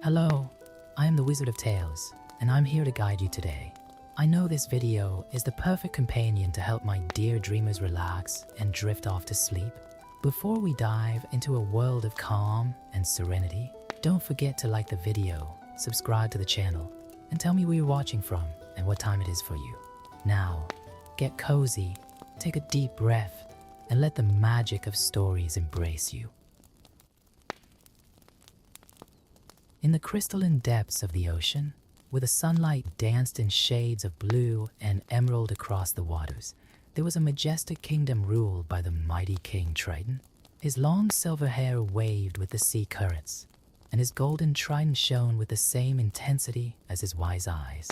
Hello, I am the Wizard of Tales, and I'm here to guide you today. I know this video is the perfect companion to help my dear dreamers relax and drift off to sleep. Before we dive into a world of calm and serenity, don't forget to like the video, subscribe to the channel, and tell me where you're watching from and what time it is for you. Now, get cozy, take a deep breath, and let the magic of stories embrace you. In the crystalline depths of the ocean, where the sunlight danced in shades of blue and emerald across the waters, there was a majestic kingdom ruled by the mighty King Triton. His long silver hair waved with the sea currents, and his golden trident shone with the same intensity as his wise eyes.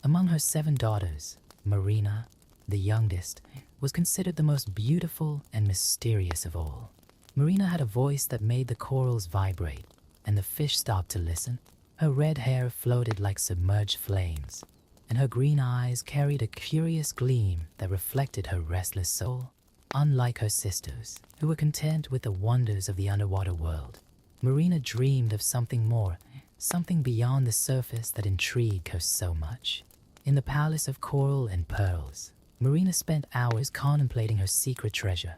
Among her 7 daughters, Marina, the youngest, was considered the most beautiful and mysterious of all. Marina had a voice that made the corals vibrate, and the fish stopped to listen. Her red hair floated like submerged flames, and her green eyes carried a curious gleam that reflected her restless soul. Unlike her sisters, who were content with the wonders of the underwater world, Marina dreamed of something more, something beyond the surface that intrigued her so much. In the palace of coral and pearls, Marina spent hours contemplating her secret treasure,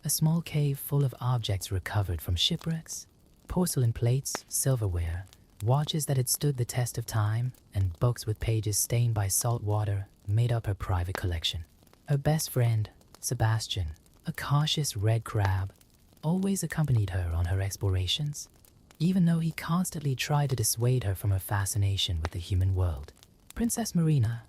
a small cave full of objects recovered from shipwrecks, porcelain plates, silverware, watches that had stood the test of time, and books with pages stained by salt water made up her private collection. Her best friend, Sebastian, a cautious red crab, always accompanied her on her explorations, even though he constantly tried to dissuade her from her fascination with the human world. "Princess Marina,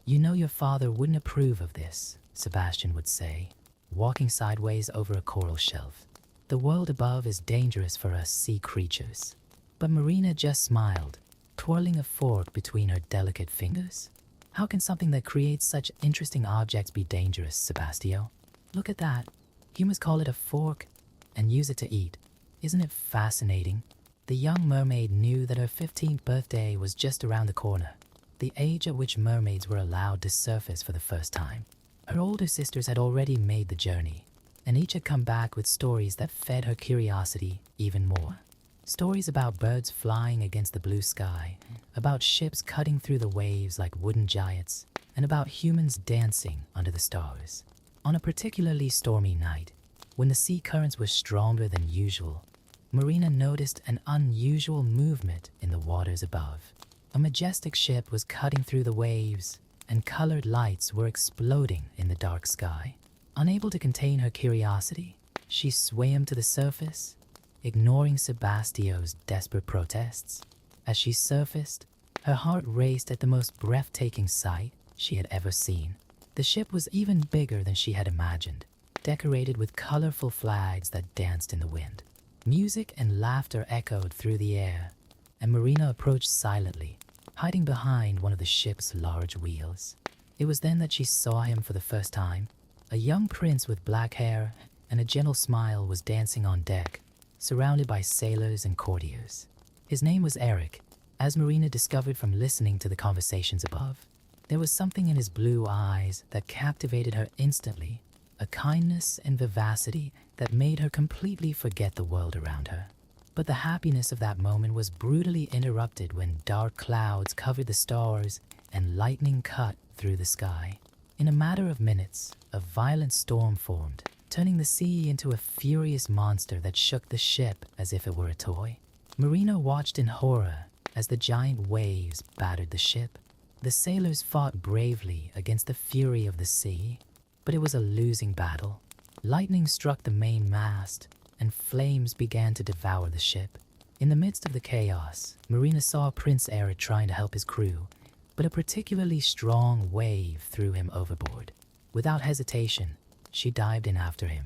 you know your father wouldn't approve of this," Sebastian would say, walking sideways over a coral shelf. "The world above is dangerous for us sea creatures." But Marina just smiled, twirling a fork between her delicate fingers. "How can something that creates such interesting objects be dangerous, Sebastio? Look at that. Humans call it a fork and use it to eat. Isn't it fascinating?" The young mermaid knew that her 15th birthday was just around the corner, the age at which mermaids were allowed to surface for the first time. Her older sisters had already made the journey, and each had come back with stories that fed her curiosity even more. Stories about birds flying against the blue sky, about ships cutting through the waves like wooden giants, and about humans dancing under the stars. On a particularly stormy night, when the sea currents were stronger than usual, Marina noticed an unusual movement in the waters above. A majestic ship was cutting through the waves, and colored lights were exploding in the dark sky. Unable to contain her curiosity, she swam to the surface, ignoring Sebastio's desperate protests. As she surfaced, her heart raced at the most breathtaking sight she had ever seen. The ship was even bigger than she had imagined, decorated with colorful flags that danced in the wind. Music and laughter echoed through the air, and Marina approached silently, hiding behind one of the ship's large wheels. It was then that she saw him for the first time. A young prince with black hair and a gentle smile was dancing on deck, surrounded by sailors and courtiers. His name was Eric, as Marina discovered from listening to the conversations above. There was something in his blue eyes that captivated her instantly, a kindness and vivacity that made her completely forget the world around her. But the happiness of that moment was brutally interrupted when dark clouds covered the stars and lightning cut through the sky. In a matter of minutes, a violent storm formed, turning the sea into a furious monster that shook the ship as if it were a toy. Marina watched in horror as the giant waves battered the ship. The sailors fought bravely against the fury of the sea, but it was a losing battle. Lightning struck the main mast, and flames began to devour the ship. In the midst of the chaos, Marina saw Prince Eric trying to help his crew, but a particularly strong wave threw him overboard. Without hesitation, she dived in after him.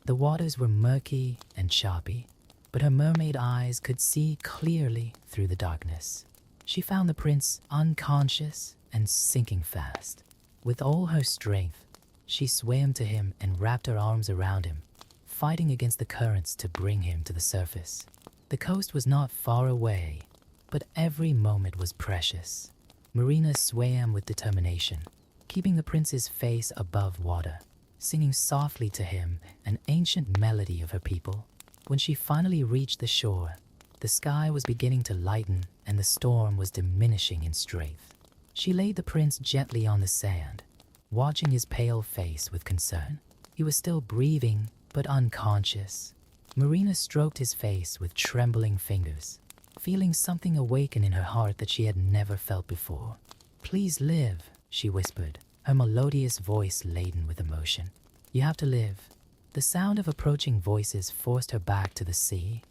The waters were murky and choppy, but her mermaid eyes could see clearly through the darkness. She found the prince unconscious and sinking fast. With all her strength, she swam to him and wrapped her arms around him, fighting against the currents to bring him to the surface. The coast was not far away, but every moment was precious. Marina swam with determination, keeping the prince's face above water, singing softly to him an ancient melody of her people. When she finally reached the shore, The sky was beginning to lighten and the storm was diminishing in strength. She laid the prince gently on the sand, watching his pale face with concern. He was still breathing, but unconscious. Marina stroked his face with trembling fingers, feeling something awaken in her heart that she had never felt before. "Please live," she whispered, her melodious voice laden with emotion. "You have to live." The sound of approaching voices forced her back to the sea,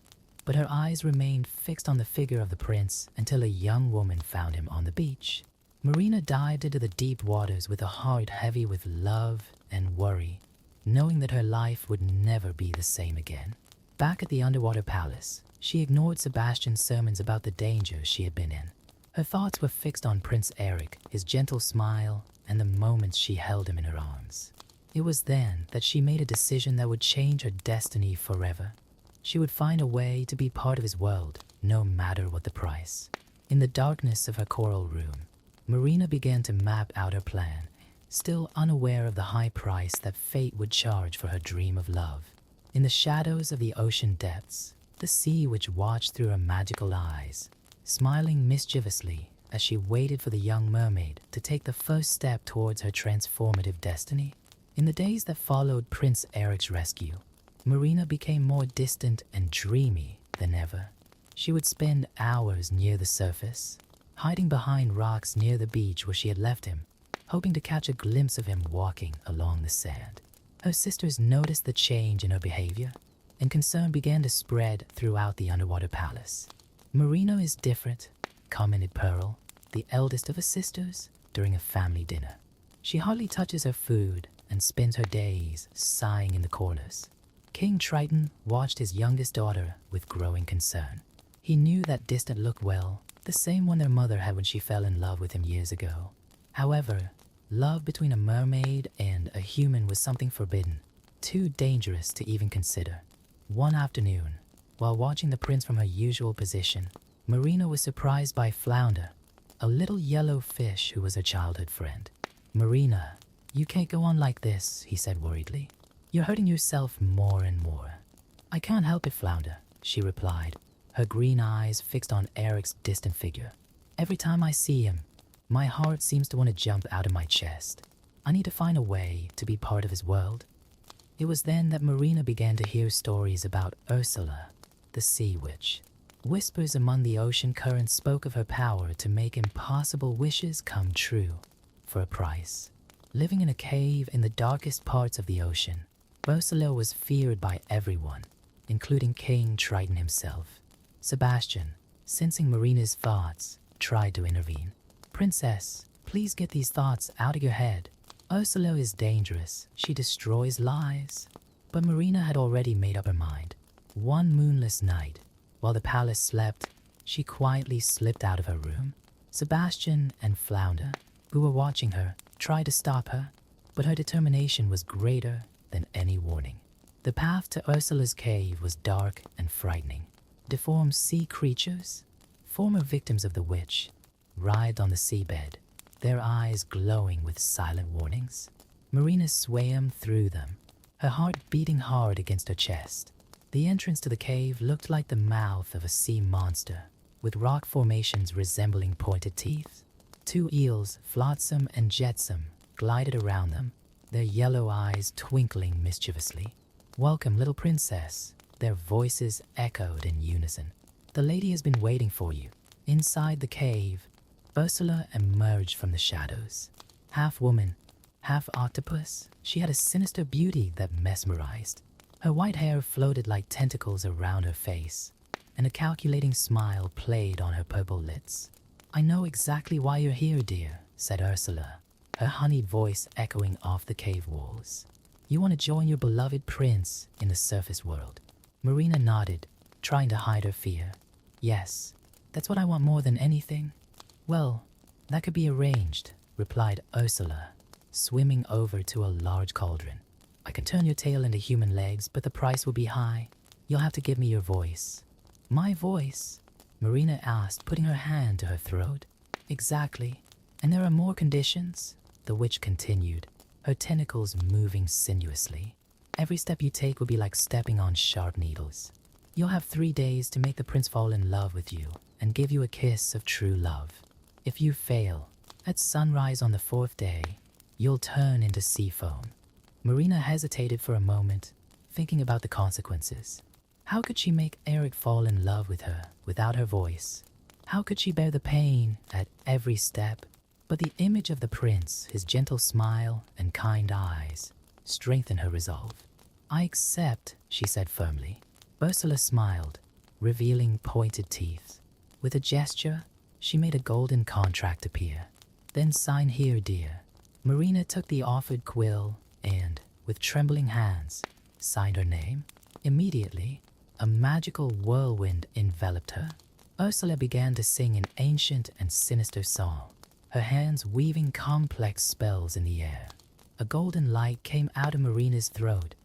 but her eyes remained fixed on the figure of the prince until a young woman found him on the beach. Marina dived into the deep waters with a heart heavy with love and worry, knowing that her life would never be the same again. Back at the underwater palace, she ignored Sebastian's sermons about the dangers she had been in. Her thoughts were fixed on Prince Eric, his gentle smile, and the moments she held him in her arms. It was then that she made a decision that would change her destiny forever. She would find a way to be part of his world, no matter what the price. In the darkness of her coral room, Marina began to map out her plan, still unaware of the high price that fate would charge for her dream of love. In the shadows of the ocean depths, the sea which watched through her magical eyes, smiling mischievously as she waited for the young mermaid to take the first step towards her transformative destiny. In the days that followed Prince Eric's rescue, Marina became more distant and dreamy than ever. She would spend hours near the surface, hiding behind rocks near the beach where she had left him, hoping to catch a glimpse of him walking along the sand. Her sisters noticed the change in her behavior, and concern began to spread throughout the underwater palace. "Marina is different," commented Pearl, the eldest of her sisters, during a family dinner. "She hardly touches her food and spends her days sighing in the corners." King Triton watched his youngest daughter with growing concern. He knew that distant look well, the same one their mother had when she fell in love with him years ago. However, love between a mermaid and a human was something forbidden, too dangerous to even consider. One afternoon, while watching the prince from her usual position, Marina was surprised by Flounder, a little yellow fish who was her childhood friend. "Marina, you can't go on like this," he said worriedly. "You're hurting yourself more and more." "I can't help it, Flounder," she replied, her green eyes fixed on Eric's distant figure. "Every time I see him, my heart seems to want to jump out of my chest. I need to find a way to be part of his world." It was then that Marina began to hear stories about Ursula, the sea witch. Whispers among the ocean currents spoke of her power to make impossible wishes come true, for a price. Living in a cave in the darkest parts of the ocean, Ursula was feared by everyone, including King Triton himself. Sebastian, sensing Marina's thoughts, tried to intervene. "Princess, please get these thoughts out of your head. Ursula is dangerous. She destroys lives." But Marina had already made up her mind. One moonless night, while the palace slept, she quietly slipped out of her room. Sebastian and Flounder, who were watching her, tried to stop her, but her determination was greater than any warning. The path to Ursula's cave was dark and frightening. Deformed sea creatures, former victims of the witch, writhed on the seabed, their eyes glowing with silent warnings. Marina swam through them, her heart beating hard against her chest. The entrance to the cave looked like the mouth of a sea monster, with rock formations resembling pointed teeth. Two eels, Flotsam and Jetsam, glided around them, their yellow eyes twinkling mischievously. "Welcome, little princess," their voices echoed in unison. "The lady has been waiting for you." Inside the cave, Ursula emerged from the shadows. Half woman, half octopus, she had a sinister beauty that mesmerized. Her white hair floated like tentacles around her face, and a calculating smile played on her purple lips. "I know exactly why you're here, dear," said Ursula, her honeyed voice echoing off the cave walls. "You want to join your beloved prince in the surface world." Marina nodded, trying to hide her fear. "Yes, that's what I want more than anything." "Well, that could be arranged," replied Ursula, swimming over to a large cauldron. "I can turn your tail into human legs, but the price will be high. You'll have to give me your voice." "My voice?" Marina asked, putting her hand to her throat. "Exactly. And there are more conditions," the witch continued, her tentacles moving sinuously. "Every step you take will be like stepping on sharp needles. You'll have 3 days to make the prince fall in love with you and give you a kiss of true love. If you fail, at sunrise on the 4th day, you'll turn into sea foam." Marina hesitated for a moment, thinking about the consequences. How could she make Eric fall in love with her without her voice? How could she bear the pain at every step? But the image of the prince, his gentle smile and kind eyes, strengthened her resolve. "I accept," she said firmly. Ursula smiled, revealing pointed teeth. With a gesture, she made a golden contract appear. "Then sign here, dear." Marina took the offered quill and, with trembling hands, signed her name. Immediately, a magical whirlwind enveloped her. Ursula began to sing an ancient and sinister song, her hands weaving complex spells in the air. A golden light came out of Marina's throat,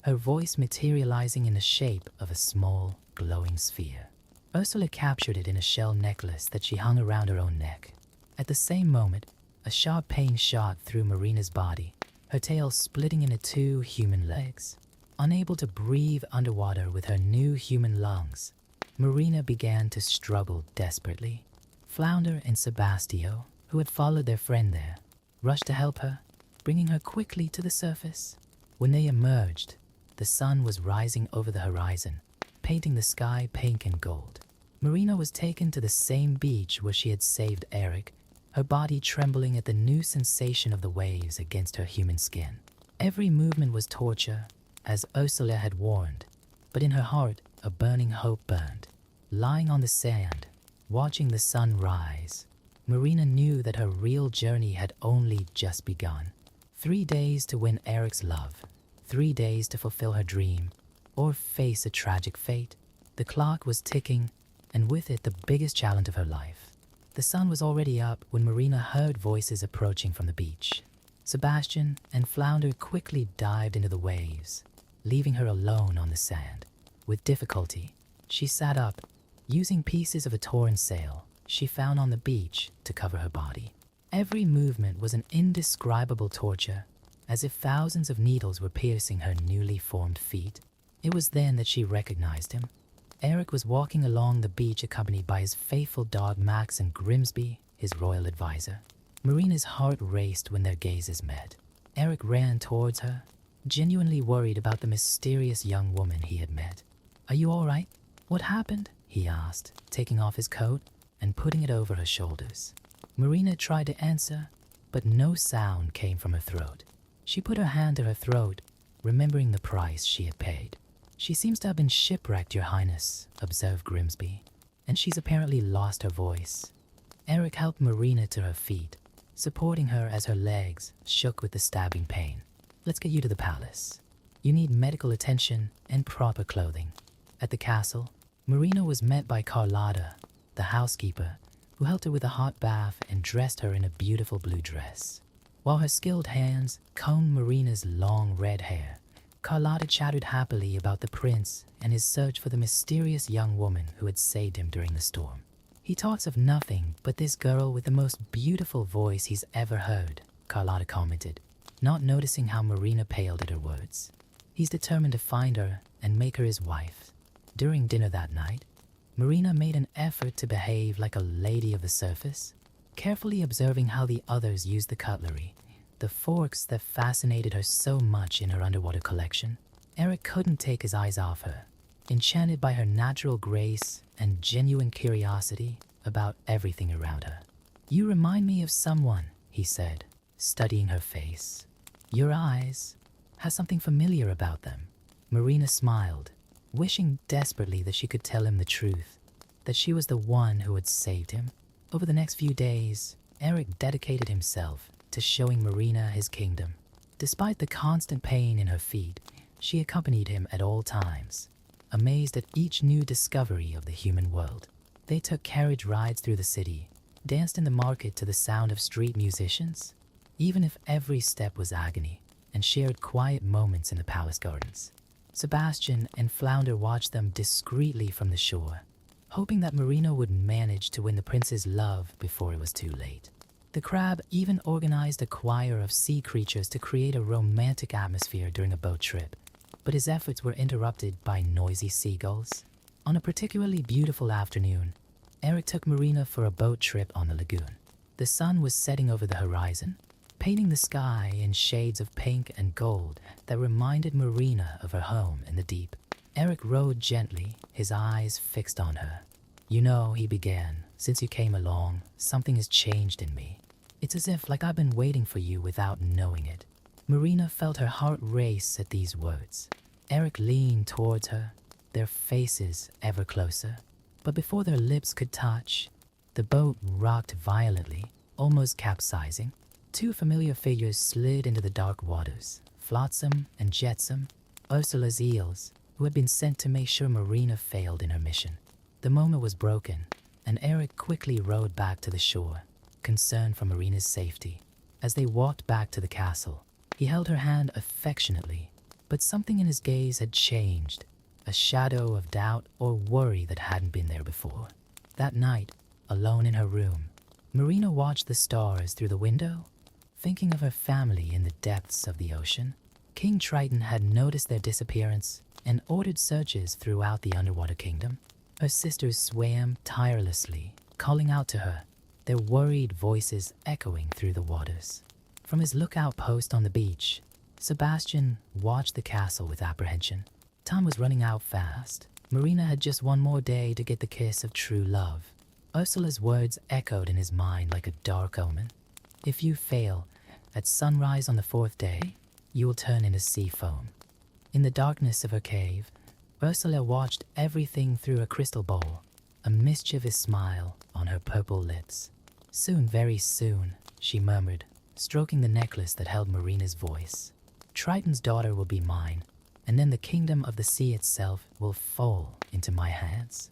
her voice materializing in the shape of a small, glowing sphere. Ursula captured it in a shell necklace that she hung around her own neck. At the same moment, a sharp pain shot through Marina's body, her tail splitting into 2 human legs. Unable to breathe underwater with her new human lungs, Marina began to struggle desperately. Flounder and Sebastio, who had followed their friend there, rushed to help her, bringing her quickly to the surface. When they emerged, the sun was rising over the horizon, painting the sky pink and gold. Marina was taken to the same beach where she had saved Eric, her body trembling at the new sensation of the waves against her human skin. Every movement was torture, as Ursula had warned, but in her heart a burning hope burned. Lying on the sand, watching the sun rise, Marina knew that her real journey had only just begun. 3 days to win Eric's love, 3 days to fulfill her dream, or face a tragic fate. The clock was ticking, and with it the biggest challenge of her life. The sun was already up when Marina heard voices approaching from the beach. Sebastian and Flounder quickly dived into the waves, leaving her alone on the sand. With difficulty, she sat up, using pieces of a torn sail she found on the beach to cover her body. Every movement was an indescribable torture, as if thousands of needles were piercing her newly formed feet. It was then that she recognized him. Eric was walking along the beach accompanied by his faithful dog Max and Grimsby, his royal advisor. Marina's heart raced when their gazes met. Eric ran towards her, genuinely worried about the mysterious young woman he had met. "Are you all right? What happened?" he asked, taking off his coat and putting it over her shoulders. Marina tried to answer, but no sound came from her throat. She put her hand to her throat, remembering the price she had paid. "She seems to have been shipwrecked, Your Highness," observed Grimsby, "and she's apparently lost her voice." Eric helped Marina to her feet, supporting her as her legs shook with the stabbing pain. "Let's get you to the palace. You need medical attention and proper clothing." At the castle, Marina was met by Carlotta, the housekeeper, who helped her with a hot bath and dressed her in a beautiful blue dress. While her skilled hands combed Marina's long red hair, Carlotta chattered happily about the prince and his search for the mysterious young woman who had saved him during the storm. "He talks of nothing but this girl with the most beautiful voice he's ever heard," Carlotta commented, not noticing how Marina paled at her words. "He's determined to find her and make her his wife." During dinner that night, Marina made an effort to behave like a lady of the surface, carefully observing how the others used the cutlery, the forks that fascinated her so much in her underwater collection. Eric couldn't take his eyes off her, enchanted by her natural grace and genuine curiosity about everything around her. "You remind me of someone," he said, studying her face. "Your eyes have something familiar about them." Marina smiled, wishing desperately that she could tell him the truth, that she was the one who had saved him. Over the next few days, Eric dedicated himself to showing Marina his kingdom. Despite the constant pain in her feet, she accompanied him at all times, amazed at each new discovery of the human world. They took carriage rides through the city, danced in the market to the sound of street musicians, even if every step was agony, and shared quiet moments in the palace gardens. Sebastian and Flounder watched them discreetly from the shore, hoping that Marina would manage to win the prince's love before it was too late. The crab even organized a choir of sea creatures to create a romantic atmosphere during a boat trip, but his efforts were interrupted by noisy seagulls. On a particularly beautiful afternoon, Eric took Marina for a boat trip on the lagoon. The sun was setting over the horizon, painting the sky in shades of pink and gold that reminded Marina of her home in the deep. Eric rowed gently, his eyes fixed on her. "You know," he began, "since you came along, something has changed in me. It's as if like I've been waiting for you without knowing it." Marina felt her heart race at these words. Eric leaned towards her, their faces ever closer. But before their lips could touch, the boat rocked violently, almost capsizing. Two familiar figures slid into the dark waters, Flotsam and Jetsam, Ursula's eels, who had been sent to make sure Marina failed in her mission. The moment was broken, and Eric quickly rowed back to the shore, concerned for Marina's safety. As they walked back to the castle, he held her hand affectionately, but something in his gaze had changed, a shadow of doubt or worry that hadn't been there before. That night, alone in her room, Marina watched the stars through the window, thinking of her family in the depths of the ocean. King Triton had noticed their disappearance and ordered searches throughout the underwater kingdom. Her sisters swam tirelessly, calling out to her, their worried voices echoing through the waters. From his lookout post on the beach, Sebastian watched the castle with apprehension. Time was running out fast. Marina had just one more day to get the kiss of true love. Ursula's words echoed in his mind like a dark omen. "If you fail, at sunrise on the fourth day, you will turn into sea foam." In the darkness of her cave, Ursula watched everything through a crystal bowl, a mischievous smile on her purple lips. "Soon, very soon," she murmured, stroking the necklace that held Marina's voice. "Triton's daughter will be mine, and then the kingdom of the sea itself will fall into my hands."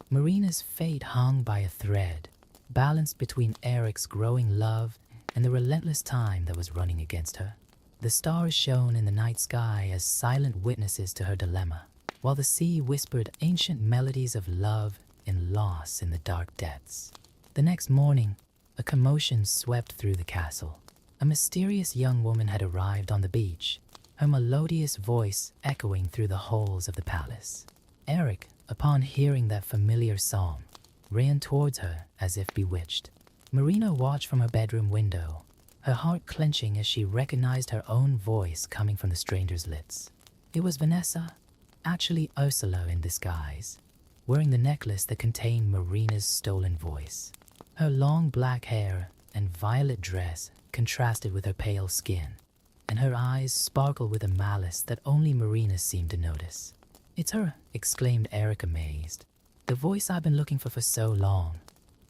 Marina's fate hung by a thread, balanced between Eric's growing love and the relentless time that was running against her. The stars shone in the night sky as silent witnesses to her dilemma, while the sea whispered ancient melodies of love and loss in the dark depths. The next morning, a commotion swept through the castle. A mysterious young woman had arrived on the beach, her melodious voice echoing through the halls of the palace. Eric, upon hearing that familiar song, ran towards her as if bewitched. Marina watched from her bedroom window, her heart clenching as she recognized her own voice coming from the stranger's lips. It was Vanessa, actually Ursula in disguise, wearing the necklace that contained Marina's stolen voice. Her long black hair and violet dress contrasted with her pale skin, and her eyes sparkled with a malice that only Marina seemed to notice. "It's her," exclaimed Eric, amazed. "The voice I've been looking for so long.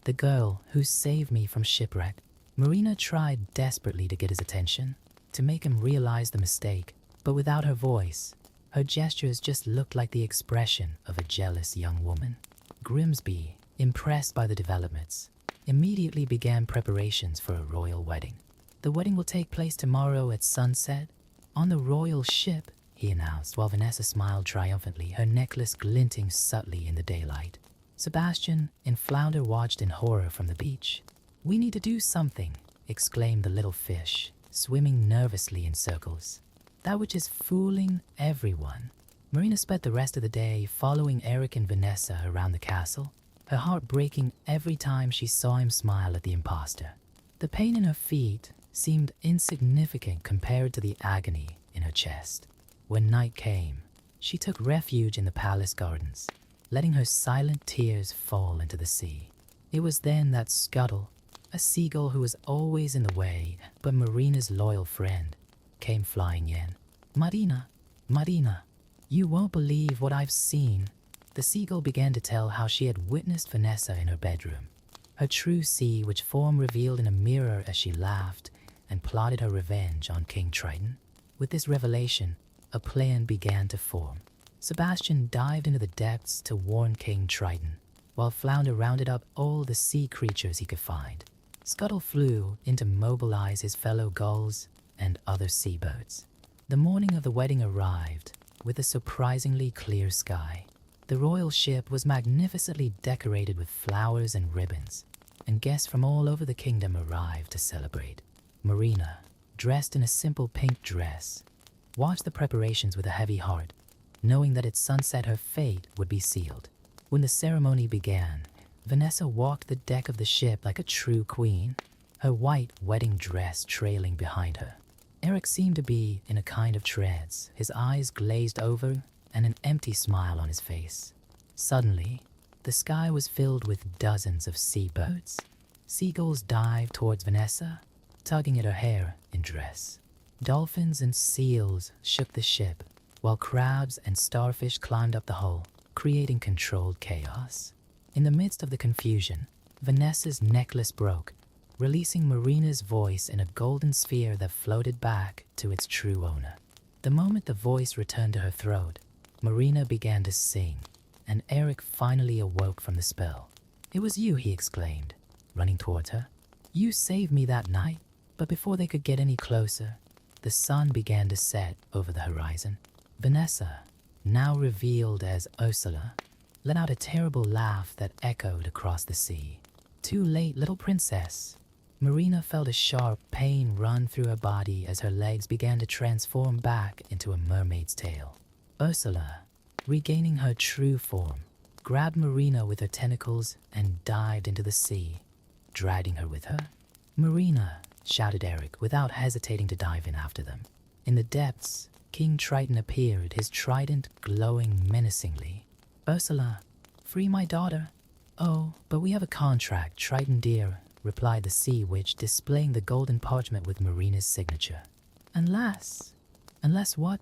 The girl who saved me from shipwreck." Marina tried desperately to get his attention, to make him realize the mistake, but without her voice, her gestures just looked like the expression of a jealous young woman. Grimsby, impressed by the developments, immediately began preparations for a royal wedding. "The wedding will take place tomorrow at sunset, on the royal ship," he announced, while Vanessa smiled triumphantly, her necklace glinting subtly in the daylight. Sebastian and Flounder watched in horror from the beach. "We need to do something," exclaimed the little fish, swimming nervously in circles. "That which is fooling everyone." Marina spent the rest of the day following Eric and Vanessa around the castle, her heart breaking every time she saw him smile at the imposter. The pain in her feet seemed insignificant compared to the agony in her chest. When night came, she took refuge in the palace gardens, letting her silent tears fall into the sea. It was then that Scuttle, a seagull who was always in the way, but Marina's loyal friend, came flying in. "Marina, Marina, you won't believe what I've seen." The seagull began to tell how she had witnessed Vanessa in her bedroom, her true sea which form revealed in a mirror as she laughed and plotted her revenge on King Triton. With this revelation, a plan began to form. Sebastian dived into the depths to warn King Triton, while Flounder rounded up all the sea creatures he could find. Scuttle flew in to mobilize his fellow gulls and other seabirds. The morning of the wedding arrived with a surprisingly clear sky. The royal ship was magnificently decorated with flowers and ribbons, and guests from all over the kingdom arrived to celebrate. Marina, dressed in a simple pink dress, watched the preparations with a heavy heart, knowing that at sunset her fate would be sealed. When the ceremony began, Vanessa walked the deck of the ship like a true queen, her white wedding dress trailing behind her. Eric seemed to be in a kind of trance, his eyes glazed over and an empty smile on his face. Suddenly, the sky was filled with dozens of seabirds. Seagulls dived towards Vanessa, tugging at her hair and dress. Dolphins and seals shook the ship, while crabs and starfish climbed up the hull, creating controlled chaos. In the midst of the confusion, Vanessa's necklace broke, releasing Marina's voice in a golden sphere that floated back to its true owner. The moment the voice returned to her throat, Marina began to sing, and Eric finally awoke from the spell. "It was you," he exclaimed, running towards her. "You saved me that night." But before they could get any closer, the sun began to set over the horizon. Vanessa, now revealed as Ursula, let out a terrible laugh that echoed across the sea. "Too late, little princess." Marina felt a sharp pain run through her body as her legs began to transform back into a mermaid's tail. Ursula, regaining her true form, grabbed Marina with her tentacles and dived into the sea, dragging her with her. "Marina," shouted Eric without hesitating to dive in after them. In the depths, King Triton appeared, his trident glowing menacingly. "Ursula, free my daughter." "Oh, but we have a contract, Triton dear," replied the sea witch, displaying the golden parchment with Marina's signature. Unless what?"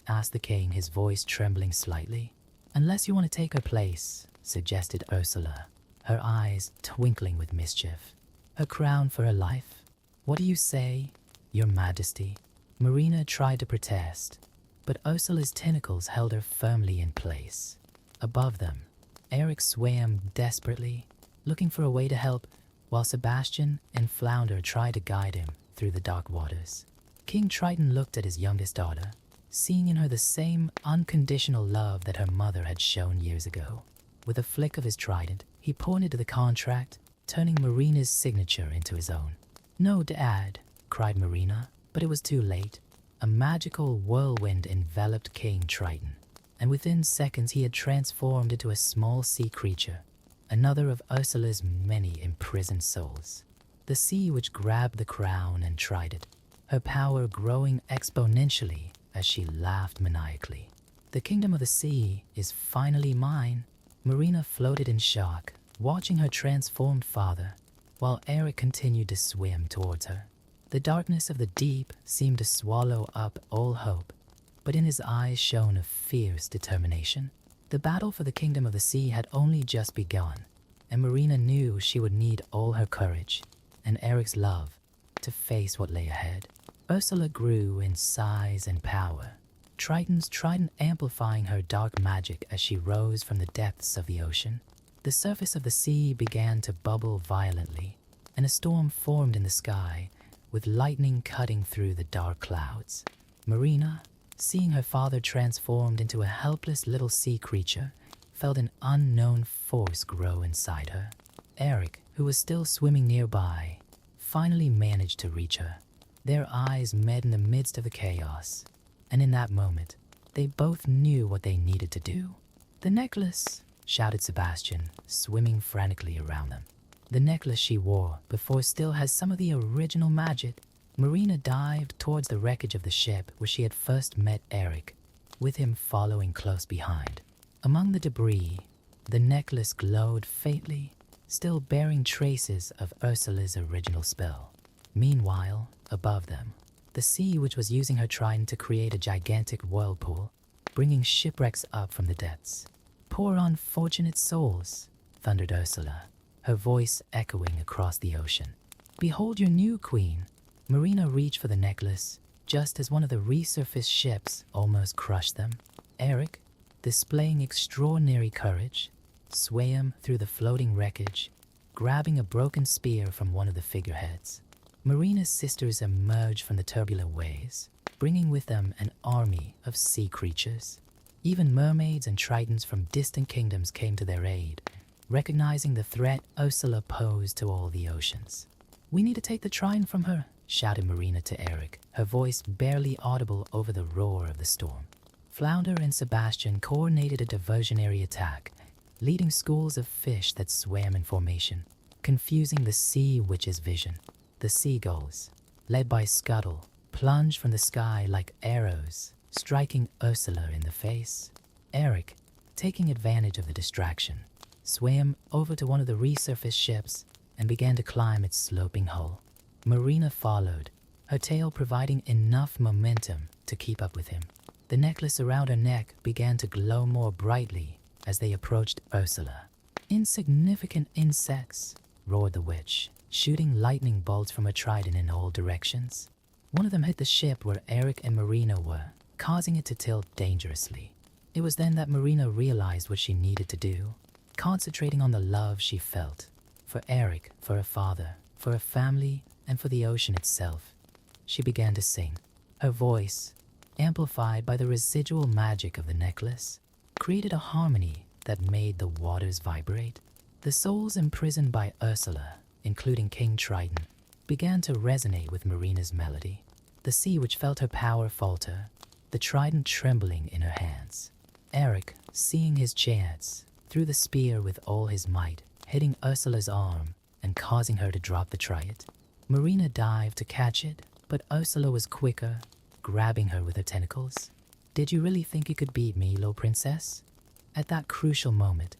asked the king, his voice trembling slightly. "Unless you want to take her place," suggested Ursula, her eyes twinkling with mischief. "Her crown for her life? What do you say, your majesty?" Marina tried to protest, but Ursula's tentacles held her firmly in place. Above them, Eric swam desperately, looking for a way to help, while Sebastian and Flounder tried to guide him through the dark waters. King Triton looked at his youngest daughter, seeing in her the same unconditional love that her mother had shown years ago. With a flick of his trident, he pointed to the contract, turning Marina's signature into his own. "No, Dad," cried Marina, but it was too late. A magical whirlwind enveloped King Triton, and within seconds he had transformed into a small sea creature, another of Ursula's many imprisoned souls. The sea witch grabbed the crown and tried it, her power growing exponentially as she laughed maniacally. "The kingdom of the sea is finally mine." Marina floated in shock, watching her transformed father, while Eric continued to swim towards her. The darkness of the deep seemed to swallow up all hope, but in his eyes shone a fierce determination. The battle for the kingdom of the sea had only just begun, and Marina knew she would need all her courage and Eric's love to face what lay ahead. Ursula grew in size and power, Triton's trident amplifying her dark magic as she rose from the depths of the ocean. The surface of the sea began to bubble violently, and a storm formed in the sky, with lightning cutting through the dark clouds. Marina, seeing her father transformed into a helpless little sea creature, felt an unknown force grow inside her. Eric, who was still swimming nearby, finally managed to reach her. Their eyes met in the midst of the chaos, and in that moment, they both knew what they needed to do. "The necklace!" shouted Sebastian, swimming frantically around them. The necklace she wore before still has some of the original magic. Marina dived towards the wreckage of the ship where she had first met Eric, with him following close behind. Among the debris, the necklace glowed faintly, still bearing traces of Ursula's original spell. Meanwhile, above them, the sea witch was using her trident to create a gigantic whirlpool, bringing shipwrecks up from the depths. "Poor unfortunate souls," thundered Ursula, her voice echoing across the ocean. "Behold your new queen." Marina reached for the necklace, just as one of the resurfaced ships almost crushed them. Eric, displaying extraordinary courage, swam through the floating wreckage, grabbing a broken spear from one of the figureheads. Marina's sisters emerged from the turbulent waves, bringing with them an army of sea creatures. Even mermaids and tritons from distant kingdoms came to their aid, recognizing the threat Ursula posed to all the oceans. "We need to take the trident from her," shouted Marina to Eric, her voice barely audible over the roar of the storm. Flounder and Sebastian coordinated a diversionary attack, leading schools of fish that swam in formation, confusing the sea witch's vision. The seagulls, led by Scuttle, plunged from the sky like arrows, striking Ursula in the face. Eric, taking advantage of the distraction, swam over to one of the resurfaced ships and began to climb its sloping hull. Marina followed, her tail providing enough momentum to keep up with him. The necklace around her neck began to glow more brightly as they approached Ursula. "Insignificant insects," roared the witch, shooting lightning bolts from her trident in all directions. One of them hit the ship where Eric and Marina were, causing it to tilt dangerously. It was then that Marina realized what she needed to do, concentrating on the love she felt for Eric, for her father, for her family, and for the ocean itself. She began to sing. Her voice, amplified by the residual magic of the necklace, created a harmony that made the waters vibrate. The souls imprisoned by Ursula, including King Triton, began to resonate with Marina's melody. The sea which felt her power falter, the trident trembling in her hands. Eric, seeing his chance, threw the spear with all his might, hitting Ursula's arm and causing her to drop the trident. Marina dived to catch it, but Ursula was quicker, grabbing her with her tentacles. "Did you really think you could beat me, little princess?" At that crucial moment,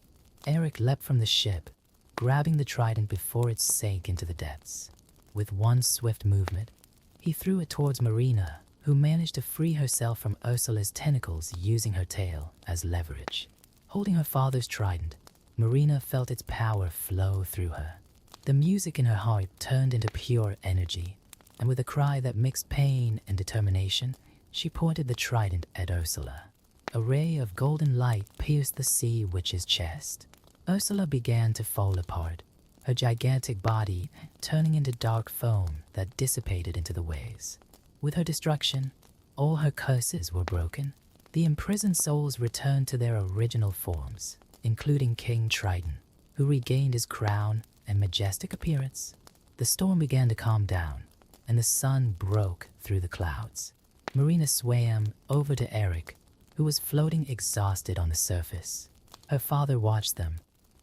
Eric leapt from the ship, grabbing the trident before it sank into the depths. With one swift movement, he threw it towards Marina, who managed to free herself from Ursula's tentacles using her tail as leverage. Holding her father's trident, Marina felt its power flow through her. The music in her heart turned into pure energy, and with a cry that mixed pain and determination, she pointed the trident at Ursula. A ray of golden light pierced the sea witch's chest. Ursula began to fall apart, her gigantic body turning into dark foam that dissipated into the waves. With her destruction, all her curses were broken. The imprisoned souls returned to their original forms, including King Triton, who regained his crown and majestic appearance. The storm began to calm down, and the sun broke through the clouds. Marina swam over to Eric, who was floating exhausted on the surface. Her father watched them,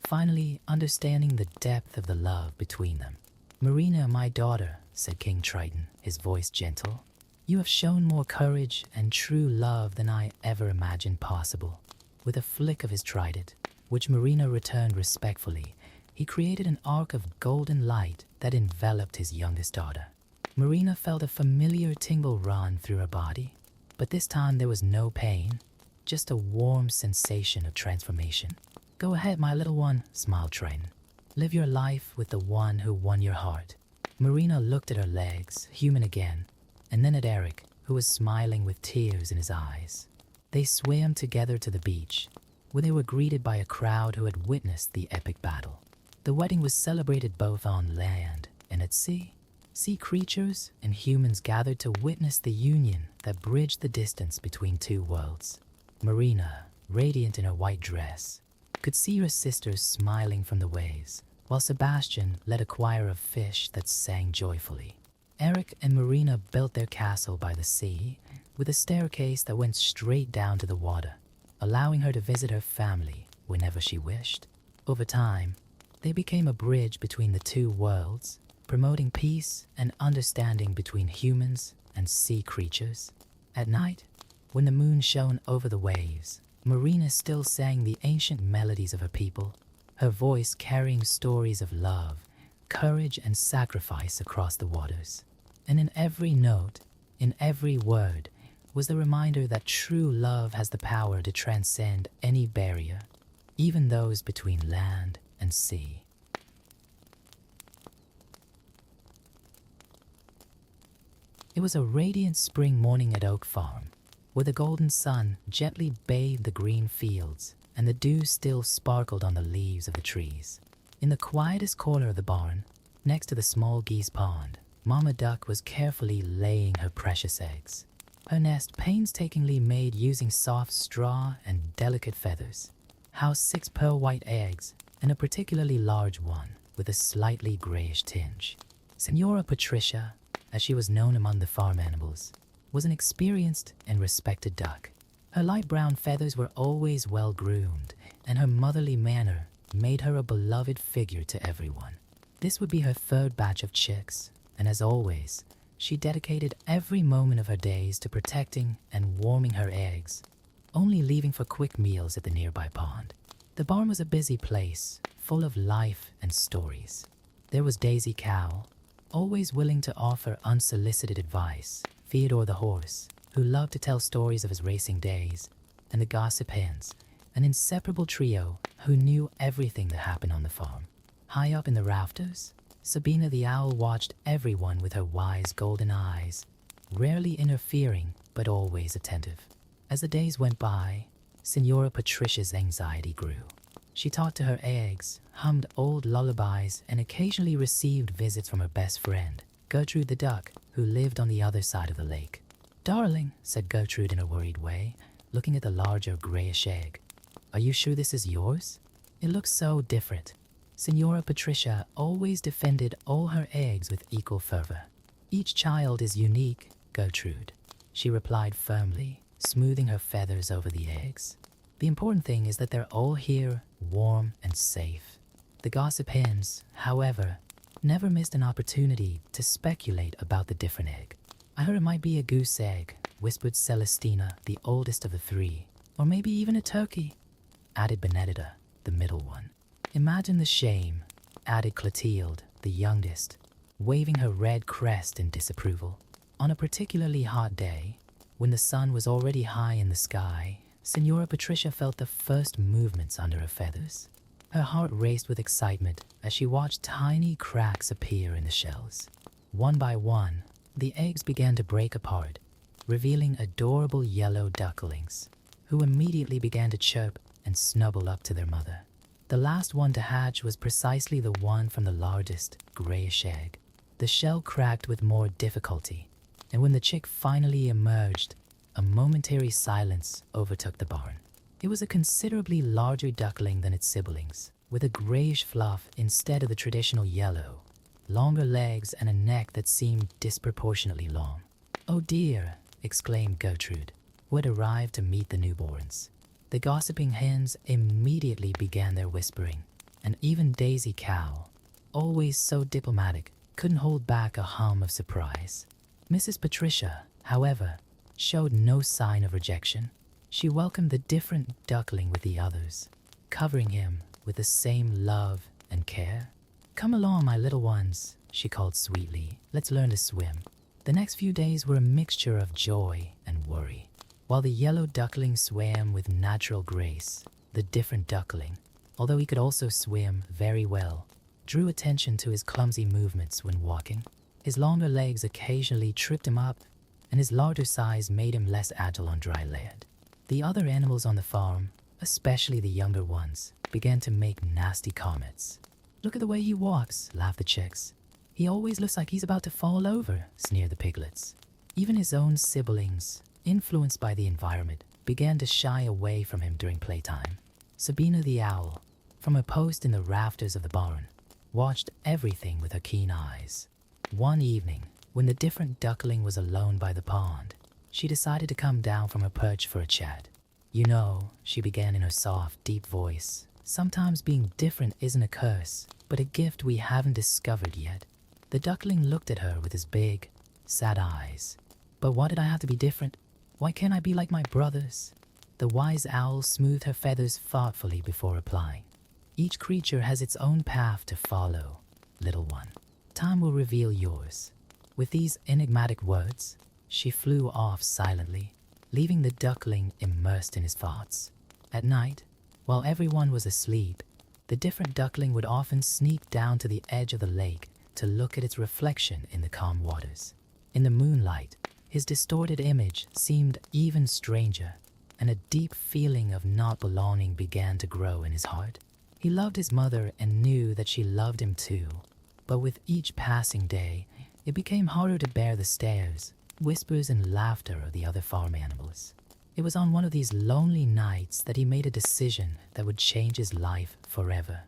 finally understanding the depth of the love between them. "Marina, my daughter," said King Triton, his voice gentle, "you have shown more courage and true love than I ever imagined possible." With a flick of his trident, which Marina returned respectfully, he created an arc of golden light that enveloped his youngest daughter. Marina felt a familiar tingle run through her body, but this time there was no pain, just a warm sensation of transformation. "Go ahead, my little one," smiled Triton. "Live your life with the one who won your heart." Marina looked at her legs, human again, and then at Eric, who was smiling with tears in his eyes. They swam together to the beach, where they were greeted by a crowd who had witnessed the epic battle. The wedding was celebrated both on land and at sea. Sea creatures and humans gathered to witness the union that bridged the distance between two worlds. Marina, radiant in her white dress, could see her sisters smiling from the waves, while Sebastian led a choir of fish that sang joyfully. Eric and Marina built their castle by the sea, with a staircase that went straight down to the water, allowing her to visit her family whenever she wished. Over time, they became a bridge between the two worlds, promoting peace and understanding between humans and sea creatures. At night, when the moon shone over the waves, Marina still sang the ancient melodies of her people, her voice carrying stories of love, courage, and sacrifice across the waters. And in every note, in every word, was the reminder that true love has the power to transcend any barrier, even those between land and sea. It was a radiant spring morning at Oak Farm, where the golden sun gently bathed the green fields and the dew still sparkled on the leaves of the trees. In the quietest corner of the barn, next to the small geese pond, Mama Duck was carefully laying her precious eggs. Her nest painstakingly made using soft straw and delicate feathers, housed 6 pearl-white eggs and a particularly large one with a slightly grayish tinge. Senora Patricia, as she was known among the farm animals, was an experienced and respected duck. Her light brown feathers were always well groomed, and her motherly manner made her a beloved figure to everyone. This would be her third batch of chicks, and as always, she dedicated every moment of her days to protecting and warming her eggs, only leaving for quick meals at the nearby pond. The barn was a busy place, full of life and stories. There was Daisy Cow, always willing to offer unsolicited advice, Theodore the horse, who loved to tell stories of his racing days, and the Gossip Hens, an inseparable trio who knew everything that happened on the farm. High up in the rafters, Sabina the owl watched everyone with her wise golden eyes, rarely interfering but always attentive. As the days went by, Signora Patricia's anxiety grew. She talked to her eggs, hummed old lullabies, and occasionally received visits from her best friend, Gertrude the duck, who lived on the other side of the lake. "Darling," said Gertrude in a worried way, looking at the larger grayish egg. "Are you sure this is yours? It looks so different." Signora Patricia always defended all her eggs with equal fervor. "Each child is unique, Gertrude," she replied firmly, smoothing her feathers over the eggs. "The important thing is that they're all here, warm and safe." The Gossip Hens, however, never missed an opportunity to speculate about the different egg. "I heard it might be a goose egg," whispered Celestina, the oldest of the three. "Or maybe even a turkey," added Benedetta, the middle one. "Imagine the shame," added Clotilde, the youngest, waving her red crest in disapproval. On a particularly hot day, when the sun was already high in the sky, Signora Patricia felt the first movements under her feathers. Her heart raced with excitement as she watched tiny cracks appear in the shells. One by one, the eggs began to break apart, revealing adorable yellow ducklings, who immediately began to chirp and snuggle up to their mother. The last one to hatch was precisely the one from the largest, grayish egg. The shell cracked with more difficulty, and when the chick finally emerged, a momentary silence overtook the barn. It was a considerably larger duckling than its siblings, with a grayish fluff instead of the traditional yellow, longer legs and a neck that seemed disproportionately long. "Oh dear," exclaimed Gertrude, who had arrived to meet the newborns. The gossiping hens immediately began their whispering, and even Daisy Cow, always so diplomatic, couldn't hold back a hum of surprise. Mrs. Patricia, however, showed no sign of rejection. She welcomed the different duckling with the others, covering him with the same love and care. "Come along, my little ones," she called sweetly. "Let's learn to swim." The next few days were a mixture of joy and worry. While the yellow duckling swam with natural grace, the different duckling, although he could also swim very well, drew attention to his clumsy movements when walking. His longer legs occasionally tripped him up, and his larger size made him less agile on dry land. The other animals on the farm, especially the younger ones, began to make nasty comments. "Look at the way he walks," laughed the chicks. "He always looks like he's about to fall over," sneered the piglets. Even his own siblings, influenced by the environment, began to shy away from him during playtime. Sabina the owl, from her post in the rafters of the barn, watched everything with her keen eyes. One evening, when the different duckling was alone by the pond, she decided to come down from her perch for a chat. "You know," she began in her soft, deep voice, "sometimes being different isn't a curse, but a gift we haven't discovered yet." The duckling looked at her with his big, sad eyes. "But why did I have to be different? Why can't I be like my brothers?" The wise owl smoothed her feathers thoughtfully before replying. "Each creature has its own path to follow, little one. Time will reveal yours." With these enigmatic words, she flew off silently, leaving the duckling immersed in his thoughts. At night, while everyone was asleep, the different duckling would often sneak down to the edge of the lake to look at its reflection in the calm waters. In the moonlight, his distorted image seemed even stranger, and a deep feeling of not belonging began to grow in his heart. He loved his mother and knew that she loved him too, but with each passing day, it became harder to bear the stares, whispers, and laughter of the other farm animals. It was on one of these lonely nights that he made a decision that would change his life forever.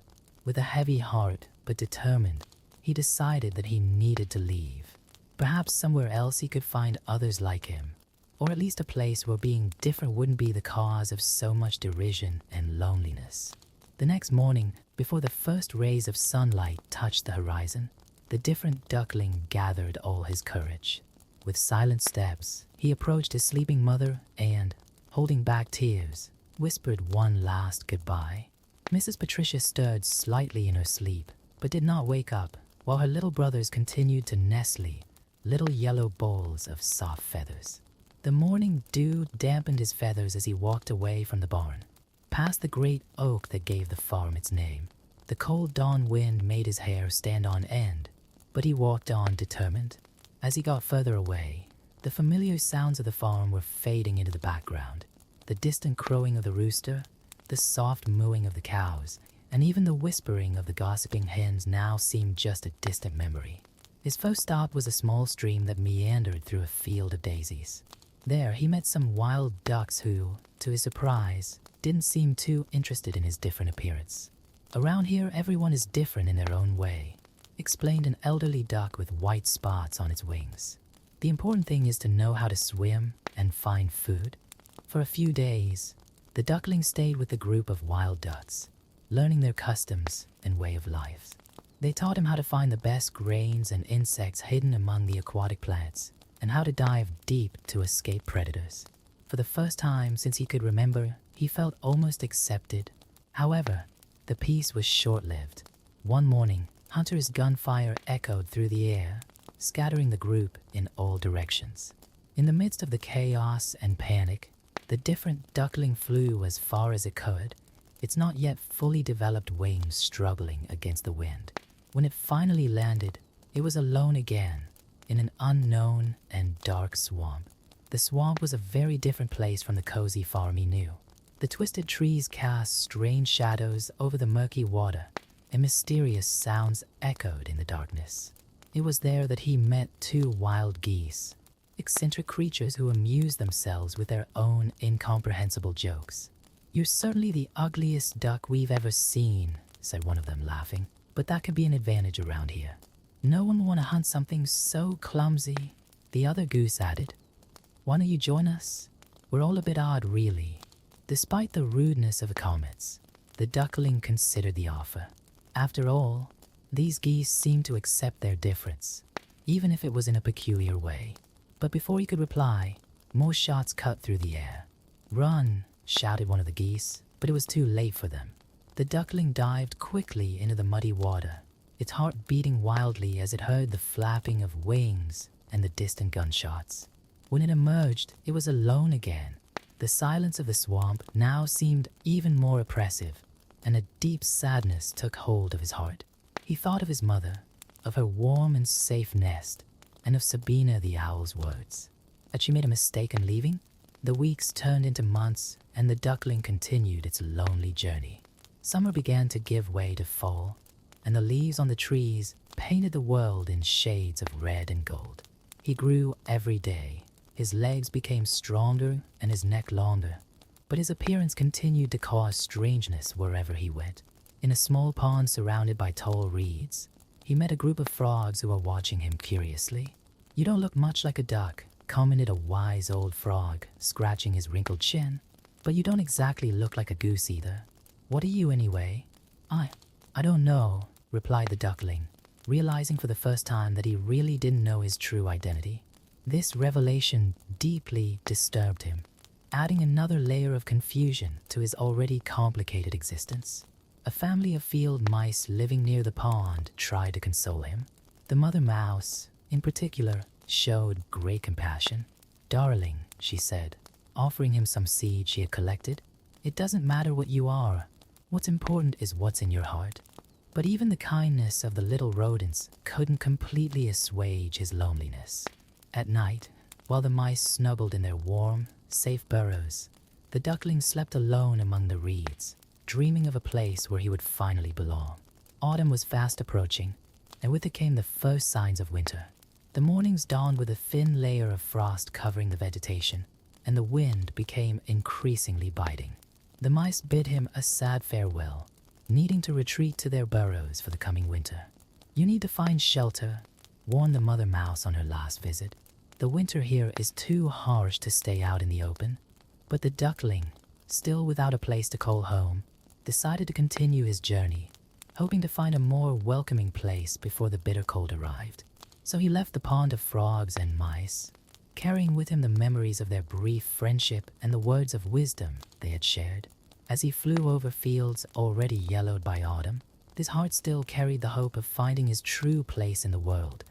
With a heavy heart, but determined, he decided that he needed to leave. Perhaps somewhere else he could find others like him, or at least a place where being different wouldn't be the cause of so much derision and loneliness. The next morning, before the first rays of sunlight touched the horizon, the different duckling gathered all his courage. With silent steps, he approached his sleeping mother and, holding back tears, whispered one last goodbye. Mrs. Patricia stirred slightly in her sleep, but did not wake up, while her little brothers continued to nestle little yellow balls of soft feathers. The morning dew dampened his feathers as he walked away from the barn, past the great oak that gave the farm its name. The cold dawn wind made his hair stand on end, but he walked on determined. As he got further away, the familiar sounds of the farm were fading into the background. The distant crowing of the rooster, the soft mooing of the cows, and even the whispering of the gossiping hens now seemed just a distant memory. His first stop was a small stream that meandered through a field of daisies. There he met some wild ducks who, to his surprise, didn't seem too interested in his different appearance. "Around here everyone is different in their own way," explained an elderly duck with white spots on its wings. "The important thing is to know how to swim and find food." For a few days, the duckling stayed with the group of wild ducks, learning their customs and way of life. They taught him how to find the best grains and insects hidden among the aquatic plants, and how to dive deep to escape predators. For the first time since he could remember, he felt almost accepted. However, the peace was short-lived. One morning, Hunter's gunfire echoed through the air, scattering the group in all directions. In the midst of the chaos and panic, the different duckling flew as far as it could, its not yet fully developed wings struggling against the wind. When it finally landed, it was alone again, in an unknown and dark swamp. The swamp was a very different place from the cozy farm he knew. The twisted trees cast strange shadows over the murky water, and mysterious sounds echoed in the darkness. It was there that he met two wild geese, eccentric creatures who amused themselves with their own incomprehensible jokes. "You're certainly the ugliest duck we've ever seen," said one of them, laughing, "but that could be an advantage around here. No one will want to hunt something so clumsy," the other goose added. "Why don't you join us? We're all a bit odd, really." Despite the rudeness of the comments, the duckling considered the offer. After all, these geese seemed to accept their difference, even if it was in a peculiar way. But before he could reply, more shots cut through the air. "Run!" shouted one of the geese, but it was too late for them. The duckling dived quickly into the muddy water, its heart beating wildly as it heard the flapping of wings and the distant gunshots. When it emerged, it was alone again. The silence of the swamp now seemed even more oppressive, and a deep sadness took hold of his heart. He thought of his mother, of her warm and safe nest, and of Sabina the owl's words. Had she made a mistake in leaving? The weeks turned into months, and the duckling continued its lonely journey. Summer began to give way to fall, and the leaves on the trees painted the world in shades of red and gold. He grew every day. His legs became stronger and his neck longer, but his appearance continued to cause strangeness wherever he went. In a small pond surrounded by tall reeds, he met a group of frogs who were watching him curiously. "You don't look much like a duck," commented a wise old frog, scratching his wrinkled chin. "But you don't exactly look like a goose either. What are you anyway?" I don't know," replied the duckling, realizing for the first time that he really didn't know his true identity. This revelation deeply disturbed him, adding another layer of confusion to his already complicated existence. A family of field mice living near the pond tried to console him. The mother mouse, in particular, showed great compassion. "Darling," she said, offering him some seeds she had collected, "it doesn't matter what you are. What's important is what's in your heart." But even the kindness of the little rodents couldn't completely assuage his loneliness. At night, while the mice snuggled in their warm, safe burrows, the duckling slept alone among the reeds, dreaming of a place where he would finally belong. Autumn was fast approaching, and with it came the first signs of winter. The mornings dawned with a thin layer of frost covering the vegetation, and the wind became increasingly biting. The mice bid him a sad farewell, needing to retreat to their burrows for the coming winter. "You need to find shelter," warned the mother mouse on her last visit. The winter here is too harsh to stay out in the open, but the duckling, still without a place to call home, decided to continue his journey, hoping to find a more welcoming place before the bitter cold arrived. So he left the pond of frogs and mice, carrying with him the memories of their brief friendship and the words of wisdom they had shared. As he flew over fields already yellowed by autumn, his heart still carried the hope of finding his true place in the world,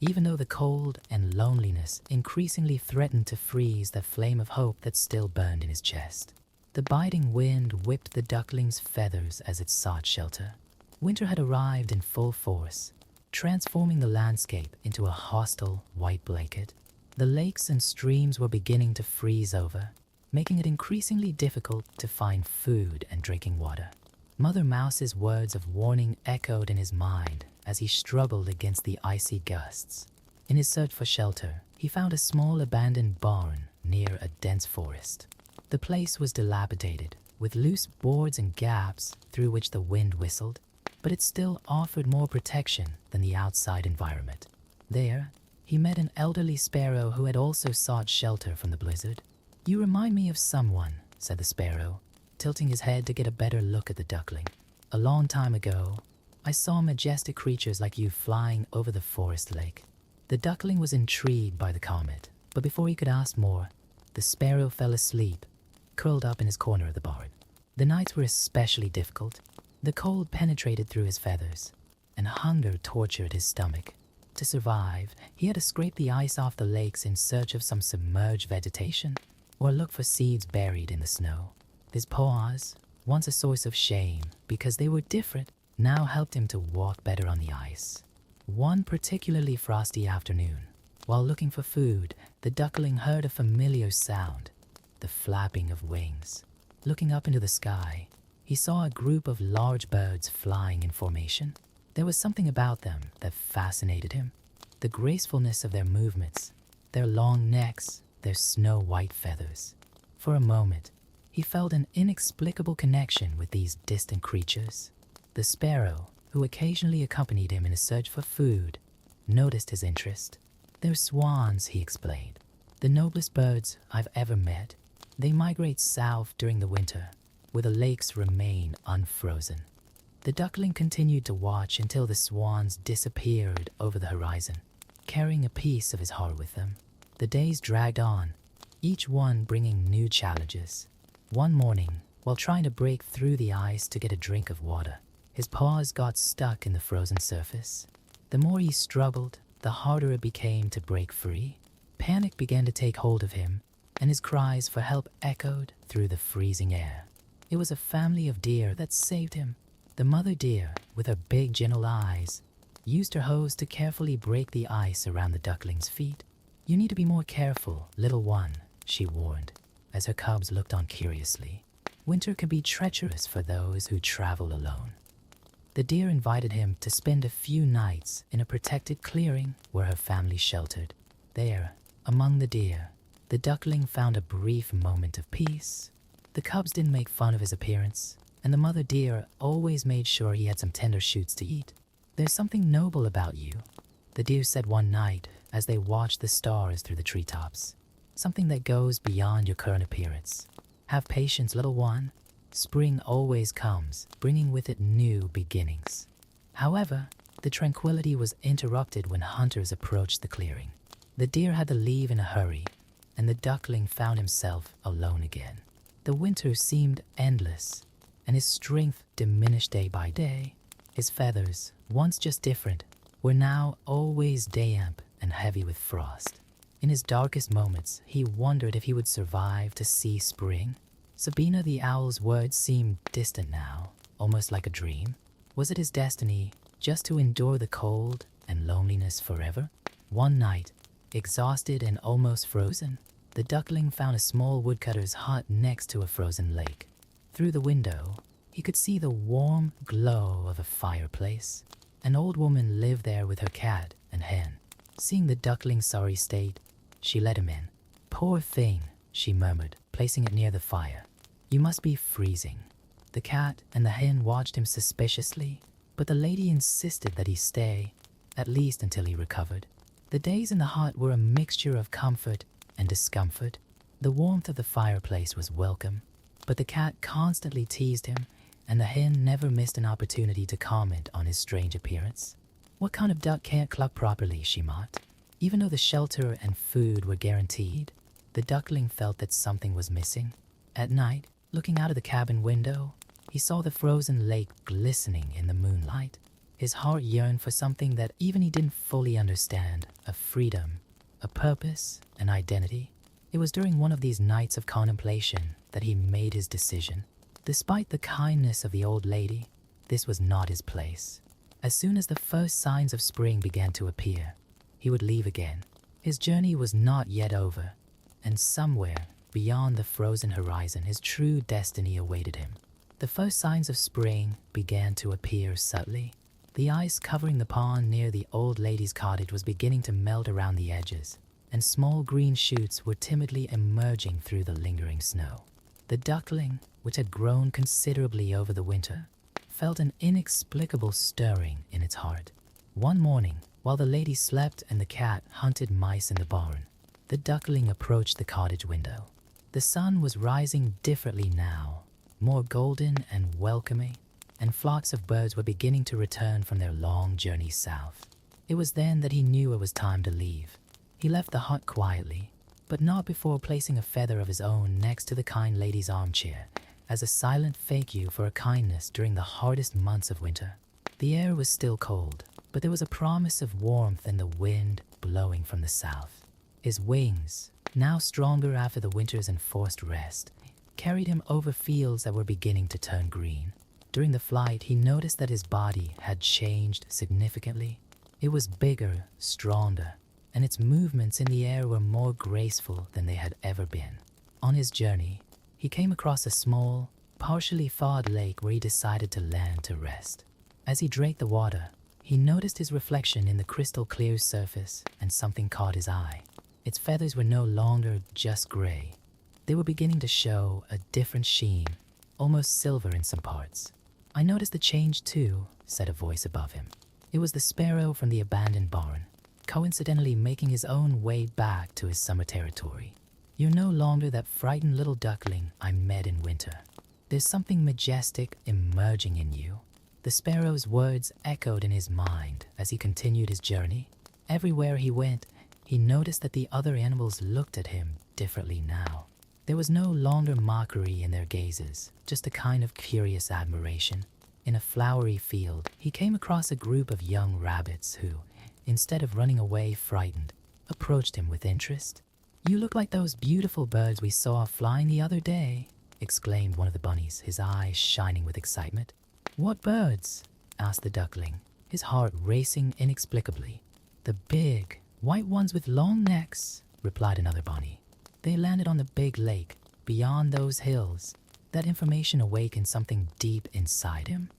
even though the cold and loneliness increasingly threatened to freeze the flame of hope that still burned in his chest. The biting wind whipped the duckling's feathers as it sought shelter. Winter had arrived in full force, transforming the landscape into a hostile white blanket. The lakes and streams were beginning to freeze over, making it increasingly difficult to find food and drinking water. Mother Mouse's words of warning echoed in his mind as he struggled against the icy gusts. In his search for shelter, he found a small abandoned barn near a dense forest. The place was dilapidated, with loose boards and gaps through which the wind whistled, but it still offered more protection than the outside environment. There, he met an elderly sparrow who had also sought shelter from the blizzard. "You remind me of someone," said the sparrow, tilting his head to get a better look at the duckling. "A long time ago, I saw majestic creatures like you flying over the forest lake." The duckling was intrigued by the comment, but before he could ask more, the sparrow fell asleep, curled up in his corner of the barn. The nights were especially difficult. The cold penetrated through his feathers, and hunger tortured his stomach. To survive, he had to scrape the ice off the lakes in search of some submerged vegetation, or look for seeds buried in the snow. His paws, once a source of shame because they were different, now helped him to walk better on the ice. One particularly frosty afternoon, while looking for food, the duckling heard a familiar sound, the flapping of wings. Looking up into the sky, he saw a group of large birds flying in formation. There was something about them that fascinated him. The gracefulness of their movements, their long necks, their snow-white feathers. For a moment, he felt an inexplicable connection with these distant creatures. The sparrow, who occasionally accompanied him in a search for food, noticed his interest. "They're swans," he explained. "The noblest birds I've ever met. They migrate south during the winter, where the lakes remain unfrozen." The duckling continued to watch until the swans disappeared over the horizon, carrying a piece of his heart with them. The days dragged on, each one bringing new challenges. One morning, while trying to break through the ice to get a drink of water, his paws got stuck in the frozen surface. The more he struggled, the harder it became to break free. Panic began to take hold of him, and his cries for help echoed through the freezing air. It was a family of deer that saved him. The mother deer, with her big gentle eyes, used her hose to carefully break the ice around the duckling's feet. "You need to be more careful, little one," she warned, as her cubs looked on curiously. "Winter can be treacherous for those who travel alone." The deer invited him to spend a few nights in a protected clearing where her family sheltered. There, among the deer, the duckling found a brief moment of peace. The cubs didn't make fun of his appearance, and the mother deer always made sure he had some tender shoots to eat. "There's something noble about you," the deer said one night as they watched the stars through the treetops. "Something that goes beyond your current appearance. Have patience, little one. Spring always comes, bringing with it new beginnings." However, the tranquility was interrupted when hunters approached the clearing. The deer had to leave in a hurry, and the duckling found himself alone again. The winter seemed endless, and his strength diminished day by day. His feathers, once just different, were now always damp and heavy with frost. In his darkest moments, he wondered if he would survive to see spring. Sabina the owl's words seemed distant now, almost like a dream. Was it his destiny just to endure the cold and loneliness forever? One night, exhausted and almost frozen, the duckling found a small woodcutter's hut next to a frozen lake. Through the window, he could see the warm glow of a fireplace. An old woman lived there with her cat and hen. Seeing the duckling's sorry state, she let him in. "Poor thing," she murmured, placing it near the fire. "You must be freezing." The cat and the hen watched him suspiciously, but the lady insisted that he stay, at least until he recovered. The days in the hut were a mixture of comfort and discomfort. The warmth of the fireplace was welcome, but the cat constantly teased him, and the hen never missed an opportunity to comment on his strange appearance. What kind of duck can't cluck properly, she mocked. Even though the shelter and food were guaranteed, the duckling felt that something was missing. At night, looking out of the cabin window, he saw the frozen lake glistening in the moonlight. His heart yearned for something that even he didn't fully understand, a freedom, a purpose, an identity. It was during one of these nights of contemplation that he made his decision. Despite the kindness of the old lady, this was not his place. As soon as the first signs of spring began to appear, he would leave again. His journey was not yet over, and somewhere beyond the frozen horizon, his true destiny awaited him. The first signs of spring began to appear subtly. The ice covering the pond near the old lady's cottage was beginning to melt around the edges, and small green shoots were timidly emerging through the lingering snow. The duckling, which had grown considerably over the winter, felt an inexplicable stirring in its heart. One morning, while the lady slept and the cat hunted mice in the barn, the duckling approached the cottage window. The sun was rising differently now, more golden and welcoming, and flocks of birds were beginning to return from their long journey south. It was then that he knew it was time to leave. He left the hut quietly, but not before placing a feather of his own next to the kind lady's armchair, as a silent thank you for her kindness during the hardest months of winter. The air was still cold, but there was a promise of warmth in the wind blowing from the south. His wings, now stronger after the winter's enforced rest, carried him over fields that were beginning to turn green. During the flight, he noticed that his body had changed significantly. It was bigger, stronger, and its movements in the air were more graceful than they had ever been. On his journey, he came across a small, partially thawed lake where he decided to land to rest. As he drank the water, he noticed his reflection in the crystal clear surface, and something caught his eye. Its feathers were no longer just gray. They were beginning to show a different sheen, almost silver in some parts. "I noticed the change too," said a voice above him. It was the sparrow from the abandoned barn, coincidentally making his own way back to his summer territory. "You're no longer that frightened little duckling I met in winter. There's something majestic emerging in you." The sparrow's words echoed in his mind as he continued his journey. Everywhere he went, he noticed that the other animals looked at him differently now. There was no longer mockery in their gazes, just a kind of curious admiration. In a flowery field, he came across a group of young rabbits who, instead of running away frightened, approached him with interest. "You look like those beautiful birds we saw flying the other day," exclaimed one of the bunnies, his eyes shining with excitement. "What birds?" asked the duckling, his heart racing inexplicably. "The big, white ones with long necks," replied another bunny. "They landed on the big lake, beyond those hills." That information awakened something deep inside him.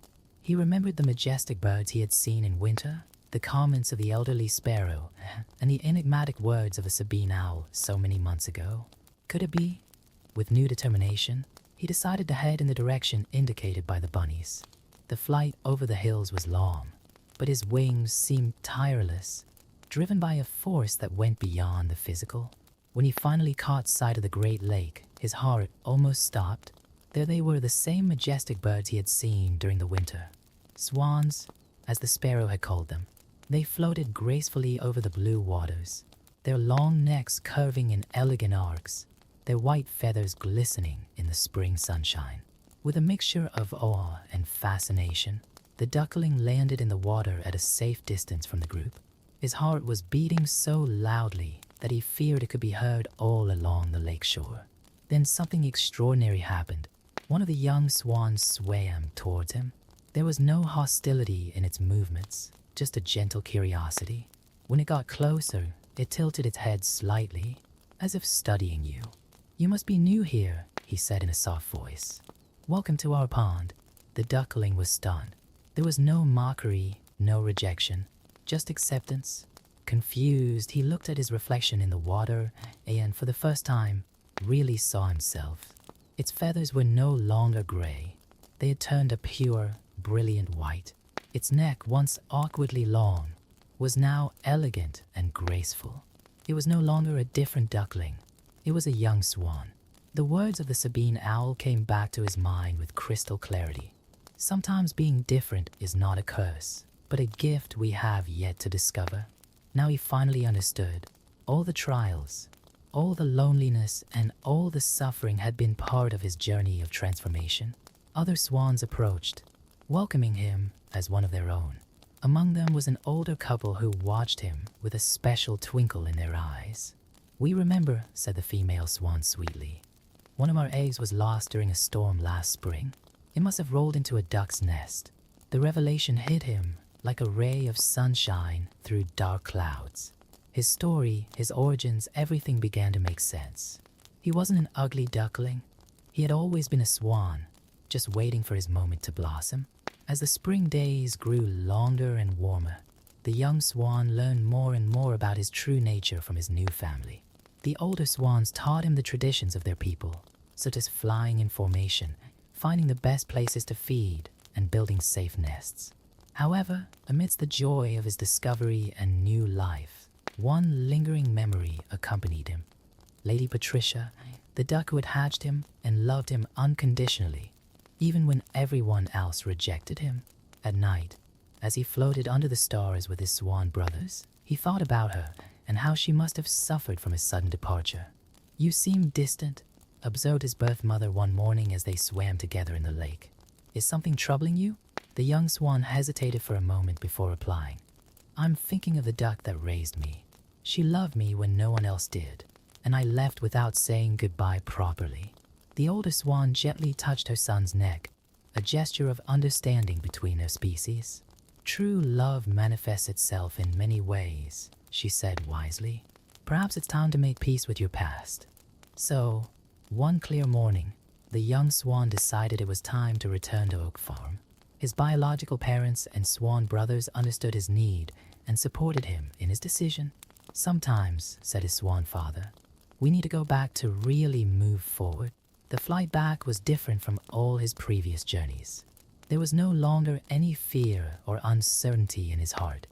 He remembered the majestic birds he had seen in winter, the comments of the elderly sparrow, and the enigmatic words of a Sabine owl so many months ago. Could it be? With new determination, he decided to head in the direction indicated by the bunnies. The flight over the hills was long, but his wings seemed tireless, driven by a force that went beyond the physical. When he finally caught sight of the great lake, his heart almost stopped. There they were, the same majestic birds he had seen during the winter. Swans, as the sparrow had called them. They floated gracefully over the blue waters, their long necks curving in elegant arcs, their white feathers glistening in the spring sunshine. With a mixture of awe and fascination, the duckling landed in the water at a safe distance from the group. His heart was beating so loudly that he feared it could be heard all along the lake shore. Then something extraordinary happened. One of the young swans swam towards him. There was no hostility in its movements, just a gentle curiosity. When it got closer, it tilted its head slightly, as if studying you. "You must be new here," he said in a soft voice. "Welcome to our pond." The duckling was stunned. There was no mockery, no rejection, just acceptance. Confused, he looked at his reflection in the water and, for the first time, really saw himself. Its feathers were no longer gray. They had turned a pure, brilliant white. Its neck, once awkwardly long, was now elegant and graceful. It was no longer a different duckling. It was a young swan. The words of the Sabine owl came back to his mind with crystal clarity. Sometimes being different is not a curse, but a gift we have yet to discover. Now he finally understood. All the trials, all the loneliness, and all the suffering had been part of his journey of transformation. Other swans approached, welcoming him as one of their own. Among them was an older couple who watched him with a special twinkle in their eyes. "We remember," said the female swan sweetly. "One of our eggs was lost during a storm last spring. It must have rolled into a duck's nest." The revelation hit him like a ray of sunshine through dark clouds. His story, his origins, everything began to make sense. He wasn't an ugly duckling. He had always been a swan, just waiting for his moment to blossom. As the spring days grew longer and warmer, the young swan learned more and more about his true nature from his new family. The older swans taught him the traditions of their people, such as flying in formation, finding the best places to feed, and building safe nests. However, amidst the joy of his discovery and new life, one lingering memory accompanied him. Lady Patricia, the duck who had hatched him and loved him unconditionally, even when everyone else rejected him. At night, as he floated under the stars with his swan brothers, he thought about her and how she must have suffered from his sudden departure. "You seem distant," observed his birth mother one morning as they swam together in the lake. "Is something troubling you?" The young swan hesitated for a moment before replying. "I'm thinking of the duck that raised me. She loved me when no one else did, and I left without saying goodbye properly." The older swan gently touched her son's neck, a gesture of understanding between their species. "True love manifests itself in many ways," she said wisely. "Perhaps it's time to make peace with your past." So, one clear morning, the young swan decided it was time to return to Oak Farm. His biological parents and swan brothers understood his need and supported him in his decision. "Sometimes," said his swan father, "we need to go back to really move forward." The flight back was different from all his previous journeys. There was no longer any fear or uncertainty in his heart,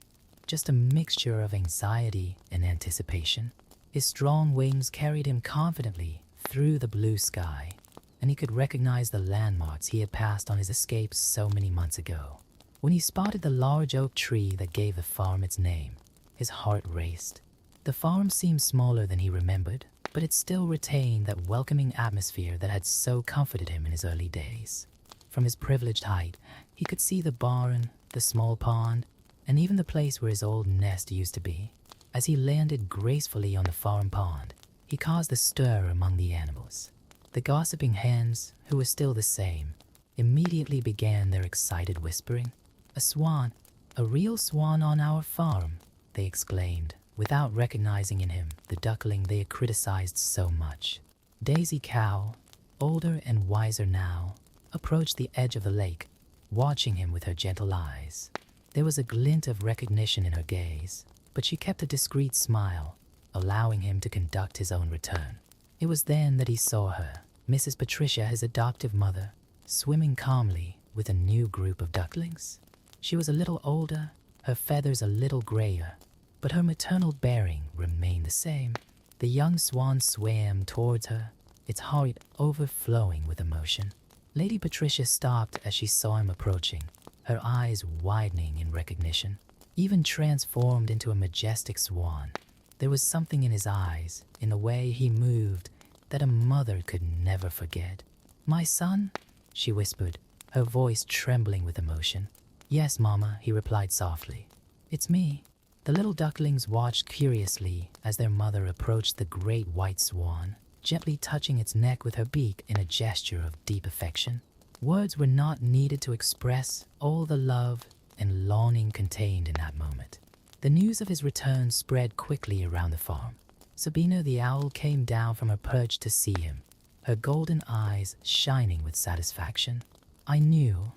just a mixture of anxiety and anticipation. His strong wings carried him confidently through the blue sky, and he could recognize the landmarks he had passed on his escapes so many months ago. When he spotted the large oak tree that gave the farm its name, his heart raced. The farm seemed smaller than he remembered, but it still retained that welcoming atmosphere that had so comforted him in his early days. From his privileged height, he could see the barn, the small pond, and even the place where his old nest used to be. As he landed gracefully on the farm pond, he caused a stir among the animals. The gossiping hens, who were still the same, immediately began their excited whispering. "A swan, a real swan on our farm," they exclaimed, without recognizing in him the duckling they had criticized so much. Daisy Cow, older and wiser now, approached the edge of the lake, watching him with her gentle eyes. There was a glint of recognition in her gaze, but she kept a discreet smile, allowing him to conduct his own return. It was then that he saw her, Mrs. Patricia, his adoptive mother, swimming calmly with a new group of ducklings. She was a little older, her feathers a little grayer, but her maternal bearing remained the same. The young swan swam towards her, its heart overflowing with emotion. Lady Patricia stopped as she saw him approaching, her eyes widening in recognition. Even transformed into a majestic swan, there was something in his eyes, in the way he moved, that a mother could never forget. "My son?" she whispered, her voice trembling with emotion. "Yes, Mama," he replied softly. "It's me." The little ducklings watched curiously as their mother approached the great white swan, gently touching its neck with her beak in a gesture of deep affection. Words were not needed to express all the love and longing contained in that moment. The news of his return spread quickly around the farm. Sabina the owl came down from her perch to see him, her golden eyes shining with satisfaction. "I knew,"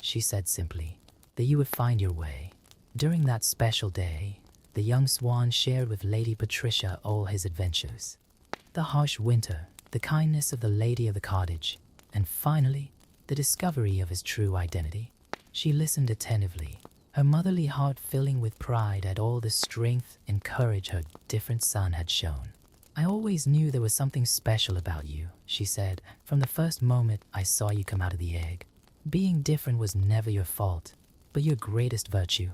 she said simply, "that you would find your way." During that special day, the young swan shared with Lady Patricia all his adventures. The harsh winter, the kindness of the lady of the cottage, and finally, the discovery of his true identity. She listened attentively, her motherly heart filling with pride at all the strength and courage her different son had shown. "I always knew there was something special about you," she said, "from the first moment I saw you come out of the egg. Being different was never your fault, but your greatest virtue."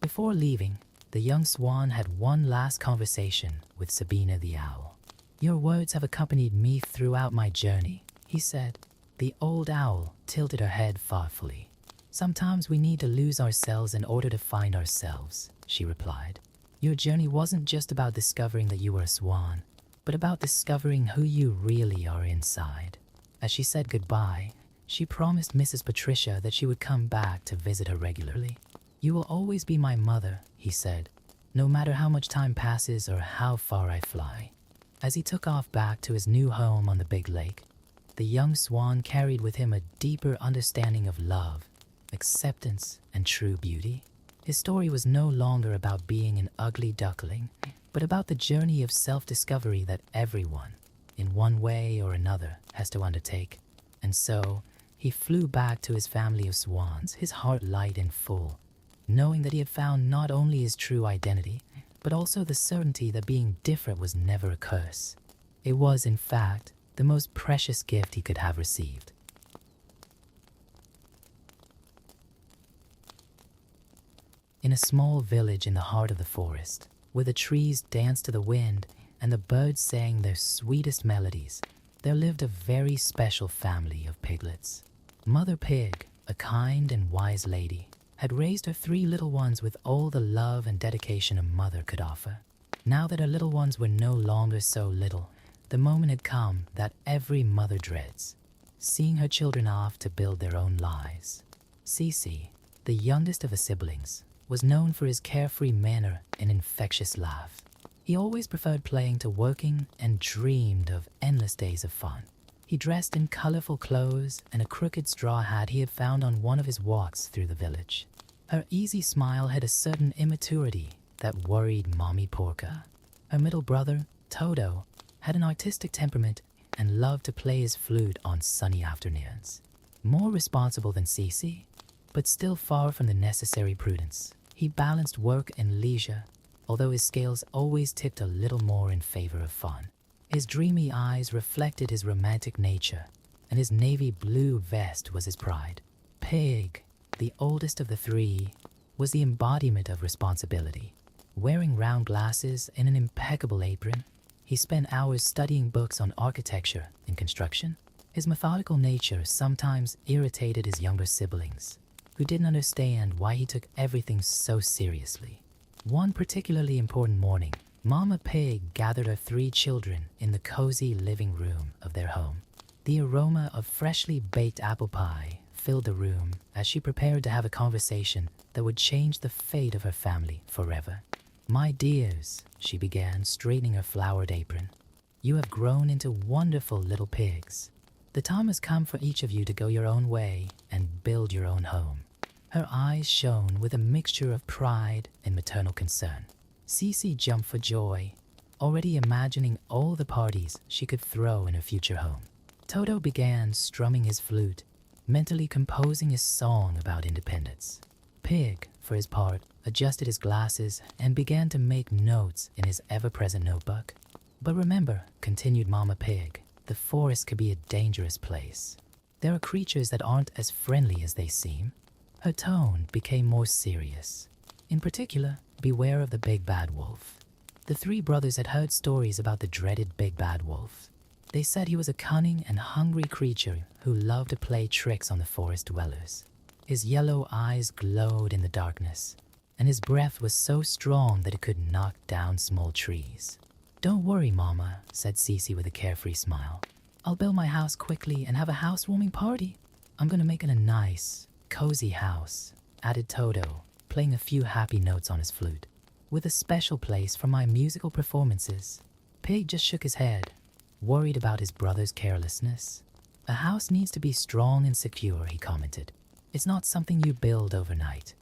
Before leaving, the young swan had one last conversation with Sabina the owl. "Your words have accompanied me throughout my journey," he said. The old owl tilted her head thoughtfully. "Sometimes we need to lose ourselves in order to find ourselves," she replied. "Your journey wasn't just about discovering that you were a swan, but about discovering who you really are inside." As she said goodbye, she promised Mrs. Patricia that she would come back to visit her regularly. "You will always be my mother," he said, "no matter how much time passes or how far I fly." As he took off back to his new home on the big lake, the young swan carried with him a deeper understanding of love, acceptance, and true beauty. His story was no longer about being an ugly duckling, but about the journey of self-discovery that everyone, in one way or another, has to undertake. And so, he flew back to his family of swans, his heart light and full, knowing that he had found not only his true identity, but also the certainty that being different was never a curse. It was, in fact, the most precious gift he could have received. In a small village in the heart of the forest, where the trees danced to the wind and the birds sang their sweetest melodies, there lived a very special family of piglets. Mother Pig, a kind and wise lady, had raised her 3 little ones with all the love and dedication a mother could offer. Now that her little ones were no longer so little, the moment had come that every mother dreads, seeing her children off to build their own lives. Cece, the youngest of the siblings, was known for his carefree manner and infectious laugh. He always preferred playing to working and dreamed of endless days of fun. He dressed in colorful clothes and a crooked straw hat he had found on one of his walks through the village. Her easy smile had a certain immaturity that worried Mommy Porca. Her middle brother, Toto, had an artistic temperament and loved to play his flute on sunny afternoons. More responsible than Cece, but still far from the necessary prudence, he balanced work and leisure, although his scales always tipped a little more in favor of fun. His dreamy eyes reflected his romantic nature, and his navy blue vest was his pride. Pig, the oldest of the 3, was the embodiment of responsibility. Wearing round glasses and an impeccable apron, he spent hours studying books on architecture and construction. His methodical nature sometimes irritated his younger siblings, who didn't understand why he took everything so seriously. One particularly important morning, Mama Pig gathered her 3 children in the cozy living room of their home. The aroma of freshly baked apple pie filled the room as she prepared to have a conversation that would change the fate of her family forever. "My dears," she began, straightening her flowered apron, "you have grown into wonderful little pigs. The time has come for each of you to go your own way and build your own home." Her eyes shone with a mixture of pride and maternal concern. Cece jumped for joy, already imagining all the parties she could throw in her future home. Toto began strumming his flute, mentally composing his song about independence. Pig, for his part, adjusted his glasses and began to make notes in his ever-present notebook. "But remember," continued Mama Pig, "the forest could be a dangerous place. There are creatures that aren't as friendly as they seem." Her tone became more serious. In particular, beware of the big bad wolf. The 3 brothers had heard stories about the dreaded big bad wolf. They said he was a cunning and hungry creature who loved to play tricks on the forest dwellers. His yellow eyes glowed in the darkness, and his breath was so strong that it could knock down small trees. "Don't worry, Mama," said Cece with a carefree smile. "I'll build my house quickly and have a housewarming party. I'm going to make it a nice, cozy house," added Toto, playing a few happy notes on his flute, "with a special place for my musical performances." Pig just shook his head, worried about his brother's carelessness. "A house needs to be strong and secure," he commented. "It's not something you build overnight."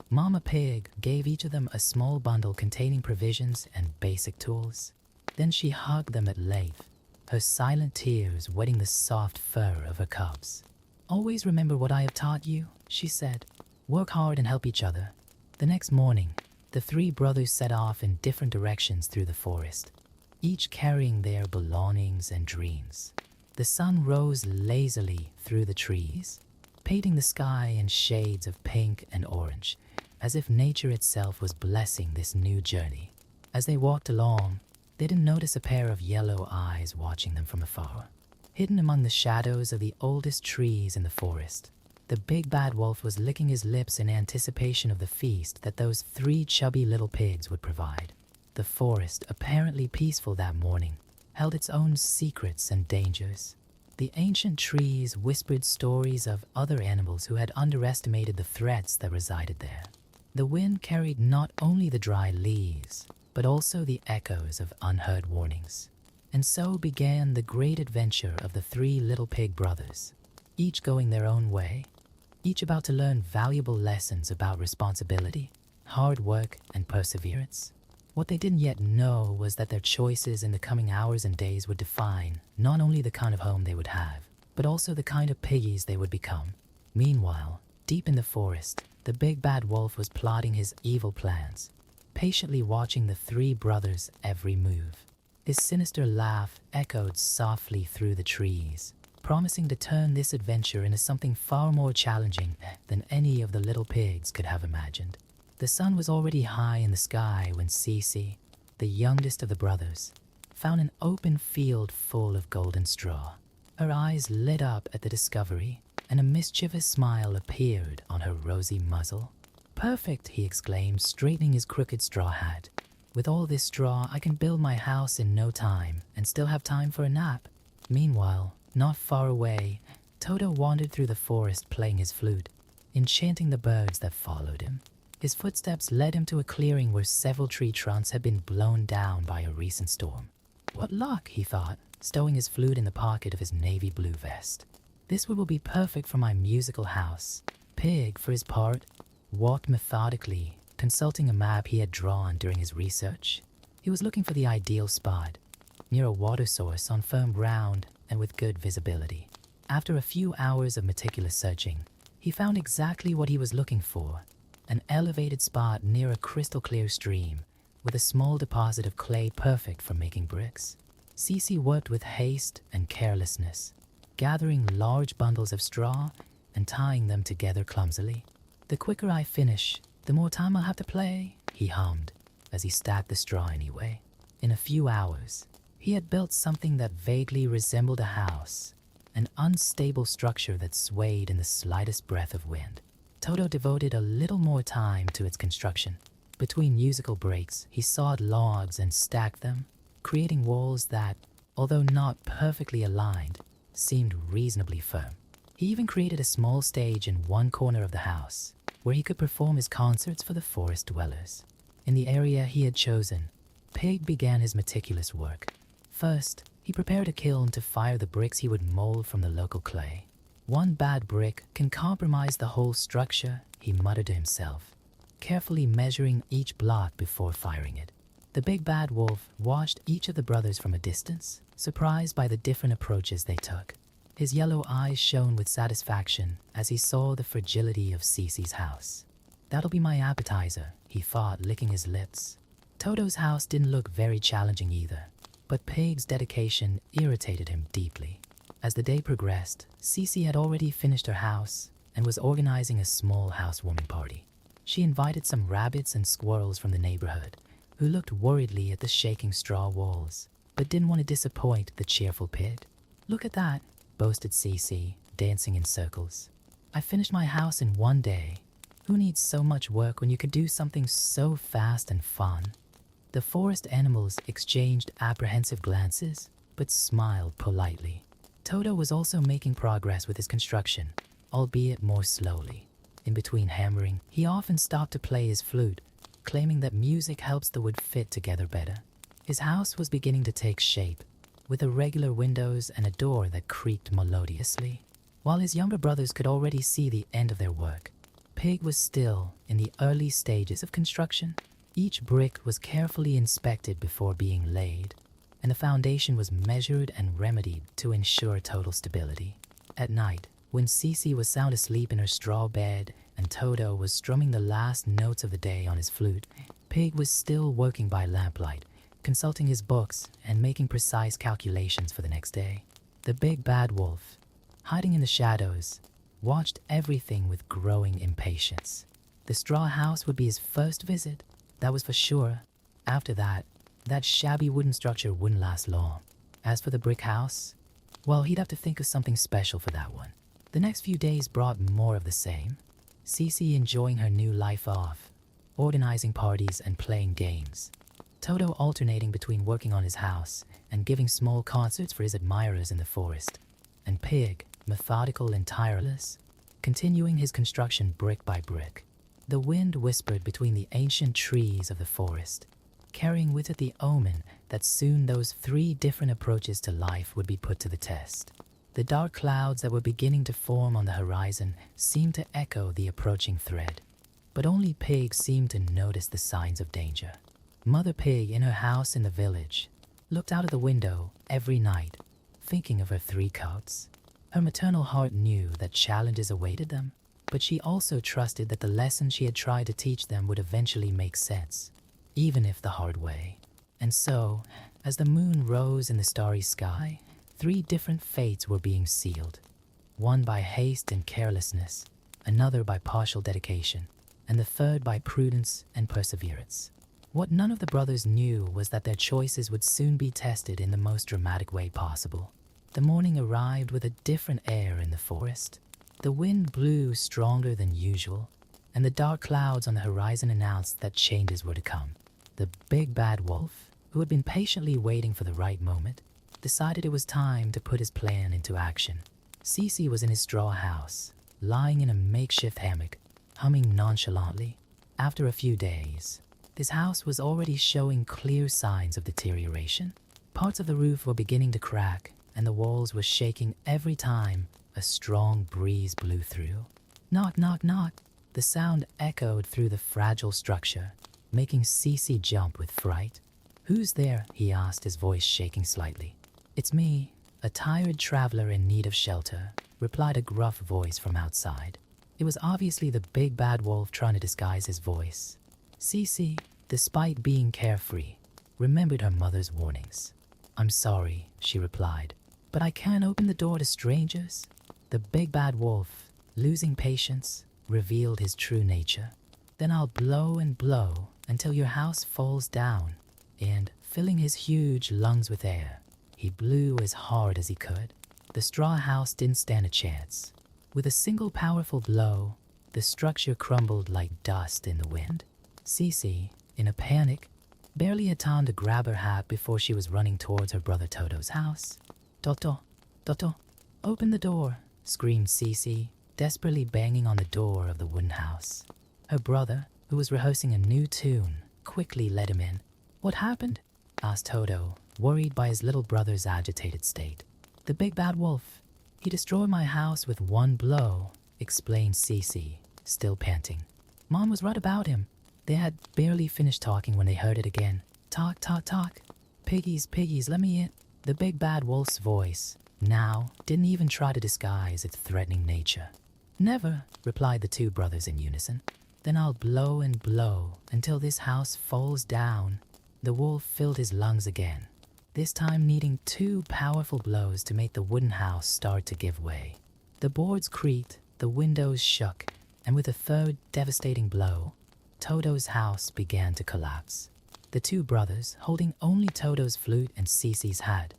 Mama Pig gave each of them a small bundle containing provisions and basic tools. Then she hugged them at length, her silent tears wetting the soft fur of her cubs. "Always remember what I have taught you," she said. "Work hard and help each other, The next morning, the three brothers set off in different directions through the forest, each carrying their belongings and dreams. The sun rose lazily through the trees, painting the sky in shades of pink and orange, as if nature itself was blessing this new journey. As they walked along, they didn't notice a pair of yellow eyes watching them from afar. Hidden among the shadows of the oldest trees in the forest, the big bad wolf was licking his lips in anticipation of the feast that those three chubby little pigs would provide. The forest, apparently peaceful that morning, held its own secrets and dangers. The ancient trees whispered stories of other animals who had underestimated the threats that resided there. The wind carried not only the dry leaves, but also the echoes of unheard warnings. And so began the great adventure of the three little pig brothers, each going their own way, each about to learn valuable lessons about responsibility, hard work, and perseverance. What they didn't yet know was that their choices in the coming hours and days would define not only the kind of home they would have, but also the kind of piggies they would become. Meanwhile, deep in the forest, the big bad wolf was plotting his evil plans, patiently watching the three brothers' every move. His sinister laugh echoed softly through the trees, promising to turn this adventure into something far more challenging than any of the little pigs could have imagined. The sun was already high in the sky when Cece, the youngest of the brothers, found an open field full of golden straw. Her eyes lit up at the discovery, and a mischievous smile appeared on her rosy muzzle. "Perfect," he exclaimed, straightening his crooked straw hat. "With all this straw, I can build my house in no time and still have time for a nap." Meanwhile, not far away, Toto wandered through the forest playing his flute, enchanting the birds that followed him. His footsteps led him to a clearing where several tree trunks had been blown down by a recent storm. "What luck," he thought, stowing his flute in the pocket of his navy blue vest. "This will be perfect for my musical house." Pig, for his part, walked methodically, consulting a map he had drawn during his research. He was looking for the ideal spot, near a water source on firm ground and with good visibility. After a few hours of meticulous searching, he found exactly what he was looking for, an elevated spot near a crystal-clear stream with a small deposit of clay perfect for making bricks. Cece worked with haste and carelessness, gathering large bundles of straw and tying them together clumsily. "The quicker I finish, the more time I'll have to play," he hummed as he stacked the straw anyway. In a few hours, he had built something that vaguely resembled a house, an unstable structure that swayed in the slightest breath of wind. Toto devoted a little more time to its construction. Between musical breaks, he sawed logs and stacked them, creating walls that, although not perfectly aligned, seemed reasonably firm. He even created a small stage in one corner of the house, where he could perform his concerts for the forest dwellers. In the area he had chosen, Pig began his meticulous work. First, he prepared a kiln to fire the bricks he would mold from the local clay. "One bad brick can compromise the whole structure," he muttered to himself, carefully measuring each block before firing it. The big bad wolf watched each of the brothers from a distance, surprised by the different approaches they took. His yellow eyes shone with satisfaction as he saw the fragility of Cece's house. "That'll be my appetizer," he thought, licking his lips. Toto's house didn't look very challenging either, but Pig's dedication irritated him deeply. As the day progressed, Cece had already finished her house and was organizing a small housewarming party. She invited some rabbits and squirrels from the neighborhood, who looked worriedly at the shaking straw walls, but didn't want to disappoint the cheerful Pig. "Look at that," boasted Cece, dancing in circles. "I finished my house in one day. Who needs so much work when you could do something so fast and fun?" The forest animals exchanged apprehensive glances, but smiled politely. Toto was also making progress with his construction, albeit more slowly. In between hammering, he often stopped to play his flute, claiming that music helps the wood fit together better. His house was beginning to take shape, with irregular windows and a door that creaked melodiously. While his younger brothers could already see the end of their work, Pig was still in the early stages of construction. Each brick was carefully inspected before being laid, and the foundation was measured and remedied to ensure total stability. At night, when Cece was sound asleep in her straw bed and Toto was strumming the last notes of the day on his flute, Pig was still working by lamplight, consulting his books and making precise calculations for the next day. The big bad wolf, hiding in the shadows, watched everything with growing impatience. The straw house would be his first visit, that was for sure. After that shabby wooden structure wouldn't last long. As for the brick house, well, he'd have to think of something special for that one. The next few days brought more of the same. Cece enjoying her new life off, organizing parties and playing games. Toto alternating between working on his house and giving small concerts for his admirers in the forest. And Pig, methodical and tireless, continuing his construction brick by brick. The wind whispered between the ancient trees of the forest, carrying with it the omen that soon those 3 different approaches to life would be put to the test. The dark clouds that were beginning to form on the horizon seemed to echo the approaching thread, but only Pig seemed to notice the signs of danger. Mother Pig, in her house in the village, looked out of the window every night, thinking of her 3 cubs. Her maternal heart knew that challenges awaited them, but she also trusted that the lesson she had tried to teach them would eventually make sense, even if the hard way. And so, as the moon rose in the starry sky, 3 different fates were being sealed. One by haste and carelessness, another by partial dedication, and the third by prudence and perseverance. What none of the brothers knew was that their choices would soon be tested in the most dramatic way possible. The morning arrived with a different air in the forest. The wind blew stronger than usual, and the dark clouds on the horizon announced that changes were to come. The big bad wolf, who had been patiently waiting for the right moment, decided it was time to put his plan into action. Cece was in his straw house, lying in a makeshift hammock, humming nonchalantly. After a few days, this house was already showing clear signs of deterioration. Parts of the roof were beginning to crack, and the walls were shaking every time a strong breeze blew through. Knock, knock, knock. The sound echoed through the fragile structure, making Cece jump with fright. "Who's there?" he asked, his voice shaking slightly. "It's me, a tired traveler in need of shelter," replied a gruff voice from outside. It was obviously the big bad wolf trying to disguise his voice. Cece, despite being carefree, remembered her mother's warnings. "I'm sorry," she replied, "but I can't open the door to strangers." The big bad wolf, losing patience, revealed his true nature. "Then I'll blow and blow until your house falls down," and, filling his huge lungs with air, he blew as hard as he could. The straw house didn't stand a chance. With a single powerful blow, the structure crumbled like dust in the wind. Cece, in a panic, barely had time to grab her hat before she was running towards her brother Toto's house. "Toto, Toto, open the door," screamed Cece, desperately banging on the door of the wooden house. Her brother, who was rehearsing a new tune, quickly let him in. "What happened?" asked Toto, worried by his little brother's agitated state. "The big bad wolf. He destroyed my house with one blow," explained Cece, still panting. "Mom was right about him." They had barely finished talking when they heard it again. "Talk, talk, talk. Piggies, piggies, let me in." The big bad wolf's voice now didn't even try to disguise its threatening nature. "Never," replied the 2 brothers in unison. "Then I'll blow and blow until this house falls down." The wolf filled his lungs again, this time needing 2 powerful blows to make the wooden house start to give way. The boards creaked, the windows shook, and with a 3rd devastating blow, Toto's house began to collapse. The 2 brothers, holding only Toto's flute and Cece's hat,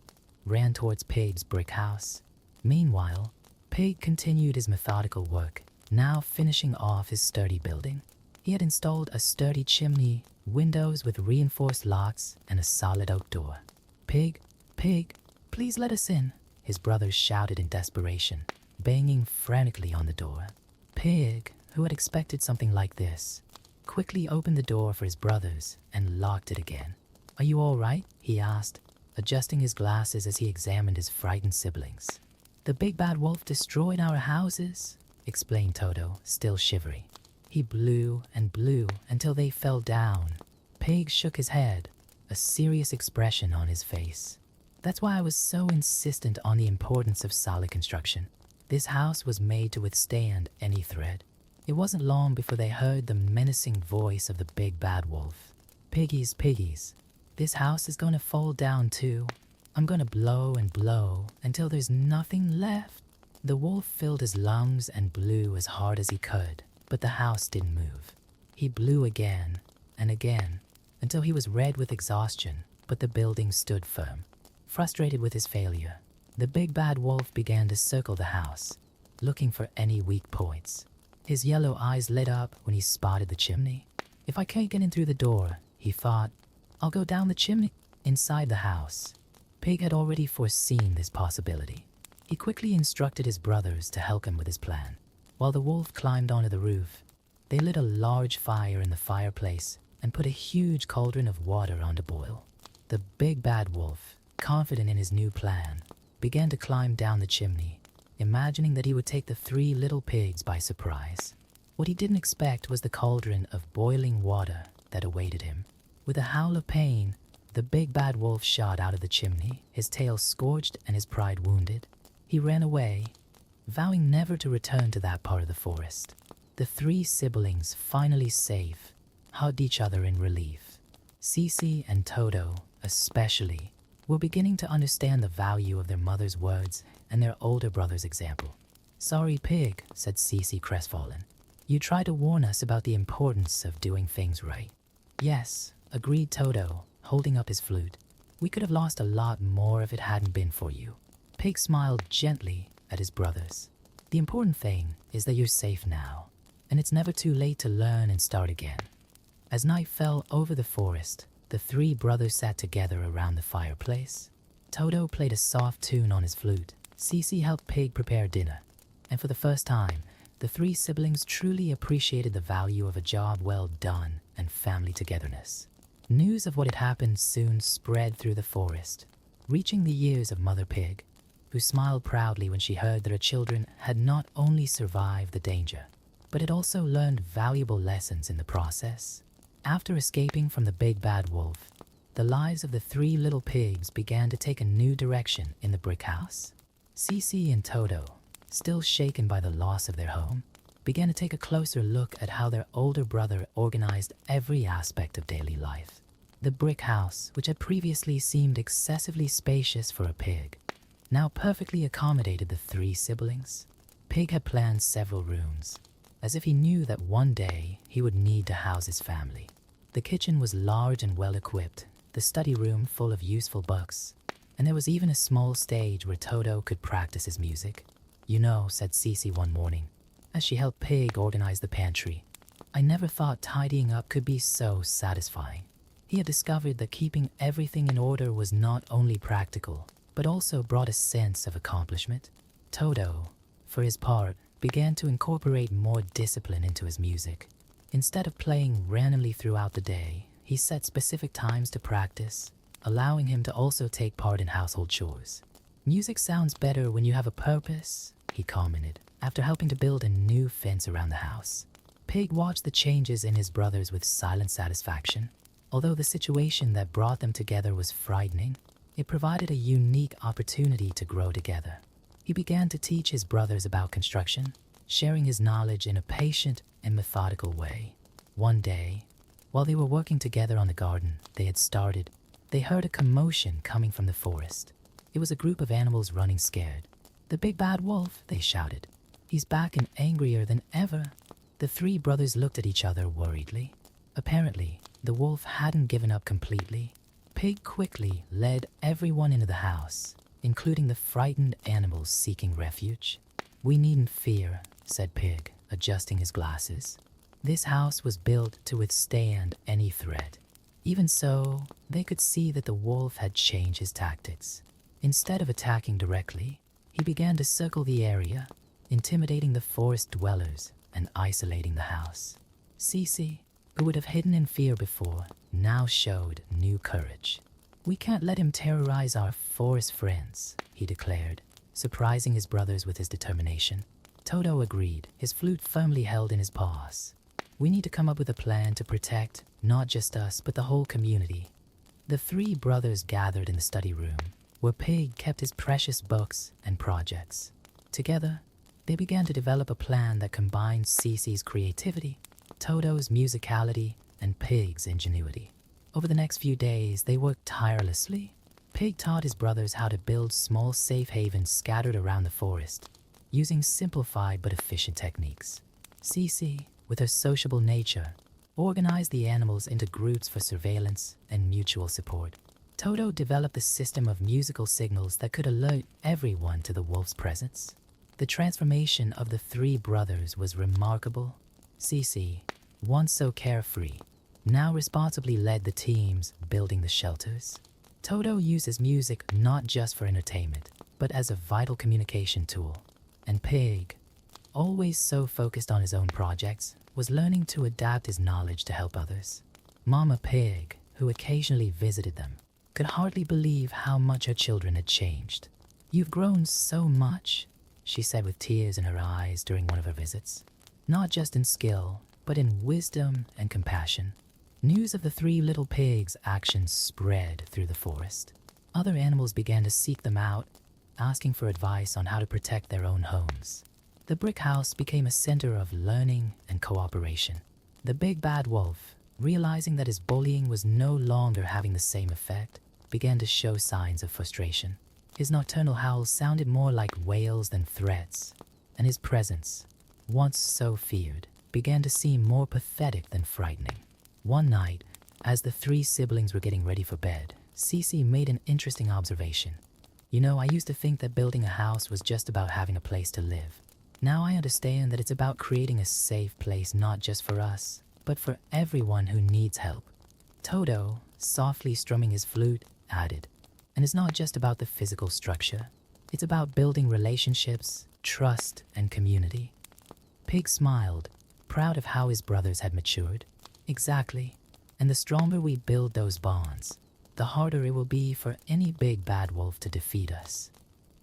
ran towards Pig's brick house. Meanwhile, Pig continued his methodical work, now finishing off his sturdy building. He had installed a sturdy chimney, windows with reinforced locks, and a solid oak door. "Pig, Pig, please let us in," his brothers shouted in desperation, banging frantically on the door. Pig, who had expected something like this, quickly opened the door for his brothers and locked it again. "Are you all right?" he asked, adjusting his glasses as he examined his frightened siblings. "The big bad wolf destroyed our houses," explained Toto, still shivery. "He blew and blew until they fell down." Pig shook his head, a serious expression on his face. "That's why I was so insistent on the importance of solid construction. This house was made to withstand any threat. It wasn't long before they heard the menacing voice of the big bad wolf. "Piggies, piggies, this house is gonna fall down too. I'm gonna blow and blow until there's nothing left." The wolf filled his lungs and blew as hard as he could, but the house didn't move. He blew again and again until he was red with exhaustion, but the building stood firm. Frustrated with his failure, the big bad wolf began to circle the house, looking for any weak points. His yellow eyes lit up when he spotted the chimney. "If I can't get in through the door," he thought, "I'll go down the chimney." Inside the house, Pig had already foreseen this possibility. He quickly instructed his brothers to help him with his plan. While the wolf climbed onto the roof, they lit a large fire in the fireplace and put a huge cauldron of water on to boil. The big bad wolf, confident in his new plan, began to climb down the chimney, imagining that he would take the 3 little pigs by surprise. What he didn't expect was the cauldron of boiling water that awaited him. With a howl of pain, the big bad wolf shot out of the chimney, his tail scorched and his pride wounded. He ran away, vowing never to return to that part of the forest. The 3 siblings, finally safe, hugged each other in relief. Cece and Toto, especially, were beginning to understand the value of their mother's words and their older brother's example. "Sorry, Pig," said Cece crestfallen. "You tried to warn us about the importance of doing things right." "Yes," agreed Toto, holding up his flute. "We could have lost a lot more if it hadn't been for you." Pig smiled gently at his brothers. "The important thing is that you're safe now, and it's never too late to learn and start again." As night fell over the forest, the 3 brothers sat together around the fireplace. Toto played a soft tune on his flute. Cece helped Pig prepare dinner, and for the first time, the 3 siblings truly appreciated the value of a job well done and family togetherness. News of what had happened soon spread through the forest, reaching the ears of Mother Pig, who smiled proudly when she heard that her children had not only survived the danger, but had also learned valuable lessons in the process. After escaping from the big bad wolf, the lives of the 3 little pigs began to take a new direction in the brick house. Cece and Toto, still shaken by the loss of their home, began to take a closer look at how their older brother organized every aspect of daily life. The brick house, which had previously seemed excessively spacious for a pig, now perfectly accommodated the 3 siblings. Pig had planned several rooms, as if he knew that one day he would need to house his family. The kitchen was large and well equipped, the study room full of useful books, and there was even a small stage where Toto could practice his music. "You know," said Cece one morning, as she helped Pig organize the pantry, "I never thought tidying up could be so satisfying." He had discovered that keeping everything in order was not only practical, but also brought a sense of accomplishment. Toto, for his part, began to incorporate more discipline into his music. Instead of playing randomly throughout the day, he set specific times to practice, allowing him to also take part in household chores. "Music sounds better when you have a purpose," he commented, after helping to build a new fence around the house. Pig watched the changes in his brothers with silent satisfaction. Although the situation that brought them together was frightening, it provided a unique opportunity to grow together. He began to teach his brothers about construction, sharing his knowledge in a patient and methodical way. One day, while they were working together on the garden they had started, they heard a commotion coming from the forest. It was a group of animals running scared. "The big bad wolf," they shouted. "He's back and angrier than ever." The 3 brothers looked at each other worriedly. Apparently, the wolf hadn't given up completely. Pig quickly led everyone into the house, including the frightened animals seeking refuge. "We needn't fear," said Pig, adjusting his glasses. "This house was built to withstand any threat." Even so, they could see that the wolf had changed his tactics. Instead of attacking directly, he began to circle the area, intimidating the forest dwellers and isolating the house. Cece, who would have hidden in fear before, now showed new courage. "We can't let him terrorize our forest friends," he declared, surprising his brothers with his determination. Toto agreed, his flute firmly held in his paws. "We need to come up with a plan to protect not just us, but the whole community." The 3 brothers gathered in the study room, where Pig kept his precious books and projects. Together, They began to develop a plan that combined Cece's creativity, Toto's musicality, and Pig's ingenuity. Over the next few days, they worked tirelessly. Pig taught his brothers how to build small safe havens scattered around the forest, using simplified but efficient techniques. Cece, with her sociable nature, organized the animals into groups for surveillance and mutual support. Toto developed a system of musical signals that could alert everyone to the wolf's presence. The transformation of the three brothers was remarkable. Cece, once so carefree, now responsibly led the teams building the shelters. Toto uses music not just for entertainment, but as a vital communication tool. And Pig, always so focused on his own projects, was learning to adapt his knowledge to help others. Mama Pig, who occasionally visited them, could hardly believe how much her children had changed. "You've grown so much," she said with tears in her eyes during one of her visits. "Not just in skill, but in wisdom and compassion." News of the three little pigs' actions spread through the forest. Other animals began to seek them out, asking for advice on how to protect their own homes. The brick house became a center of learning and cooperation. The big bad wolf, realizing that his bullying was no longer having the same effect, began to show signs of frustration. His nocturnal howls sounded more like wails than threats, and his presence, once so feared, began to seem more pathetic than frightening. One night, as the three siblings were getting ready for bed, Cece made an interesting observation. "You know, I used to think that building a house was just about having a place to live. Now I understand that it's about creating a safe place not just for us, but for everyone who needs help." Toto, softly strumming his flute, added, "And it's not just about the physical structure. It's about building relationships, trust, and community." Pig smiled, proud of how his brothers had matured. "Exactly. And the stronger we build those bonds, the harder it will be for any big bad wolf to defeat us."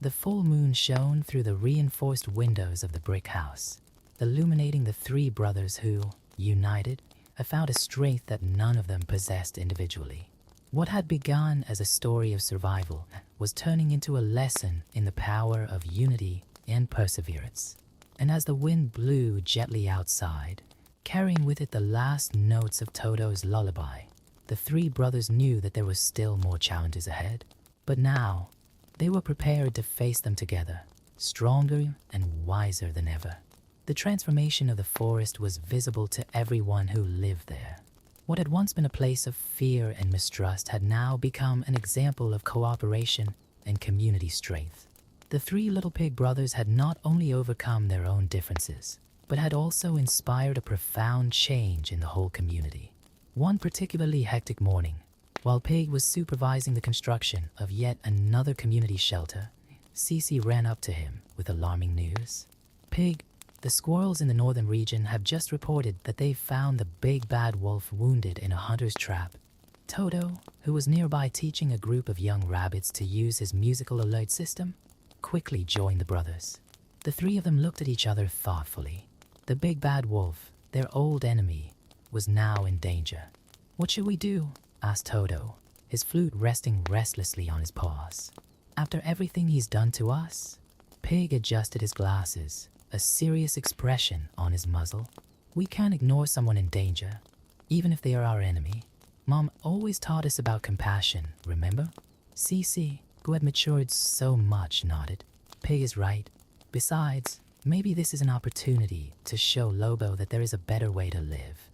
The full moon shone through the reinforced windows of the brick house, illuminating the three brothers who, united, had found a strength that none of them possessed individually. What had begun as a story of survival was turning into a lesson in the power of unity and perseverance. And as the wind blew gently outside, carrying with it the last notes of Toto's lullaby, the three brothers knew that there were still more challenges ahead. But now, they were prepared to face them together, stronger and wiser than ever. The transformation of the forest was visible to everyone who lived there. What had once been a place of fear and mistrust had now become an example of cooperation and community strength. The three little pig brothers had not only overcome their own differences, but had also inspired a profound change in the whole community. One particularly hectic morning, while Pig was supervising the construction of yet another community shelter, Cece ran up to him with alarming news. "Pig, the squirrels in the northern region have just reported that they've found the big bad wolf wounded in a hunter's trap." Toto, who was nearby teaching a group of young rabbits to use his musical alert system, quickly joined the brothers. The three of them looked at each other thoughtfully. The big bad wolf, their old enemy, was now in danger. "What should we do?" asked Toto, his flute resting restlessly on his paws. "After everything he's done to us?" Pig adjusted his glasses, a serious expression on his muzzle. "We can't ignore someone in danger, even if they are our enemy. Mom always taught us about compassion, remember?" Cece, who had matured so much, nodded. "Pig is right. Besides, maybe this is an opportunity to show Lobo that there is a better way to live."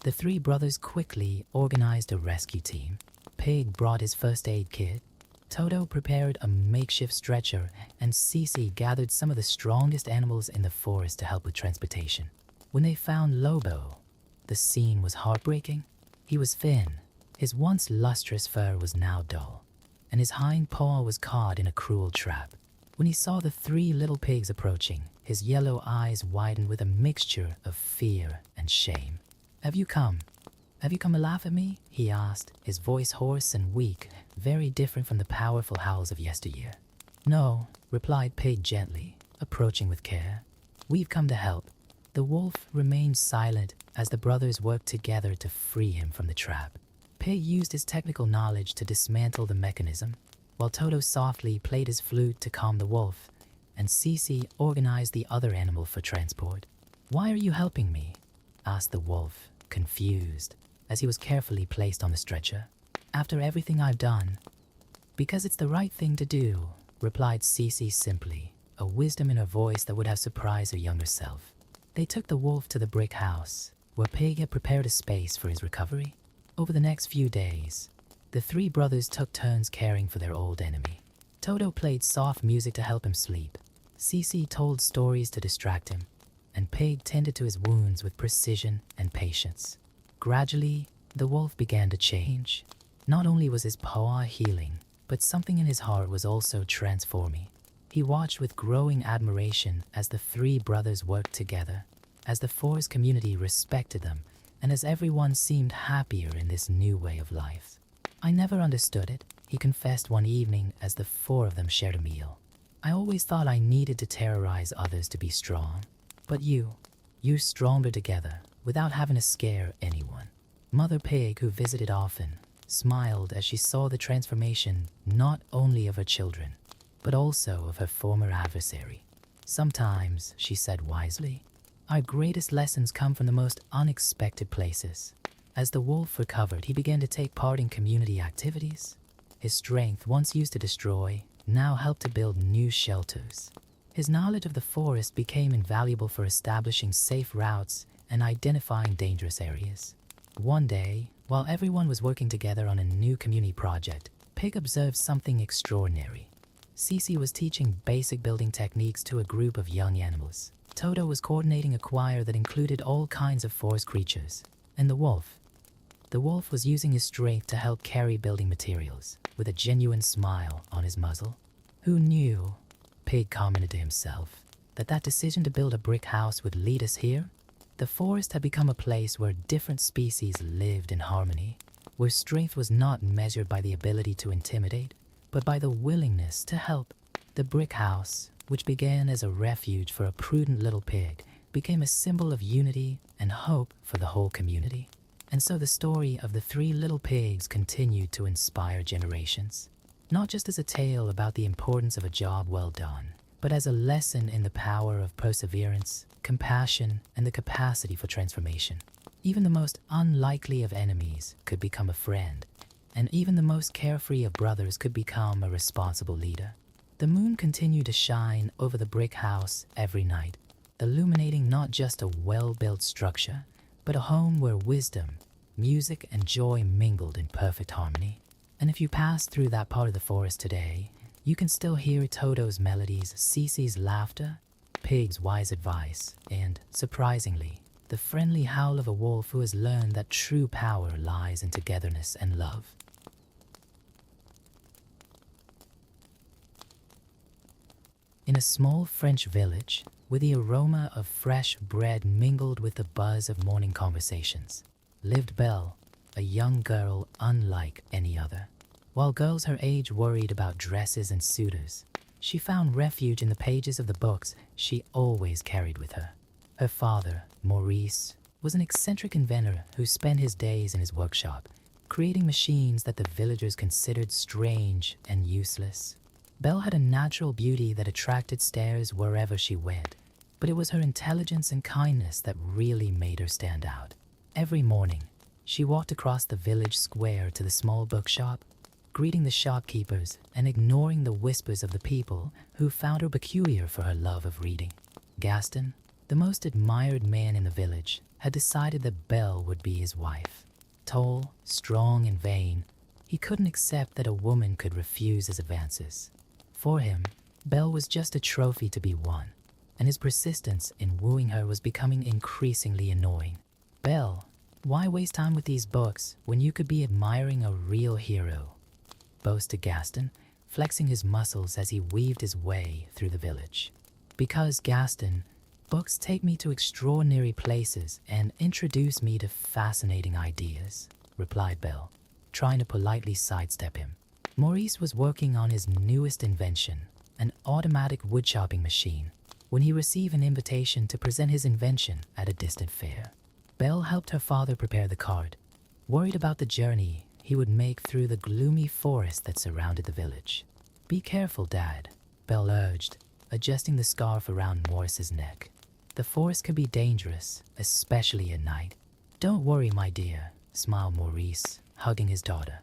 The three brothers quickly organized a rescue team. Pig brought his first aid kit, Toto prepared a makeshift stretcher, and Cece gathered some of the strongest animals in the forest to help with transportation. When they found Lobo, the scene was heartbreaking. He was thin, his once lustrous fur was now dull, and his hind paw was caught in a cruel trap. When he saw the three little pigs approaching, his yellow eyes widened with a mixture of fear and shame. Have you come to laugh at me?" he asked, his voice hoarse and weak, very different from the powerful howls of yesteryear. "No," replied Pig gently, approaching with care. "We've come to help." The wolf remained silent as the brothers worked together to free him from the trap. Pig used his technical knowledge to dismantle the mechanism, while Toto softly played his flute to calm the wolf. and Cece organized the other animal for transport. "Why are you helping me?" asked the wolf, confused, as he was carefully placed on the stretcher. "After everything I've done." "Because it's the right thing to do," replied Cece simply, a wisdom in her voice that would have surprised her younger self. They took the wolf to the brick house, where Pig had prepared a space for his recovery. Over the next few days, the three brothers took turns caring for their old enemy. Toto played soft music to help him sleep. Cece told stories to distract him, and Pig tended to his wounds with precision and patience. Gradually, the wolf began to change. Not only was his paw healing, but something in his heart was also transforming. He watched with growing admiration as the three brothers worked together, as the forest community respected them, and as everyone seemed happier in this new way of life. "I never understood it," he confessed one evening as the four of them shared a meal. "I always thought I needed to terrorize others to be strong. But you're stronger together, without having to scare anyone." Mother Pig, who visited often, smiled as she saw the transformation not only of her children, but also of her former adversary. "Sometimes," she said wisely, "our greatest lessons come from the most unexpected places." As the wolf recovered, he began to take part in community activities. His strength, once used to destroy, now helped to build new shelters. His knowledge of the forest became invaluable for establishing safe routes and identifying dangerous areas. One day, while everyone was working together on a new community project, Pig observed something extraordinary. Cece was teaching basic building techniques to a group of young animals. Toto was coordinating a choir that included all kinds of forest creatures. And the wolf was using his strength to help carry building materials, with a genuine smile on his muzzle. "Who knew," Pig commented to himself, that decision to build a brick house would lead us here? The forest had become a place where different species lived in harmony, where strength was not measured by the ability to intimidate, but by the willingness to help. The brick house, which began as a refuge for a prudent little pig, became a symbol of unity and hope for the whole community. And so the story of the three little pigs continued to inspire generations, not just as a tale about the importance of a job well done, but as a lesson in the power of perseverance, compassion, and the capacity for transformation. Even the most unlikely of enemies could become a friend, and even the most carefree of brothers could become a responsible leader. The moon continued to shine over the brick house every night, illuminating not just a well-built structure, but a home where wisdom, music, and joy mingled in perfect harmony. And if you pass through that part of the forest today, you can still hear Toto's melodies, Cece's laughter, Pig's wise advice, and, surprisingly, the friendly howl of a wolf who has learned that true power lies in togetherness and love. In a small French village, where the aroma of fresh bread mingled with the buzz of morning conversations, lived Belle, a young girl unlike any other. While girls her age worried about dresses and suitors, she found refuge in the pages of the books she always carried with her. Her father, Maurice, was an eccentric inventor who spent his days in his workshop, creating machines that the villagers considered strange and useless. Belle had a natural beauty that attracted stares wherever she went, but it was her intelligence and kindness that really made her stand out. Every morning, she walked across the village square to the small bookshop, greeting the shopkeepers and ignoring the whispers of the people who found her peculiar for her love of reading. Gaston, the most admired man in the village, had decided that Belle would be his wife. Tall, strong, and vain, he couldn't accept that a woman could refuse his advances. For him, Belle was just a trophy to be won, and his persistence in wooing her was becoming increasingly annoying. "Belle, why waste time with these books when you could be admiring a real hero?" boasted Gaston, flexing his muscles as he weaved his way through the village. "Because, Gaston, books take me to extraordinary places and introduce me to fascinating ideas," replied Belle, trying to politely sidestep him. Maurice was working on his newest invention, an automatic woodchopping machine, when he received an invitation to present his invention at a distant fair. Belle helped her father prepare the cart, worried about the journey he would make through the gloomy forest that surrounded the village. "Be careful, Dad," Belle urged, adjusting the scarf around Maurice's neck. "The forest can be dangerous, especially at night." "Don't worry, my dear," smiled Maurice, hugging his daughter.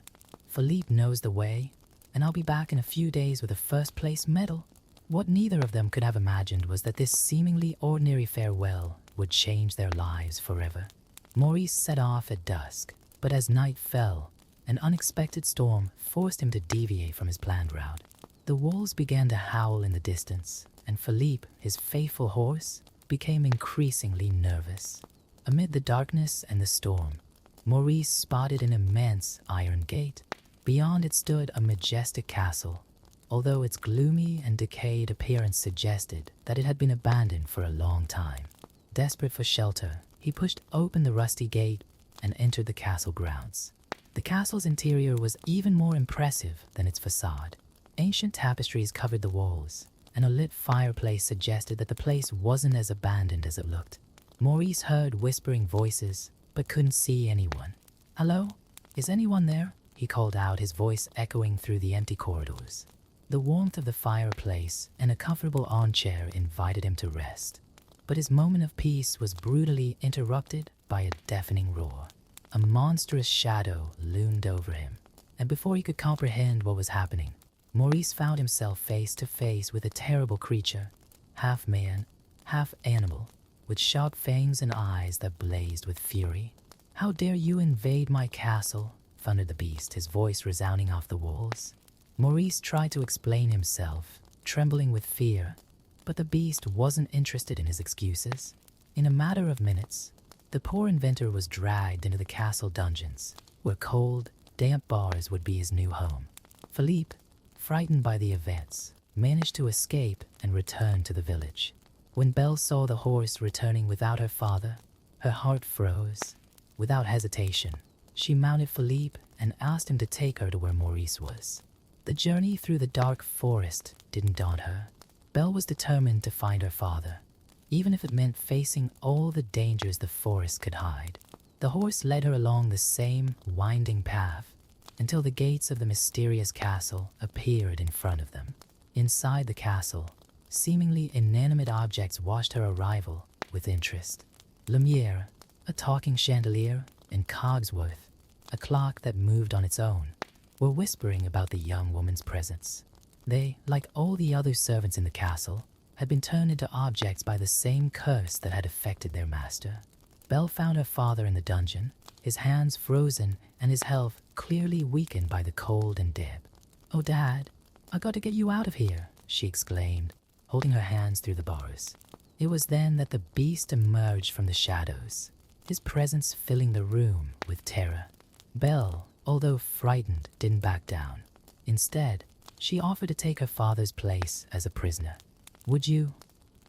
"Philippe knows the way, and I'll be back in a few days with a first-place medal." What neither of them could have imagined was that this seemingly ordinary farewell would change their lives forever. Maurice set off at dusk, but as night fell, an unexpected storm forced him to deviate from his planned route. The wolves began to howl in the distance, and Philippe, his faithful horse, became increasingly nervous. Amid the darkness and the storm, Maurice spotted an immense iron gate. Beyond it stood a majestic castle, although its gloomy and decayed appearance suggested that it had been abandoned for a long time. Desperate for shelter, he pushed open the rusty gate and entered the castle grounds. The castle's interior was even more impressive than its facade. Ancient tapestries covered the walls, and a lit fireplace suggested that the place wasn't as abandoned as it looked. Maurice heard whispering voices, but couldn't see anyone. "Hello? Is anyone there?" he called out, his voice echoing through the empty corridors. The warmth of the fireplace and a comfortable armchair invited him to rest, but his moment of peace was brutally interrupted by a deafening roar. A monstrous shadow loomed over him, and before he could comprehend what was happening, Maurice found himself face to face with a terrible creature, half man, half animal, with sharp fangs and eyes that blazed with fury. "How dare you invade my castle?" thundered the beast, his voice resounding off the walls. Maurice tried to explain himself, trembling with fear, but the beast wasn't interested in his excuses. In a matter of minutes, the poor inventor was dragged into the castle dungeons, where cold, damp bars would be his new home. Philippe, frightened by the events, managed to escape and return to the village. When Belle saw the horse returning without her father, her heart froze. Without hesitation, she mounted Philippe and asked him to take her to where Maurice was. The journey through the dark forest didn't daunt her. Belle was determined to find her father, even if it meant facing all the dangers the forest could hide. The horse led her along the same winding path until the gates of the mysterious castle appeared in front of them. Inside the castle, seemingly inanimate objects watched her arrival with interest. Lumiere, a talking chandelier, and Cogsworth, a clock that moved on its own, were whispering about the young woman's presence. They, like all the other servants in the castle, had been turned into objects by the same curse that had affected their master. Belle found her father in the dungeon, his hands frozen and his health clearly weakened by the cold and damp. "Oh, Dad, I got to get you out of here," she exclaimed, holding her hands through the bars. It was then that the beast emerged from the shadows, his presence filling the room with terror. Belle, although frightened, didn't back down. Instead, she offered to take her father's place as a prisoner. "Would you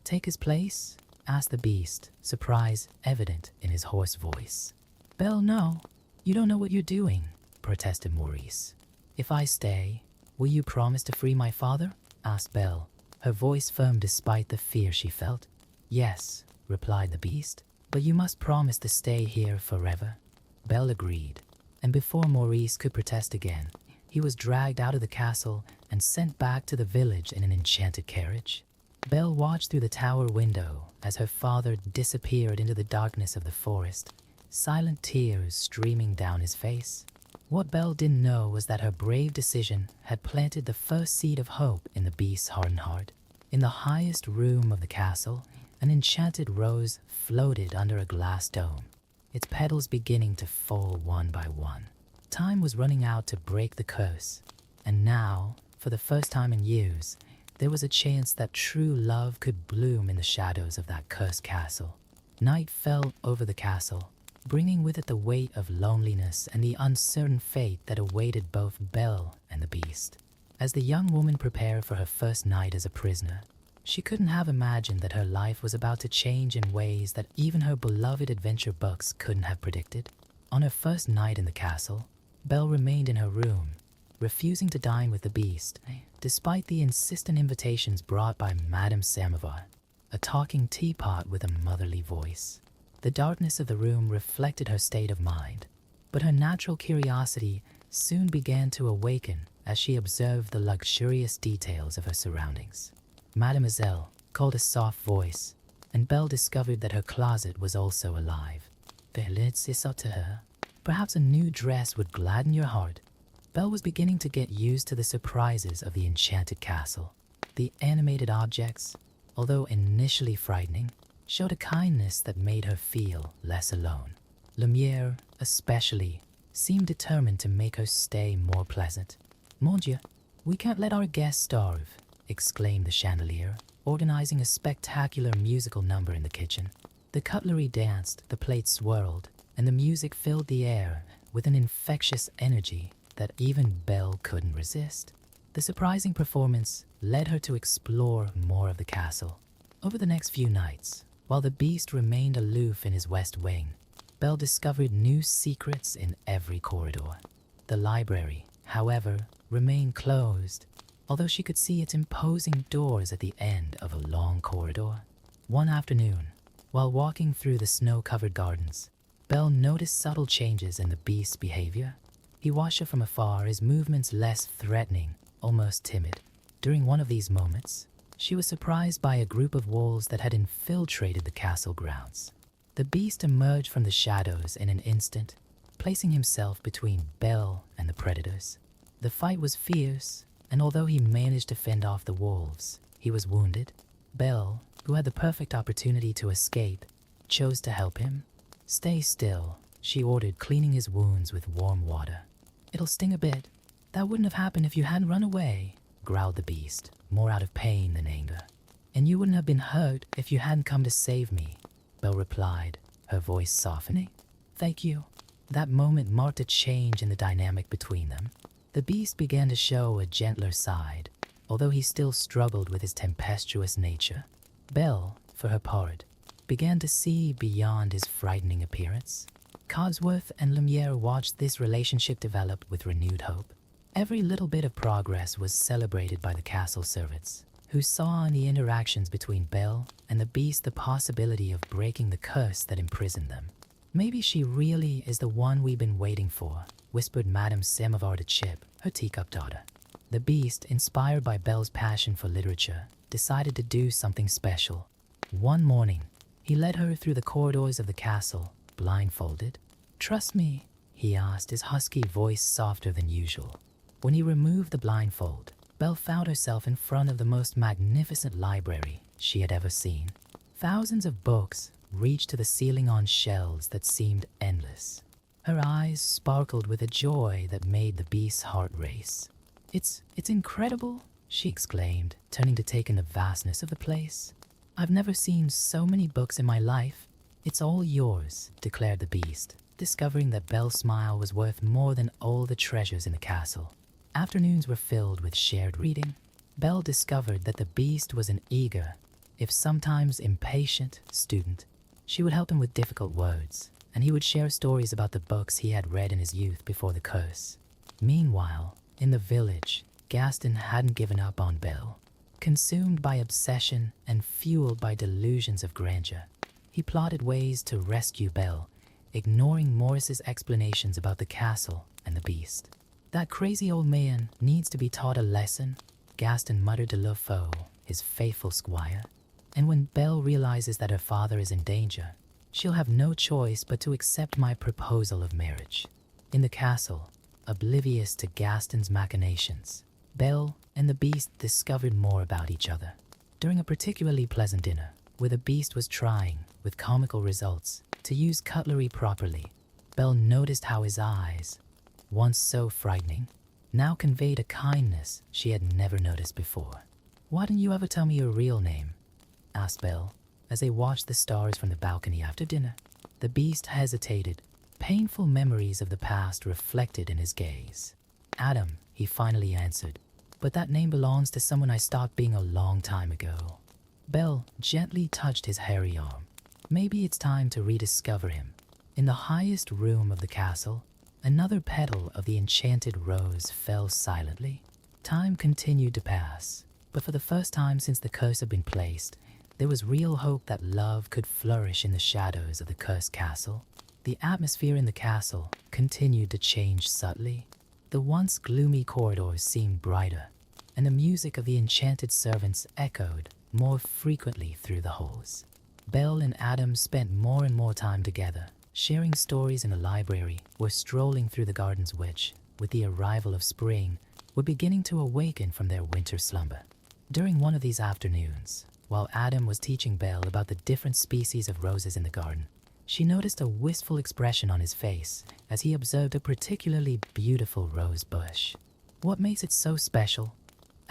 take his place?" asked the beast, surprise evident in his hoarse voice. "Belle, no. You don't know what you're doing," protested Maurice. "If I stay, will you promise to free my father?" asked Belle, her voice firm despite the fear she felt. "Yes," replied the beast, "but you must promise to stay here forever." Belle agreed, and before Maurice could protest again, he was dragged out of the castle and sent back to the village in an enchanted carriage. Belle watched through the tower window as her father disappeared into the darkness of the forest, silent tears streaming down his face. What Belle didn't know was that her brave decision had planted the first seed of hope in the beast's hardened heart. In the highest room of the castle, an enchanted rose floated under a glass dome, its petals beginning to fall one by one. Time was running out to break the curse, and now, for the first time in years, there was a chance that true love could bloom in the shadows of that cursed castle. Night fell over the castle, bringing with it the weight of loneliness and the uncertain fate that awaited both Belle and the beast. As the young woman prepared for her first night as a prisoner, she couldn't have imagined that her life was about to change in ways that even her beloved adventure books couldn't have predicted. On her first night in the castle, Belle remained in her room, refusing to dine with the beast, despite the insistent invitations brought by Madame Samovar, a talking teapot with a motherly voice. The darkness of the room reflected her state of mind, but her natural curiosity soon began to awaken as she observed the luxurious details of her surroundings. Mademoiselle, called a soft voice, and Belle discovered that her closet was also alive. Verlet said to her, "Perhaps a new dress would gladden your heart." Belle was beginning to get used to the surprises of the enchanted castle. The animated objects, although initially frightening, showed a kindness that made her feel less alone. Lumiere, especially, seemed determined to make her stay more pleasant. "Mon Dieu, we can't let our guests starve," exclaimed the chandelier, organizing a spectacular musical number in the kitchen. The cutlery danced, the plates swirled, and the music filled the air with an infectious energy that even Belle couldn't resist. The surprising performance led her to explore more of the castle. Over the next few nights, while the beast remained aloof in his west wing, Belle discovered new secrets in every corridor. The library, however, remained closed, although she could see its imposing doors at the end of a long corridor. One afternoon, while walking through the snow-covered gardens, Belle noticed subtle changes in the beast's behavior. He watched her from afar, his movements less threatening, almost timid. During one of these moments, she was surprised by a group of wolves that had infiltrated the castle grounds. The beast emerged from the shadows in an instant, placing himself between Belle and the predators. The fight was fierce, and although he managed to fend off the wolves, he was wounded. Belle, who had the perfect opportunity to escape, chose to help him. "Stay still," she ordered, cleaning his wounds with warm water. "It'll sting a bit. That wouldn't have happened if you hadn't run away," growled the beast, more out of pain than anger. "And you wouldn't have been hurt if you hadn't come to save me," Belle replied, her voice softening. "Thank you." That moment marked a change in the dynamic between them. The beast began to show a gentler side, although he still struggled with his tempestuous nature. Belle, for her part, began to see beyond his frightening appearance. Cogsworth and Lumiere watched this relationship develop with renewed hope. Every little bit of progress was celebrated by the castle servants, who saw in the interactions between Belle and the beast the possibility of breaking the curse that imprisoned them. "Maybe she really is the one we've been waiting for," whispered Madame Samovar to Chip, her teacup daughter. The beast, inspired by Belle's passion for literature, decided to do something special. One morning, he led her through the corridors of the castle, blindfolded. "Trust me?" he asked, his husky voice softer than usual. When he removed the blindfold, Belle found herself in front of the most magnificent library she had ever seen. Thousands of books reached to the ceiling on shelves that seemed endless. Her eyes sparkled with a joy that made the beast's heart race. It's incredible," she exclaimed, turning to take in the vastness of the place. "I've never seen so many books in my life." "It's all yours," declared the beast, discovering that Belle's smile was worth more than all the treasures in the castle. Afternoons were filled with shared reading. Belle discovered that the beast was an eager, if sometimes impatient, student. She would help him with difficult words, and he would share stories about the books he had read in his youth before the curse. Meanwhile, in the village, Gaston hadn't given up on Belle. Consumed by obsession and fueled by delusions of grandeur, he plotted ways to rescue Belle, ignoring Maurice's explanations about the castle and the beast. "That crazy old man needs to be taught a lesson," Gaston muttered to Le Faux, his faithful squire. "And when Belle realizes that her father is in danger, she'll have no choice but to accept my proposal of marriage." In the castle, oblivious to Gaston's machinations, Belle and the beast discovered more about each other. During a particularly pleasant dinner, where the beast was trying, with comical results, to use cutlery properly, Belle noticed how his eyes, once so frightening, now conveyed a kindness she had never noticed before. "Why didn't you ever tell me your real name?" asked Belle, as they watched the stars from the balcony after dinner. The beast hesitated, painful memories of the past reflected in his gaze. "Adam," he finally answered, "but that name belongs to someone I stopped being a long time ago." Belle gently touched his hairy arm. "Maybe it's time to rediscover him." In the highest room of the castle, another petal of the enchanted rose fell silently. Time continued to pass, but for the first time since the curse had been placed, there was real hope that love could flourish in the shadows of the cursed castle. The atmosphere in the castle continued to change subtly. The once gloomy corridors seemed brighter, and the music of the enchanted servants echoed more frequently through the halls. Belle and Adam spent more and more time together, sharing stories in the library or strolling through the gardens which, with the arrival of spring, were beginning to awaken from their winter slumber. During one of these afternoons, while Adam was teaching Belle about the different species of roses in the garden, she noticed a wistful expression on his face as he observed a particularly beautiful rose bush. "What makes it so special?"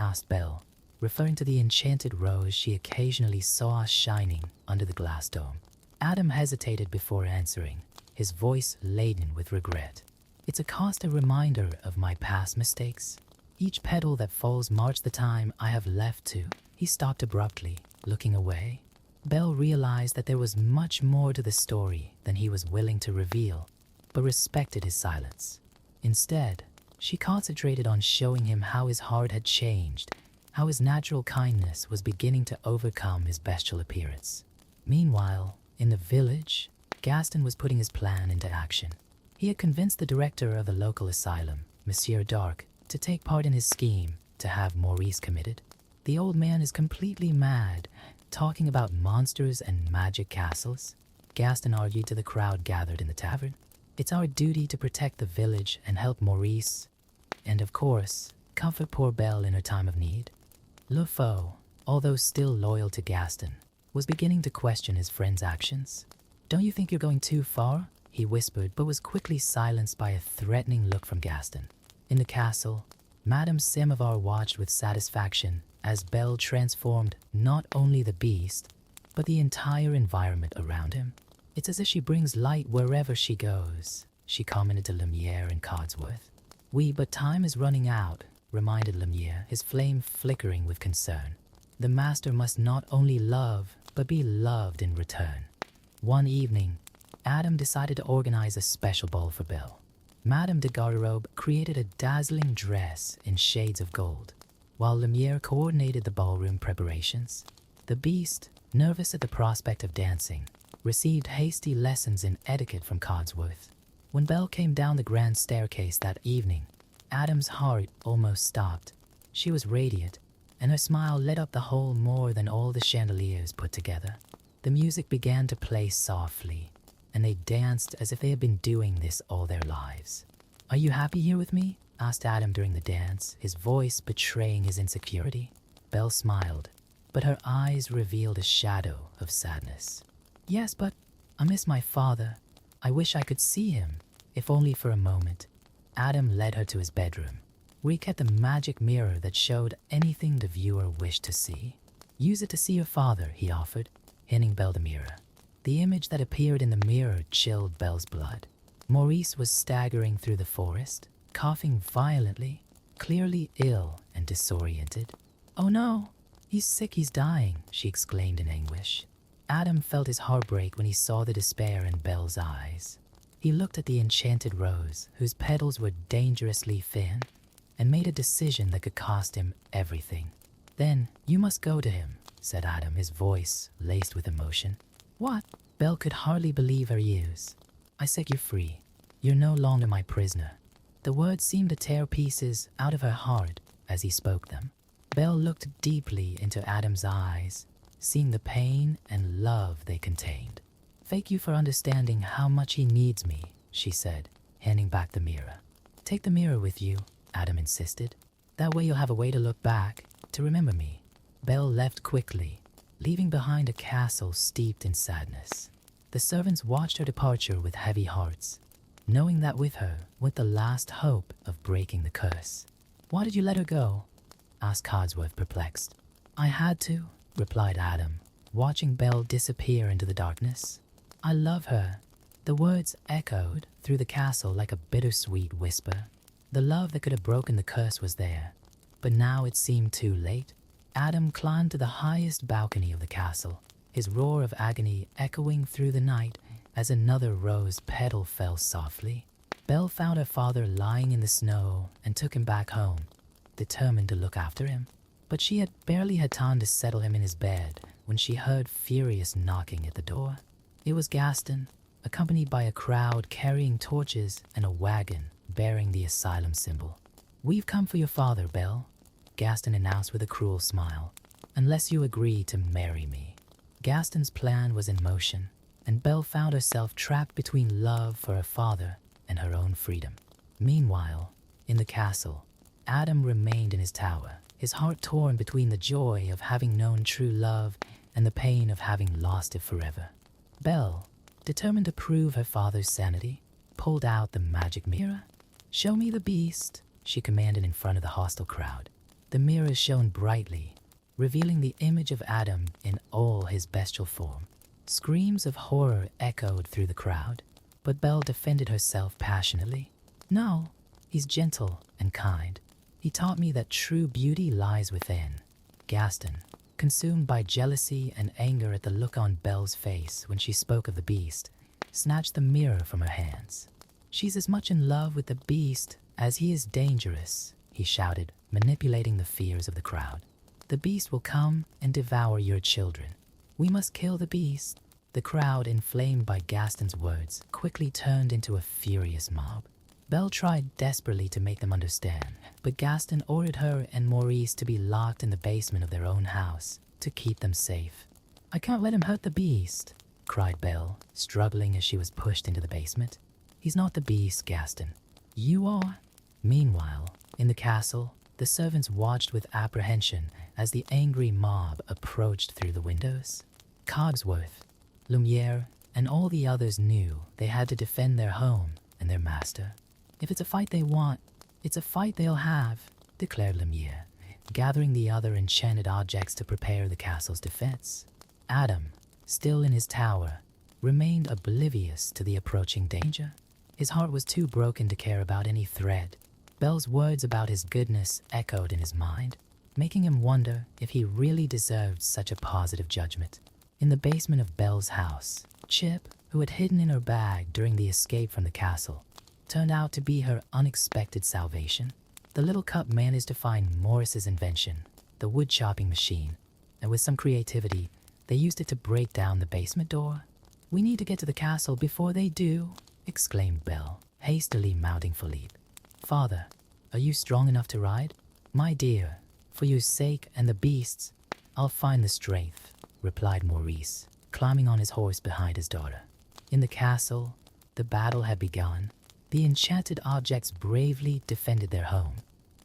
asked Belle, referring to the enchanted rose she occasionally saw shining under the glass dome. Adam hesitated before answering, his voice laden with regret. "It's a constant reminder of my past mistakes. Each petal that falls marks the time I have left to." He stopped abruptly, looking away. Belle realized that there was much more to the story than he was willing to reveal, but respected his silence. Instead, she concentrated on showing him how his heart had changed, how his natural kindness was beginning to overcome his bestial appearance. Meanwhile, in the village, Gaston was putting his plan into action. He had convinced the director of the local asylum, Monsieur Dark, to take part in his scheme to have Maurice committed. "The old man is completely mad, talking about monsters and magic castles," Gaston argued to the crowd gathered in the tavern. "It's our duty to protect the village and help Maurice, and of course, comfort poor Belle in her time of need." Le Faux, although still loyal to Gaston, was beginning to question his friend's actions. "Don't you think you're going too far?" he whispered, but was quickly silenced by a threatening look from Gaston. In the castle, Madame Samovar watched with satisfaction as Belle transformed not only the beast, but the entire environment around him. "It's as if she brings light wherever she goes," she commented to Lumiere and Codsworth. "Oui, but time is running out," reminded Lumiere, his flame flickering with concern. "The master must not only love, but be loved in return." One evening, Adam decided to organize a special ball for Belle. Madame de Garderobe created a dazzling dress in shades of gold, while Lumiere coordinated the ballroom preparations. The beast, nervous at the prospect of dancing, received hasty lessons in etiquette from Codsworth. When Belle came down the grand staircase that evening, Adam's heart almost stopped. She was radiant, and her smile lit up the hall more than all the chandeliers put together. The music began to play softly, and they danced as if they had been doing this all their lives. "Are you happy here with me?" asked Adam during the dance, his voice betraying his insecurity. Belle smiled, but her eyes revealed a shadow of sadness. "Yes, but I miss my father. I wish I could see him, if only for a moment." Adam led her to his bedroom, where he kept a magic mirror that showed anything the viewer wished to see. "Use it to see your father," he offered, handing Belle the mirror. The image that appeared in the mirror chilled Belle's blood. Maurice was staggering through the forest, coughing violently, clearly ill and disoriented. "Oh no, he's sick, he's dying," she exclaimed in anguish. Adam felt his heart break when he saw the despair in Belle's eyes. He looked at the enchanted rose, whose petals were dangerously thin, and made a decision that could cost him everything. "Then you must go to him," said Adam, his voice laced with emotion. "What?" Belle could hardly believe her ears. "I set you free. You're no longer my prisoner." The words seemed to tear pieces out of her heart as he spoke them. Belle looked deeply into Adam's eyes, seeing the pain and love they contained. "Thank you for understanding how much he needs me," she said, handing back the mirror. "Take the mirror with you," Adam insisted. "That way you'll have a way to look back, to remember me." Belle left quickly, leaving behind a castle steeped in sadness. The servants watched her departure with heavy hearts, knowing that with her went the last hope of breaking the curse. "Why did you let her go?" asked Codsworth, perplexed. "I had to," replied Adam, watching Belle disappear into the darkness. "I love her." The words echoed through the castle like a bittersweet whisper. The love that could have broken the curse was there, but now it seemed too late. Adam climbed to the highest balcony of the castle, his roar of agony echoing through the night as another rose petal fell softly. Belle found her father lying in the snow and took him back home, determined to look after him. But she had barely had time to settle him in his bed when she heard furious knocking at the door. It was Gaston, accompanied by a crowd carrying torches and a wagon bearing the asylum symbol. "We've come for your father, Belle." Gaston announced with a cruel smile, "unless you agree to marry me." Gaston's plan was in motion, and Belle found herself trapped between love for her father and her own freedom. Meanwhile, in the castle, Adam remained in his tower, his heart torn between the joy of having known true love and the pain of having lost it forever. Belle, determined to prove her father's sanity, pulled out the magic mirror. "Show me the beast," she commanded in front of the hostile crowd. The mirror shone brightly, revealing the image of Adam in all his bestial form. Screams of horror echoed through the crowd, but Belle defended herself passionately. "No, he's gentle and kind. He taught me that true beauty lies within." Gaston, consumed by jealousy and anger at the look on Belle's face when she spoke of the beast, snatched the mirror from her hands. "She's as much in love with the beast as he is dangerous," he shouted, manipulating the fears of the crowd. "The beast will come and devour your children. We must kill the beast." The crowd, inflamed by Gaston's words, quickly turned into a furious mob. Belle tried desperately to make them understand, but Gaston ordered her and Maurice to be locked in the basement of their own house to keep them safe. "I can't let him hurt the beast," cried Belle, struggling as she was pushed into the basement. "He's not the beast, Gaston. You are." Meanwhile, in the castle, the servants watched with apprehension as the angry mob approached through the windows. Cogsworth, Lumiere, and all the others knew they had to defend their home and their master. "If it's a fight they want, it's a fight they'll have," declared Lumiere, gathering the other enchanted objects to prepare the castle's defense. Adam, still in his tower, remained oblivious to the approaching danger. His heart was too broken to care about any threat. Belle's words about his goodness echoed in his mind, making him wonder if he really deserved such a positive judgment. In the basement of Belle's house, Chip, who had hidden in her bag during the escape from the castle, turned out to be her unexpected salvation. The little cup managed to find Morris's invention, the wood chopping machine, and with some creativity, they used it to break down the basement door. "We need to get to the castle before they do," exclaimed Belle, hastily mounting Philippe. "Father, are you strong enough to ride?" "My dear, for your sake and the beast's, I'll find the strength," replied Maurice, climbing on his horse behind his daughter. In the castle, the battle had begun. The enchanted objects bravely defended their home,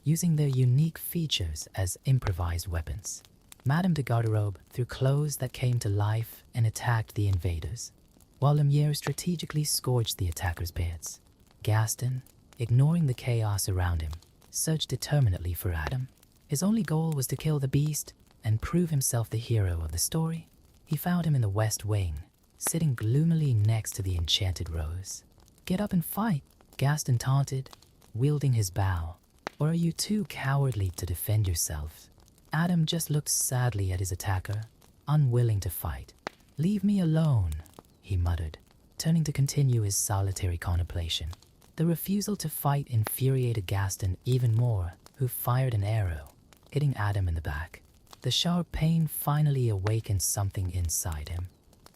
using their unique features as improvised weapons. Madame de Garderobe threw clothes that came to life and attacked the invaders, while Lumiere strategically scorched the attackers' beds. Gaston, ignoring the chaos around him, searched determinedly for Adam. His only goal was to kill the beast and prove himself the hero of the story. He found him in the west wing, sitting gloomily next to the enchanted rose. "Get up and fight," Gaston taunted, wielding his bow. "Or are you too cowardly to defend yourself?" Adam just looked sadly at his attacker, unwilling to fight. "Leave me alone," he muttered, turning to continue his solitary contemplation. The refusal to fight infuriated Gaston even more, who fired an arrow, hitting Adam in the back. The sharp pain finally awakened something inside him.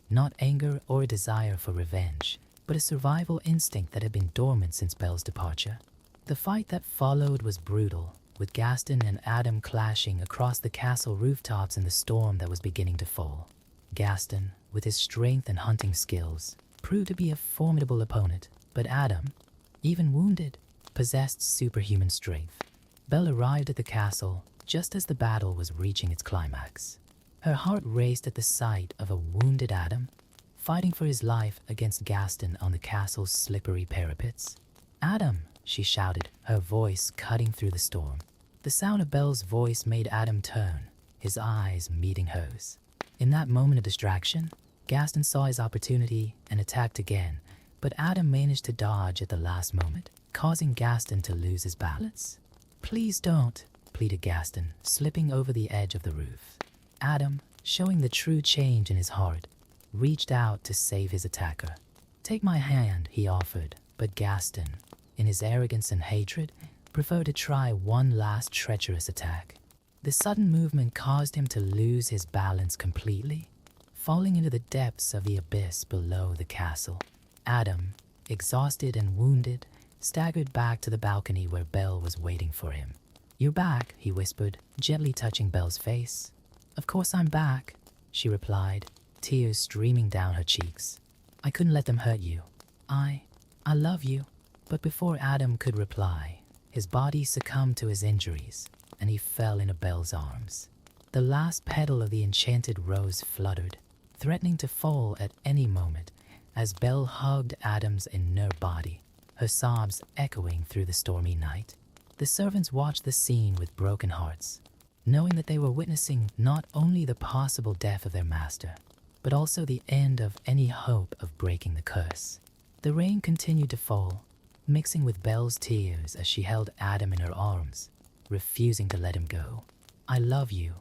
Not anger or a desire for revenge, but a survival instinct that had been dormant since Belle's departure. The fight that followed was brutal, with Gaston and Adam clashing across the castle rooftops in the storm that was beginning to fall. Gaston, with his strength and hunting skills, proved to be a formidable opponent, but Adam, even wounded, possessed superhuman strength. Belle arrived at the castle just as the battle was reaching its climax. Her heart raced at the sight of a wounded Adam, fighting for his life against Gaston on the castle's slippery parapets. "Adam!" she shouted, her voice cutting through the storm. The sound of Belle's voice made Adam turn, his eyes meeting hers. In that moment of distraction, Gaston saw his opportunity and attacked again, but Adam managed to dodge at the last moment, causing Gaston to lose his balance. "Please don't," pleaded Gaston, slipping over the edge of the roof. Adam, showing the true change in his heart, reached out to save his attacker. "Take my hand," he offered, but Gaston, in his arrogance and hatred, preferred to try one last treacherous attack. The sudden movement caused him to lose his balance completely, falling into the depths of the abyss below the castle. Adam, exhausted and wounded, staggered back to the balcony where Belle was waiting for him. "You're back," he whispered, gently touching Belle's face. "Of course I'm back," she replied, tears streaming down her cheeks. "I couldn't let them hurt you. I love you." But before Adam could reply, his body succumbed to his injuries, and he fell into Belle's arms. The last petal of the enchanted rose fluttered, threatening to fall at any moment as Belle hugged Adam's inert body, her sobs echoing through the stormy night. The servants watched the scene with broken hearts, knowing that they were witnessing not only the possible death of their master, but also the end of any hope of breaking the curse. The rain continued to fall, mixing with Belle's tears as she held Adam in her arms, refusing to let him go. "I love you."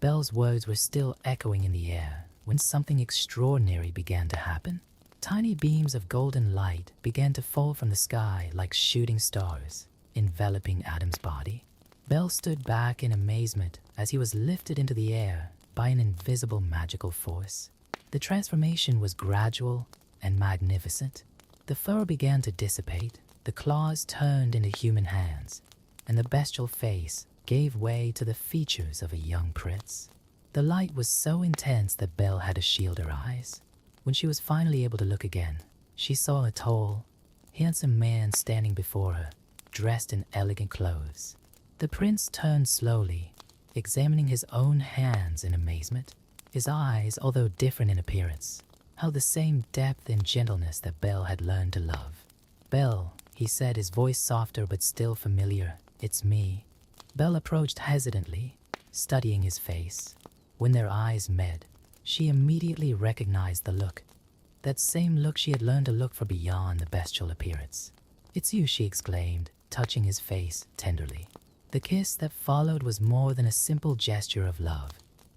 Belle's words were still echoing in the air when something extraordinary began to happen. Tiny beams of golden light began to fall from the sky like shooting stars, enveloping Adam's body. Belle stood back in amazement as he was lifted into the air by an invisible magical force. The transformation was gradual and magnificent. The fur began to dissipate, the claws turned into human hands, and the bestial face gave way to the features of a young prince. The light was so intense that Belle had to shield her eyes. When she was finally able to look again, she saw a tall, handsome man standing before her, dressed in elegant clothes. The prince turned slowly, examining his own hands in amazement. His eyes, although different in appearance, held the same depth and gentleness that Belle had learned to love. "Belle," he said, his voice softer but still familiar. "It's me." Belle approached hesitantly, studying his face. When their eyes met, she immediately recognized the look. That same look she had learned to look for beyond the bestial appearance. "It's you," she exclaimed, touching his face tenderly. The kiss that followed was more than a simple gesture of love.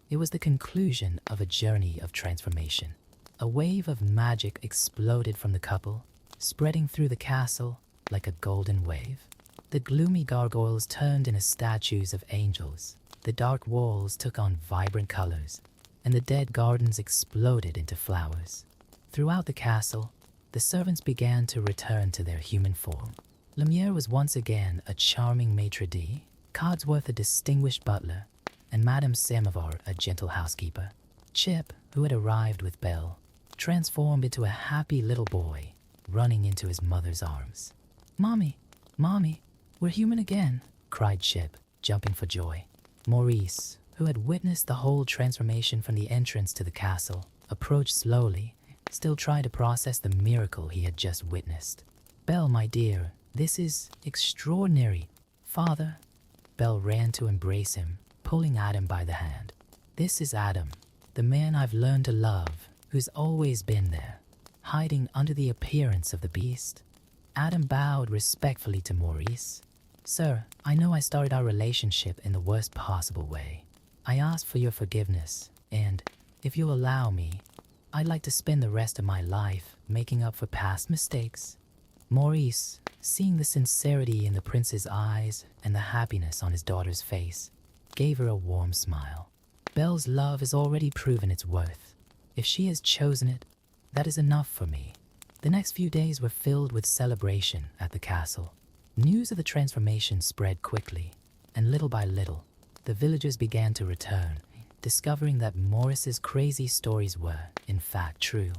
It was the conclusion of a journey of transformation. A wave of magic exploded from the couple, spreading through the castle like a golden wave. The gloomy gargoyles turned into statues of angels, the dark walls took on vibrant colors, and the dead gardens exploded into flowers. Throughout the castle, the servants began to return to their human form. Lumiere was once again a charming maitre d', Codsworth a distinguished butler, and Madame Samovar a gentle housekeeper. Chip, who had arrived with Belle, transformed into a happy little boy, running into his mother's arms. Mommy, we're human again," cried Chip, jumping for joy. Maurice, who had witnessed the whole transformation from the entrance to the castle, approached slowly, still trying to process the miracle he had just witnessed. "Belle, my dear, this is extraordinary. Father." Belle ran to embrace him, pulling Adam by the hand. "This is Adam, the man I've learned to love, who's always been there, hiding under the appearance of the beast." Adam bowed respectfully to Maurice. "Sir, I know I started our relationship in the worst possible way. I ask for your forgiveness, and, if you'll allow me, I'd like to spend the rest of my life making up for past mistakes." Maurice, seeing the sincerity in the prince's eyes and the happiness on his daughter's face, gave her a warm smile. "Belle's love has already proven its worth. If she has chosen it, that is enough for me." The next few days were filled with celebration at the castle. News of the transformation spread quickly, and little by little, the villagers began to return, discovering that Maurice's crazy stories were, in fact, true.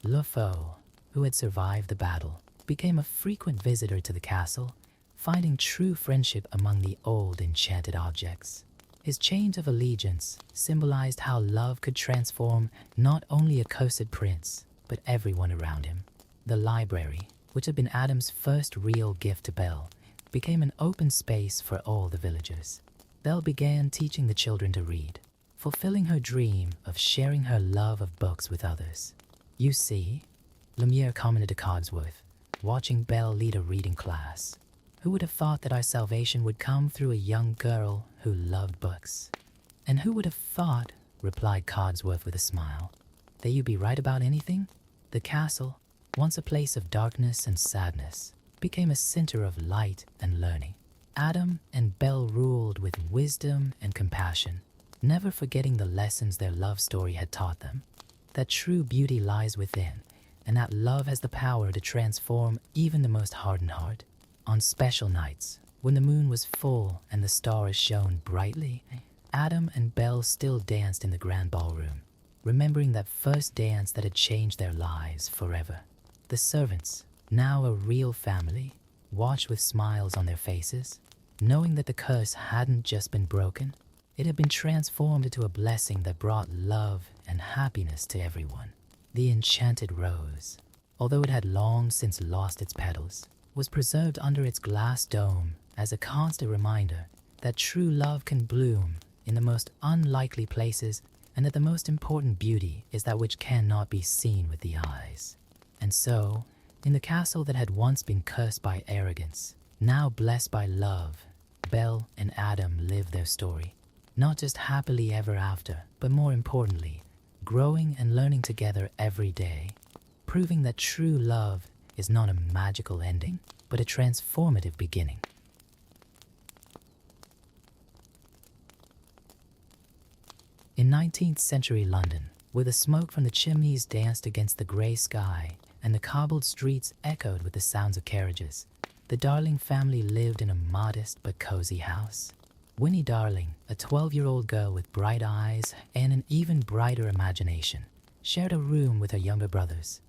Le Faux, who had survived the battle, became a frequent visitor to the castle, finding true friendship among the old enchanted objects. His chains of allegiance symbolized how love could transform not only a cursed prince, but everyone around him. The library, which had been Adam's first real gift to Belle, became an open space for all the villagers. Belle began teaching the children to read, fulfilling her dream of sharing her love of books with others. "You see," Lumiere commented to Codsworth, watching Belle lead a reading class, "who would have thought that our salvation would come through a young girl who loved books?" "And who would have thought," replied Codsworth with a smile, "that you'd be right about anything?" The castle, once a place of darkness and sadness, became a center of light and learning. Adam and Belle ruled with wisdom and compassion, never forgetting the lessons their love story had taught them. That true beauty lies within, and that love has the power to transform even the most hardened heart. On special nights, When the moon was full and the stars shone brightly, Adam and Belle still danced in the grand ballroom, remembering that first dance that had changed their lives forever. The servants, now a real family, watched with smiles on their faces, knowing that the curse hadn't just been broken, it had been transformed into a blessing that brought love and happiness to everyone. The enchanted rose, although it had long since lost its petals, was preserved under its glass dome as a constant reminder that true love can bloom in the most unlikely places, and that the most important beauty is that which cannot be seen with the eyes. And so, in the castle that had once been cursed by arrogance, now blessed by love, Belle and Adam lived their story, not just happily ever after, but more importantly, growing and learning together every day, proving that true love is not a magical ending, but a transformative beginning. In 19th century London, where the smoke from the chimneys danced against the grey sky and the cobbled streets echoed with the sounds of carriages, the Darling family lived in a modest but cozy house. Winnie Darling, a 12-year-old girl with bright eyes and an even brighter imagination, shared a room with her younger brothers.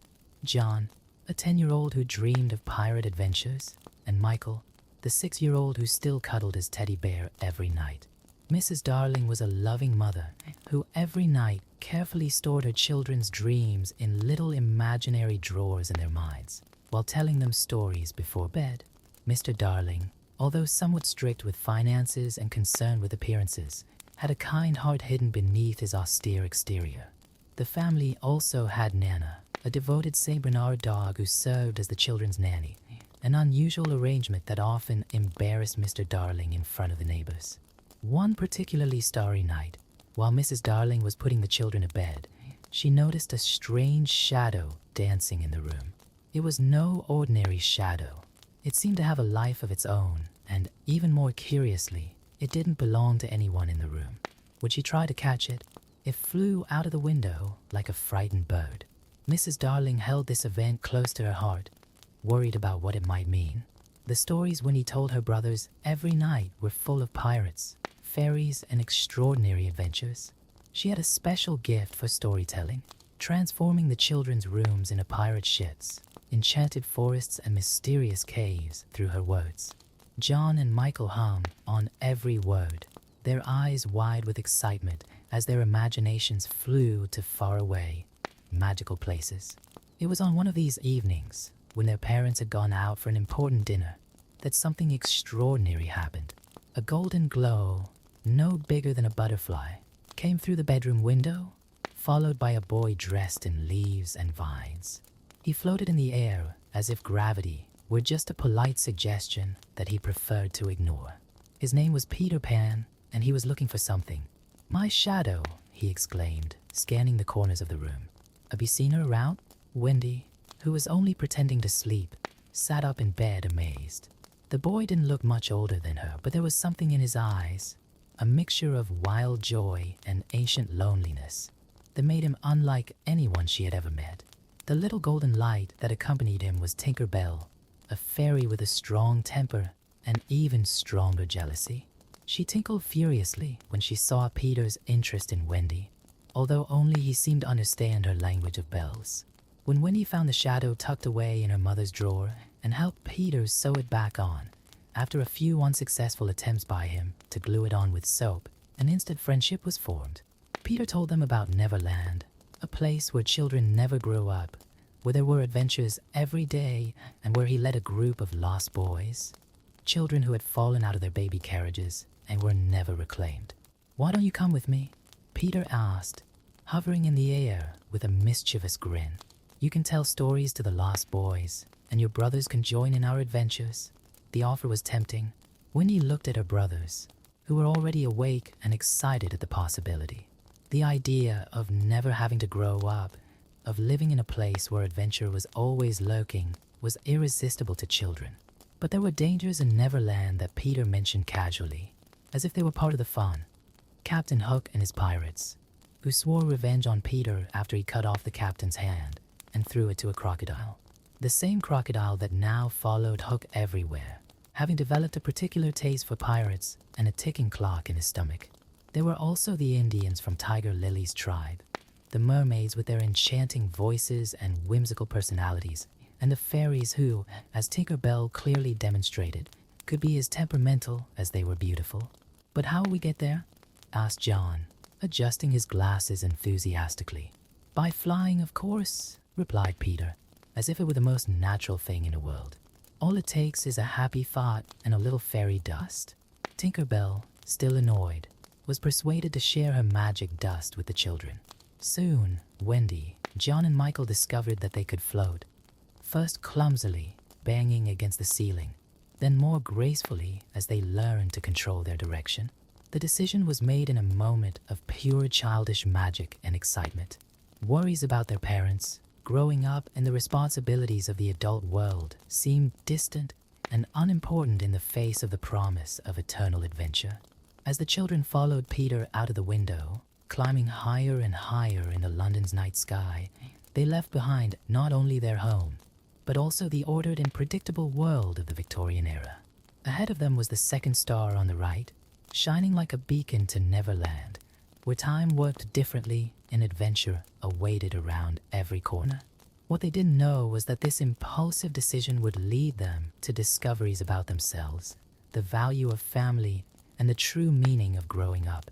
John, a 10-year-old who dreamed of pirate adventures, and Michael, the 6-year-old who still cuddled his teddy bear every night. Mrs. Darling was a loving mother who every night carefully stored her children's dreams in little imaginary drawers in their minds, while telling them stories before bed. Mr. Darling, although somewhat strict with finances and concerned with appearances, had a kind heart hidden beneath his austere exterior. The family also had Nana, a devoted Saint Bernard dog who served as the children's nanny, an unusual arrangement that often embarrassed Mr. Darling in front of the neighbors. One particularly starry night, while Mrs. Darling was putting the children to bed, she noticed a strange shadow dancing in the room. It was no ordinary shadow. It seemed to have a life of its own, and even more curiously, it didn't belong to anyone in the room. When she tried to catch it, it flew out of the window like a frightened bird. Mrs. Darling held this event close to her heart, worried about what it might mean. The stories Winnie told her brothers every night were full of pirates, fairies, and extraordinary adventures. She had a special gift for storytelling, transforming the children's rooms into pirate ships, enchanted forests, and mysterious caves through her words. John and Michael hung on every word, their eyes wide with excitement as their imaginations flew to faraway, magical places. It was on one of these evenings, when their parents had gone out for an important dinner, that something extraordinary happened. A golden glow, no bigger than a butterfly, came through the bedroom window, followed by a boy dressed in leaves and vines. He floated in the air as if gravity were just a polite suggestion that he preferred to ignore. His name was Peter Pan, and he was looking for something. "My shadow," he exclaimed, scanning the corners of the room. "Have you seen her around?" Wendy, who was only pretending to sleep, sat up in bed amazed. The boy didn't look much older than her, but there was something in his eyes, a mixture of wild joy and ancient loneliness, that made him unlike anyone she had ever met. The little golden light that accompanied him was Tinker Bell, a fairy with a strong temper and even stronger jealousy. She tinkled furiously when she saw Peter's interest in Wendy, although only he seemed to understand her language of bells. When Wendy found the shadow tucked away in her mother's drawer and helped Peter sew it back on, after a few unsuccessful attempts by him to glue it on with soap, an instant friendship was formed. Peter told them about Neverland, a place where children never grow up, where there were adventures every day, and where he led a group of lost boys, children who had fallen out of their baby carriages and were never reclaimed. "Why don't you come with me?" Peter asked, hovering in the air with a mischievous grin. "You can tell stories to the lost boys, and your brothers can join in our adventures." The offer was tempting. Winnie looked at her brothers, who were already awake and excited at the possibility. The idea of never having to grow up, of living in a place where adventure was always lurking, was irresistible to children. But there were dangers in Neverland that Peter mentioned casually, as if they were part of the fun. Captain Hook and his pirates, who swore revenge on Peter after he cut off the captain's hand and threw it to a crocodile. The same crocodile that now followed Hook everywhere, having developed a particular taste for pirates and a ticking clock in his stomach. There were also the Indians from Tiger Lily's tribe, the mermaids with their enchanting voices and whimsical personalities, and the fairies who, as Tinker Bell clearly demonstrated, could be as temperamental as they were beautiful. "But how will we get there?" asked John, adjusting his glasses enthusiastically. "By flying, of course," replied Peter, as if it were the most natural thing in the world. "All it takes is a happy thought and a little fairy dust." Tinker Bell, still annoyed, was persuaded to share her magic dust with the children. Soon, Wendy, John, and Michael discovered that they could float, first clumsily, banging against the ceiling, then more gracefully as they learned to control their direction. The decision was made in a moment of pure childish magic and excitement. Worries about their parents, growing up, and the responsibilities of the adult world seemed distant and unimportant in the face of the promise of eternal adventure. As the children followed Peter out of the window, climbing higher and higher in the London's night sky, they left behind not only their home, but also the ordered and predictable world of the Victorian era. Ahead of them was the second star on the right, shining like a beacon to Neverland, where time worked differently and adventure awaited around every corner. What they didn't know was that this impulsive decision would lead them to discoveries about themselves, the value of family, and the true meaning of growing up.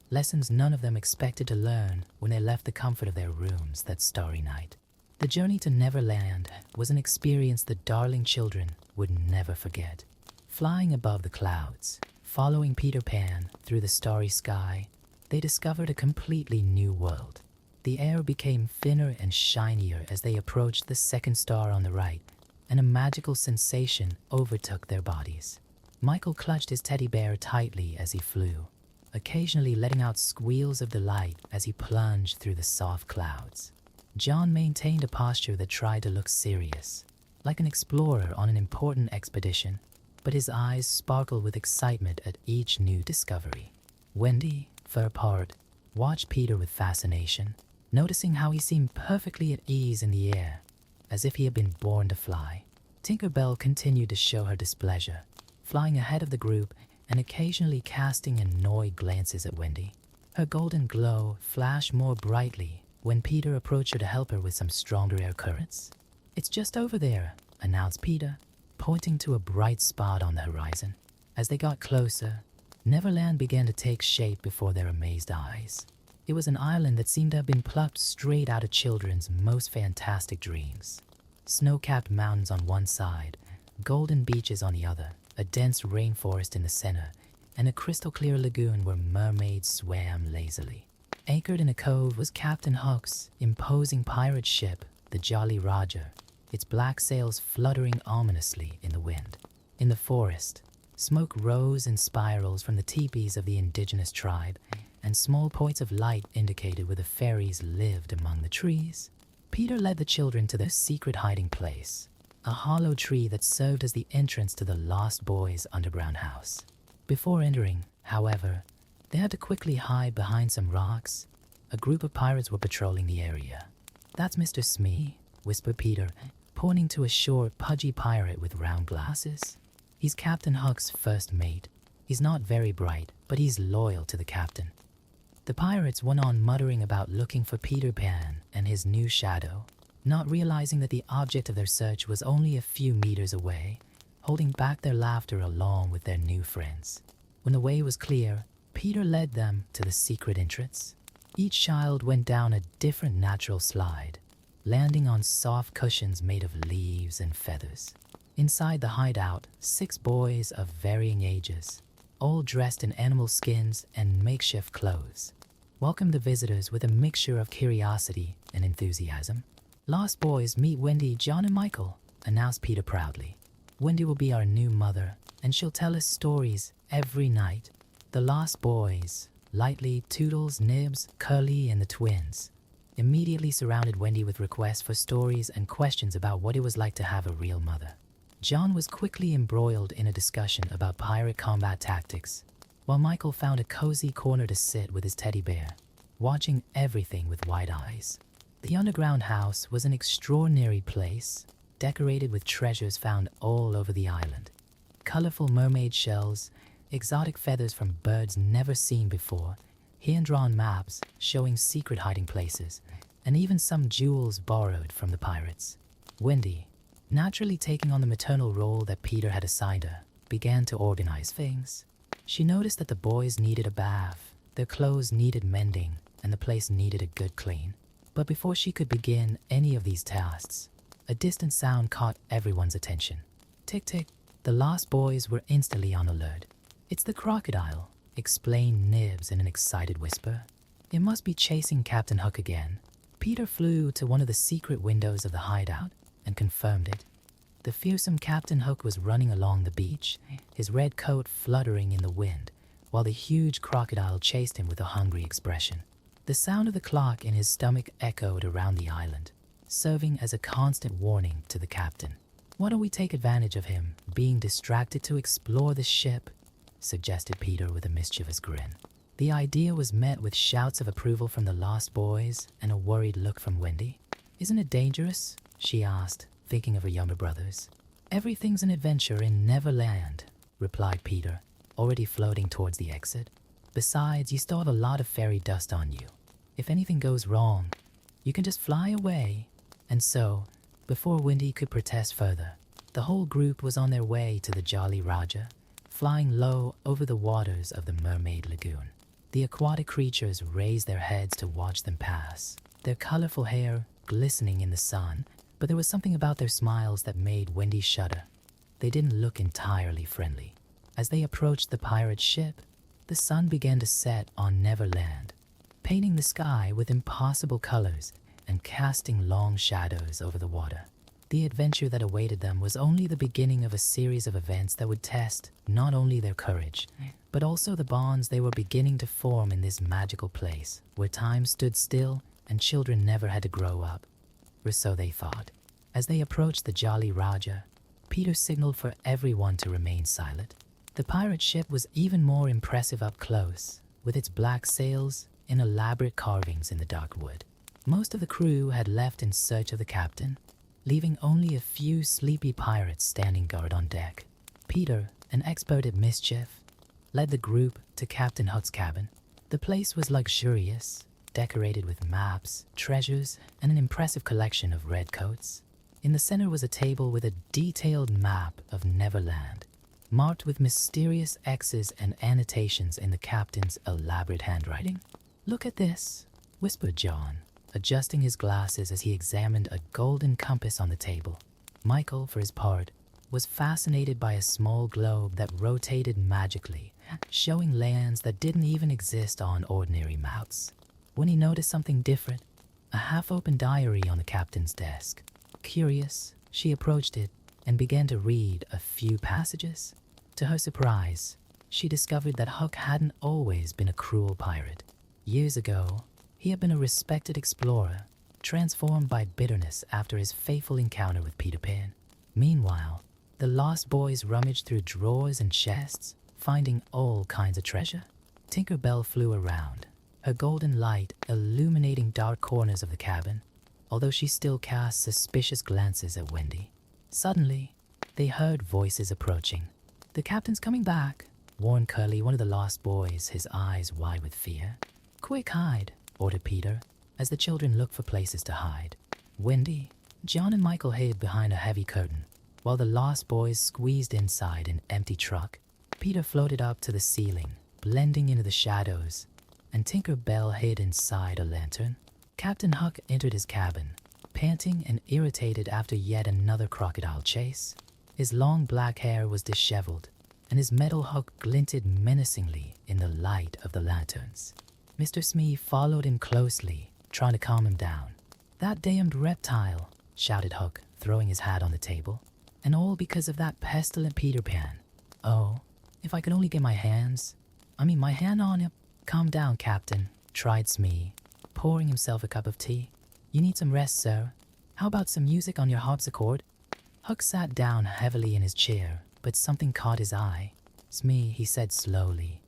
Lessons none of them expected to learn when they left the comfort of their rooms that starry night. The journey to Neverland was an experience the darling children would never forget. Flying above the clouds, following Peter Pan through the starry sky, they discovered a completely new world. The air became thinner and shinier as they approached the second star on the right, and a magical sensation overtook their bodies. Michael clutched his teddy bear tightly as he flew, occasionally letting out squeals of delight as he plunged through the soft clouds. John maintained a posture that tried to look serious, like an explorer on an important expedition, but his eyes sparkled with excitement at each new discovery. Wendy, for her part, watched Peter with fascination, noticing how he seemed perfectly at ease in the air, as if he had been born to fly. Tinker Bell continued to show her displeasure, flying ahead of the group and occasionally casting annoyed glances at Wendy. Her golden glow flashed more brightly when Peter approached her to help her with some stronger air currents. "It's just over there," announced Peter, pointing to a bright spot on the horizon. As they got closer, Neverland began to take shape before their amazed eyes. It was an island that seemed to have been plucked straight out of children's most fantastic dreams. Snow-capped mountains on one side, golden beaches on the other, a dense rainforest in the center, and a crystal-clear lagoon where mermaids swam lazily. Anchored in a cove was Captain Hook's imposing pirate ship, the Jolly Roger, its black sails fluttering ominously in the wind. In the forest, smoke rose in spirals from the teepees of the indigenous tribe, and small points of light indicated where the fairies lived among the trees. Peter led the children to their secret hiding place, a hollow tree that served as the entrance to the Lost Boys' underground house. Before entering, however, they had to quickly hide behind some rocks. A group of pirates were patrolling the area. "That's Mr. Smee," whispered Peter, pointing to a short, pudgy pirate with round glasses. "He's Captain Hook's first mate. He's not very bright, but he's loyal to the captain." The pirates went on muttering about looking for Peter Pan and his new shadow, not realizing that the object of their search was only a few meters away, holding back their laughter along with their new friends. When the way was clear, Peter led them to the secret entrance. Each child went down a different natural slide, landing on soft cushions made of leaves and feathers. Inside the hideout, 6 boys of varying ages, all dressed in animal skins and makeshift clothes, welcomed the visitors with a mixture of curiosity and enthusiasm. "Lost Boys, meet Wendy, John, and Michael," announced Peter proudly. "Wendy will be our new mother, and she'll tell us stories every night." The Lost Boys, Lightly, Toodles, Nibs, Curly, and the twins, immediately surrounded Wendy with requests for stories and questions about what it was like to have a real mother. John was quickly embroiled in a discussion about pirate combat tactics, while Michael found a cozy corner to sit with his teddy bear, watching everything with wide eyes. The underground house was an extraordinary place, decorated with treasures found all over the island. colorful mermaid shells, exotic feathers from birds never seen before, hand-drawn maps showing secret hiding places, and even some jewels borrowed from the pirates. Wendy, naturally taking on the maternal role that Peter had assigned her, began to organize things. She noticed that the boys needed a bath, their clothes needed mending, and the place needed a good clean. But before she could begin any of these tasks, a distant sound caught everyone's attention. Tick-tick, the lost boys were instantly on alert. "It's the crocodile," explained Nibs in an excited whisper. "It must be chasing Captain Hook again." Peter flew to one of the secret windows of the hideout and confirmed it. The fearsome Captain Hook was running along the beach, his red coat fluttering in the wind, while the huge crocodile chased him with a hungry expression. The sound of the clock in his stomach echoed around the island, serving as a constant warning to the captain. "Why don't we take advantage of him being distracted to explore the ship?" suggested Peter with a mischievous grin. The idea was met with shouts of approval from the lost boys and a worried look from Wendy. "Isn't it dangerous?" she asked, thinking of her younger brothers. "Everything's an adventure in Neverland," replied Peter, already floating towards the exit. "Besides, you still have a lot of fairy dust on you. If anything goes wrong, you can just fly away." And so, before Wendy could protest further, the whole group was on their way to the Jolly Roger, flying low over the waters of the Mermaid Lagoon. The aquatic creatures raised their heads to watch them pass, their colorful hair glistening in the sun, but there was something about their smiles that made Wendy shudder. They didn't look entirely friendly. As they approached the pirate ship, the sun began to set on Neverland, painting the sky with impossible colors and casting long shadows over the water. The adventure that awaited them was only the beginning of a series of events that would test not only their courage, but also the bonds they were beginning to form in this magical place, where time stood still and children never had to grow up. Or so they thought. As they approached the Jolly Roger, Peter signaled for everyone to remain silent. The pirate ship was even more impressive up close, with its black sails and elaborate carvings in the dark wood. Most of the crew had left in search of the captain, leaving only a few sleepy pirates standing guard on deck. Peter, an expert at mischief, led the group to Captain Hook's cabin. The place was luxurious, decorated with maps, treasures, and an impressive collection of red coats. In the center was a table with a detailed map of Neverland, marked with mysterious X's and annotations in the captain's elaborate handwriting. "Look at this," whispered John, adjusting his glasses as he examined a golden compass on the table. Michael, for his part, was fascinated by a small globe that rotated magically, showing lands that didn't even exist on ordinary maps. When he noticed something different, a half-open diary on the captain's desk. Curious, she approached it and began to read a few passages. To her surprise, she discovered that Hook hadn't always been a cruel pirate. Years ago, he had been a respected explorer, transformed by bitterness after his fateful encounter with Peter Pan. Meanwhile, the lost boys rummaged through drawers and chests, finding all kinds of treasure. Tinker Bell flew around, her golden light illuminating dark corners of the cabin, although she still cast suspicious glances at Wendy. Suddenly, they heard voices approaching. "The captain's coming back," warned Curly, one of the lost boys, his eyes wide with fear. "Quick, hide," ordered Peter, as the children looked for places to hide. Wendy, John, and Michael hid behind a heavy curtain, while the lost boys squeezed inside an empty truck. Peter floated up to the ceiling, blending into the shadows, and Tinker Bell hid inside a lantern. Captain Hook entered his cabin, panting and irritated after yet another crocodile chase. His long black hair was disheveled, and his metal hook glinted menacingly in the light of the lanterns. Mr. Smee followed him closely, trying to calm him down. "That damned reptile," shouted Hook, throwing his hat on the table. "And all because of that pestilent Peter Pan. Oh, if I could only get my hand on him." "Calm down, Captain," tried Smee, pouring himself a cup of tea. "You need some rest, sir. How about some music on your harpsichord?" Hook sat down heavily in his chair, but something caught his eye. "Smee," he said slowly,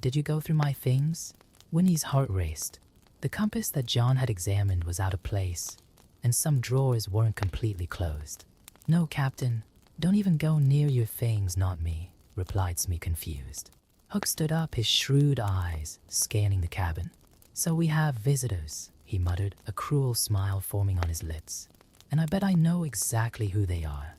"did you go through my things?" Winnie's heart raced. The compass that John had examined was out of place, and some drawers weren't completely closed. "No, Captain. "Don't even go near your things, not me," replied Smee, confused. Hook stood up, his shrewd eyes scanning the cabin. "So we have visitors," he muttered, a cruel smile forming on his lips. "And I bet I know exactly who they are."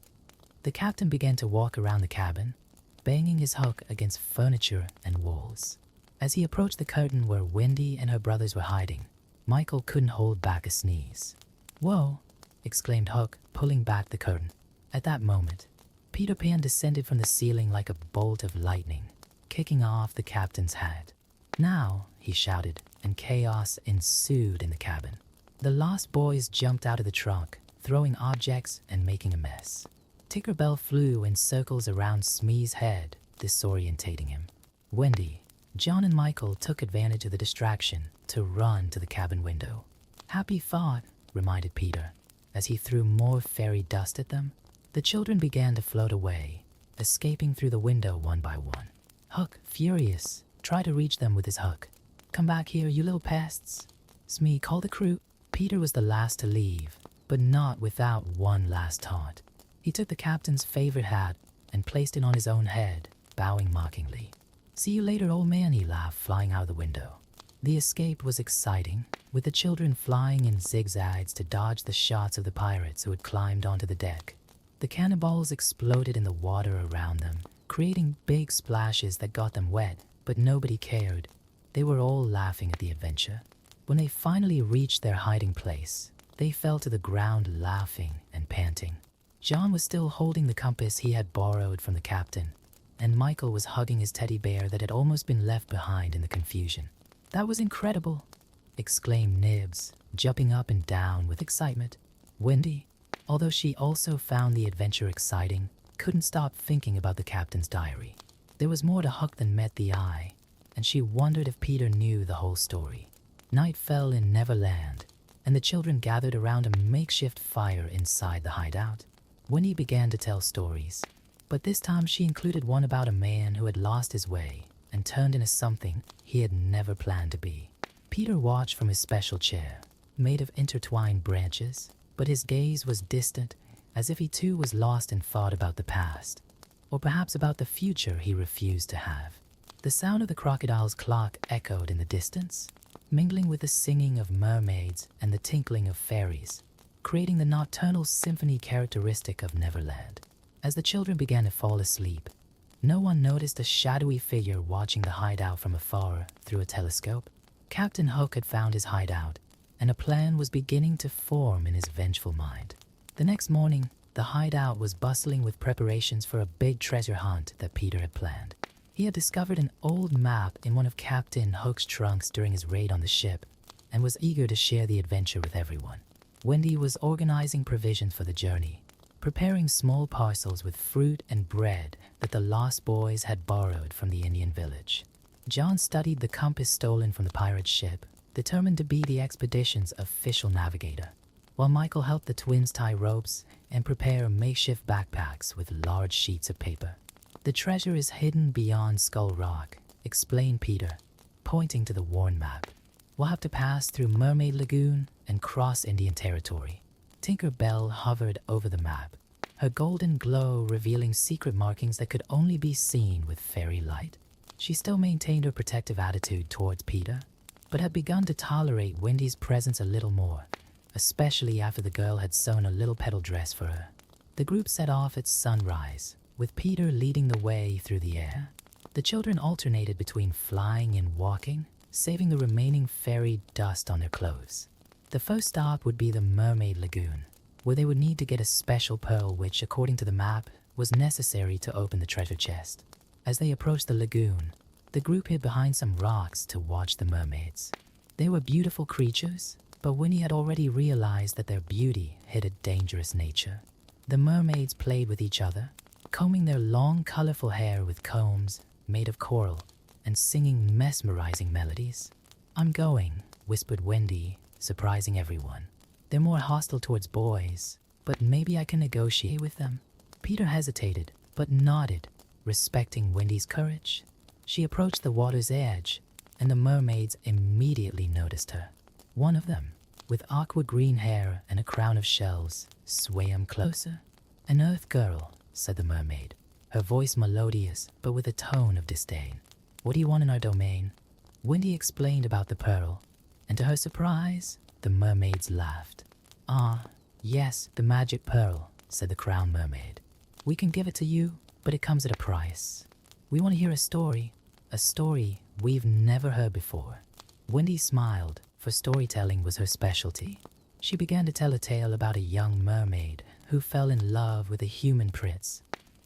The captain began to walk around the cabin, banging his hook against furniture and walls. As he approached the curtain where Wendy and her brothers were hiding, Michael couldn't hold back a sneeze. "Whoa!" exclaimed Hook, pulling back the curtain. At that moment, Peter Pan descended from the ceiling like a bolt of lightning, kicking off the captain's hat. "Now!" he shouted, and chaos ensued in the cabin. The lost boys jumped out of the trunk, throwing objects and making a mess. Tinkerbell flew in circles around Smee's head, disorientating him. Wendy, John, and Michael took advantage of the distraction to run to the cabin window. "Happy thought," reminded Peter, as he threw more fairy dust at them. The children began to float away, escaping through the window one by one. Hook, furious, tried to reach them with his hook. "Come back here, you little pests." "Smee, call the crew." Peter was the last to leave, but not without one last taunt. He took the captain's favorite hat and placed it on his own head, bowing mockingly. "See you later, old man," he laughed, flying out the window. The escape was exciting, with the children flying in zigzags to dodge the shots of the pirates who had climbed onto the deck. The cannonballs exploded in the water around them, creating big splashes that got them wet, but nobody cared. They were all laughing at the adventure. When they finally reached their hiding place, they fell to the ground laughing and panting. John was still holding the compass he had borrowed from the captain, and Michael was hugging his teddy bear that had almost been left behind in the confusion. "That was incredible," exclaimed Nibs, jumping up and down with excitement. Wendy, although she also found the adventure exciting, couldn't stop thinking about the captain's diary. There was more to Hook than met the eye, and she wondered if Peter knew the whole story. Night fell in Neverland, and the children gathered around a makeshift fire inside the hideout. Wendy began to tell stories, but this time she included one about a man who had lost his way and turned into something he had never planned to be. Peter watched from his special chair, made of intertwined branches, but his gaze was distant, as if he too was lost in thought about the past, or perhaps about the future he refused to have. The sound of the crocodile's clock echoed in the distance, mingling with the singing of mermaids and the tinkling of fairies, creating the nocturnal symphony characteristic of Neverland. As the children began to fall asleep, no one noticed a shadowy figure watching the hideout from afar through a telescope. Captain Hook had found his hideout, and a plan was beginning to form in his vengeful mind. The next morning, the hideout was bustling with preparations for a big treasure hunt that Peter had planned. He had discovered an old map in one of Captain Hook's trunks during his raid on the ship, and was eager to share the adventure with everyone. Wendy was organizing provisions for the journey, preparing small parcels with fruit and bread that the lost boys had borrowed from the Indian village. John studied the compass stolen from the pirate ship, determined to be the expedition's official navigator, while Michael helped the twins tie ropes and prepare makeshift backpacks with large sheets of paper. "The treasure is hidden beyond Skull Rock," explained Peter, pointing to the worn map. "We'll have to pass through Mermaid Lagoon and cross Indian territory." Tinker Bell hovered over the map, her golden glow revealing secret markings that could only be seen with fairy light. She still maintained her protective attitude towards Peter, but had begun to tolerate Wendy's presence a little more, especially after the girl had sewn a little petal dress for her. The group set off at sunrise, with Peter leading the way through the air. The children alternated between flying and walking, saving the remaining fairy dust on their clothes. The first stop would be the Mermaid Lagoon, where they would need to get a special pearl which, according to the map, was necessary to open the treasure chest. As they approached the lagoon, the group hid behind some rocks to watch the mermaids. They were beautiful creatures, but Winnie had already realized that their beauty hid a dangerous nature. The mermaids played with each other, combing their long, colorful hair with combs made of coral and singing mesmerizing melodies. "I'm going," whispered Wendy, surprising everyone. "They're more hostile towards boys, but maybe I can negotiate with them." Peter hesitated, but nodded, respecting Wendy's courage. She approached the water's edge, and the mermaids immediately noticed her. One of them, with aqua green hair and a crown of shells, swam closer. An earth girl, said the mermaid, her voice melodious but with a tone of disdain. "What do you want in our domain?" Wendy explained about the pearl, and to her surprise, the mermaids laughed. "Ah, yes, the magic pearl," said the crown mermaid. "We can give it to you, but it comes at a price. We want to hear a story we've never heard before." Wendy smiled, for storytelling was her specialty. She began to tell a tale about a young mermaid who fell in love with a human prince,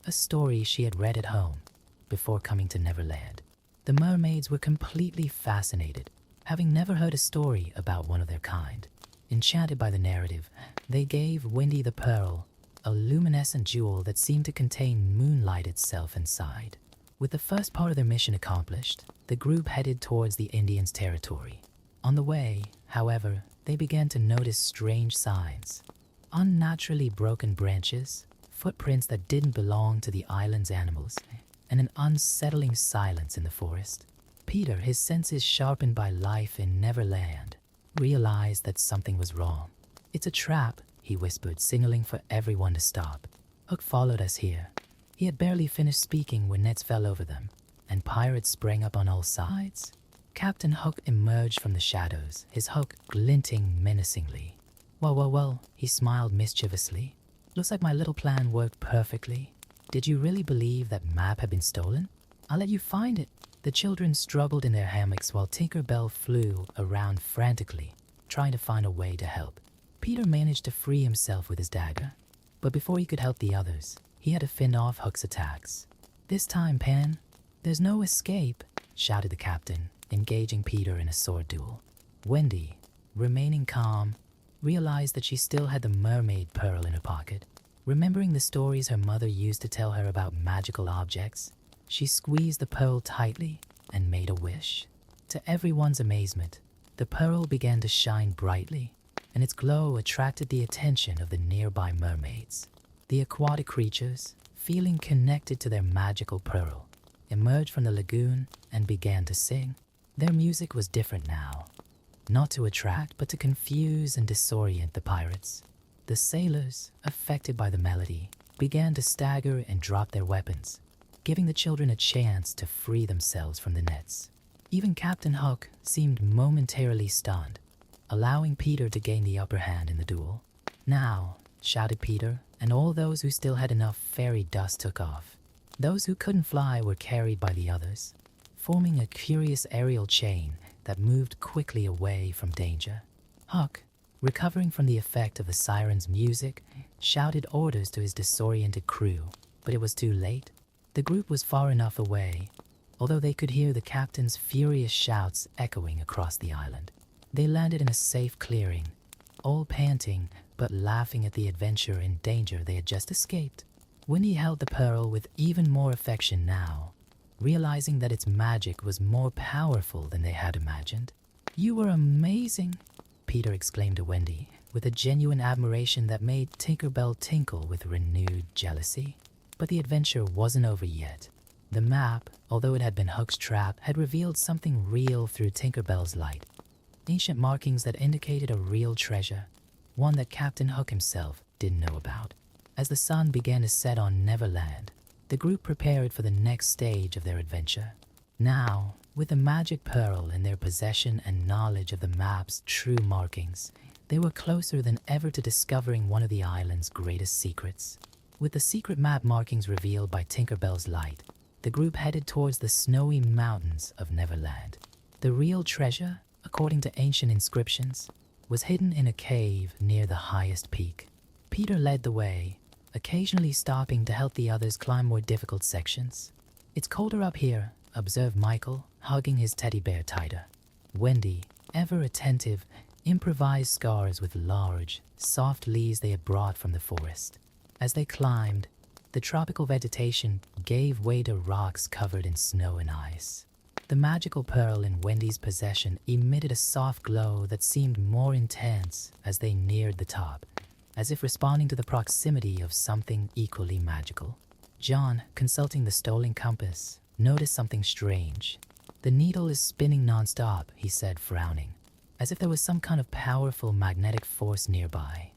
a story she had read at home before coming to Neverland. The mermaids were completely fascinated, having never heard a story about one of their kind. Enchanted by the narrative, they gave Wendy the pearl, a luminescent jewel that seemed to contain moonlight itself inside. With the first part of their mission accomplished, the group headed towards the Indians' territory. On the way, however, they began to notice strange signs. Unnaturally broken branches, footprints that didn't belong to the island's animals, and an unsettling silence in the forest. Peter, his senses sharpened by life in Neverland, realized that something was wrong. "It's a trap," he whispered, signaling for everyone to stop. "Hook followed us here." He had barely finished speaking when nets fell over them, and pirates sprang up on all sides. Captain Hook emerged from the shadows, his hook glinting menacingly. Well, he smiled mischievously. "Looks like my little plan worked perfectly. Did you really believe that map had been stolen? I'll let you find it." The children struggled in their hammocks while Tinker Bell flew around frantically, trying to find a way to help. Peter managed to free himself with his dagger, but before he could help the others, he had to fend off Hook's attacks. "This time, Pan, there's no escape," shouted the captain, engaging Peter in a sword duel. Wendy, remaining calm, realized that she still had the mermaid pearl in her pocket. Remembering the stories her mother used to tell her about magical objects, she squeezed the pearl tightly and made a wish. To everyone's amazement, the pearl began to shine brightly, and its glow attracted the attention of the nearby mermaids. The aquatic creatures, feeling connected to their magical pearl, emerged from the lagoon and began to sing. Their music was different now, not to attract but to confuse and disorient the pirates. The sailors, affected by the melody, began to stagger and drop their weapons, giving the children a chance to free themselves from the nets. Even Captain Hook seemed momentarily stunned, allowing Peter to gain the upper hand in the duel. "Now," shouted Peter, and all those who still had enough fairy dust took off. Those who couldn't fly were carried by the others, forming a curious aerial chain that moved quickly away from danger. Huck, recovering from the effect of the siren's music, shouted orders to his disoriented crew, but it was too late. The group was far enough away, although they could hear the captain's furious shouts echoing across the island. They landed in a safe clearing, all panting but laughing at the adventure and danger they had just escaped. Winnie held the pearl with even more affection now, realizing that its magic was more powerful than they had imagined. "You were amazing," Peter exclaimed to Wendy, with a genuine admiration that made Tinker Bell tinkle with renewed jealousy. But the adventure wasn't over yet. The map, although it had been Hook's trap, had revealed something real through Tinker Bell's light. Ancient markings that indicated a real treasure, one that Captain Hook himself didn't know about. As the sun began to set on Neverland, the group prepared for the next stage of their adventure. Now, with the magic pearl in their possession and knowledge of the map's true markings, they were closer than ever to discovering one of the island's greatest secrets. With the secret map markings revealed by Tinker Bell's light, the group headed towards the snowy mountains of Neverland. The real treasure, according to ancient inscriptions, was hidden in a cave near the highest peak. Peter led the way, occasionally stopping to help the others climb more difficult sections. "It's colder up here," observed Michael, hugging his teddy bear tighter. Wendy, ever attentive, improvised scars with large, soft leaves they had brought from the forest. As they climbed, the tropical vegetation gave way to rocks covered in snow and ice. The magical pearl in Wendy's possession emitted a soft glow that seemed more intense as they neared the top, as if responding to the proximity of something equally magical. John, consulting the stolen compass, noticed something strange. "The needle is spinning nonstop," he said, frowning, as if there was some kind of powerful magnetic force nearby.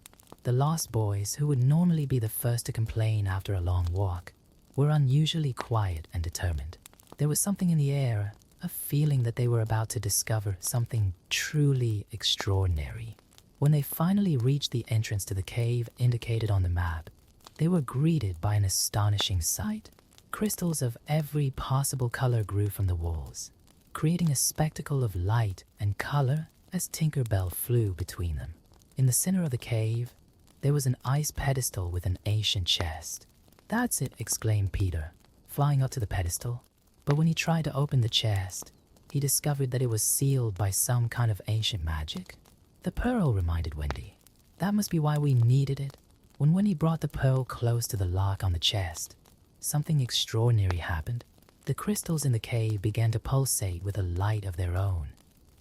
The lost boys, who would normally be the first to complain after a long walk, were unusually quiet and determined. There was something in the air, a feeling that they were about to discover something truly extraordinary. When they finally reached the entrance to the cave indicated on the map, they were greeted by an astonishing sight. Crystals of every possible color grew from the walls, creating a spectacle of light and color as Tinker Bell flew between them. In the center of the cave, there was an ice pedestal with an ancient chest. "That's it," exclaimed Peter, flying up to the pedestal. But when he tried to open the chest, he discovered that it was sealed by some kind of ancient magic. "The pearl," reminded Wendy. "That must be why we needed it." When Wendy brought the pearl close to the lock on the chest, something extraordinary happened. The crystals in the cave began to pulsate with a light of their own,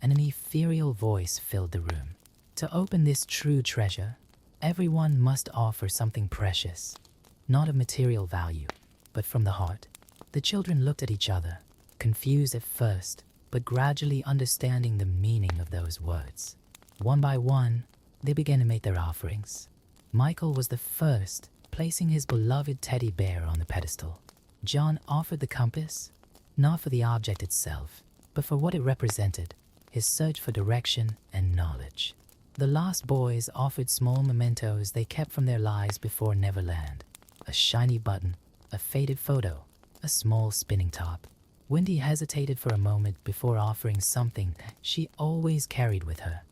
and an ethereal voice filled the room. To open this true treasure, everyone must offer something precious, not of material value, but from the heart. The children looked at each other, confused at first, but gradually understanding the meaning of those words. One by one, they began to make their offerings. Michael was the first, placing his beloved teddy bear on the pedestal. John offered the compass, not for the object itself, but for what it represented, his search for direction and knowledge. The lost boys offered small mementos they kept from their lives before Neverland. A shiny button, a faded photo, a small spinning top. Wendy hesitated for a moment before offering something she always carried with her.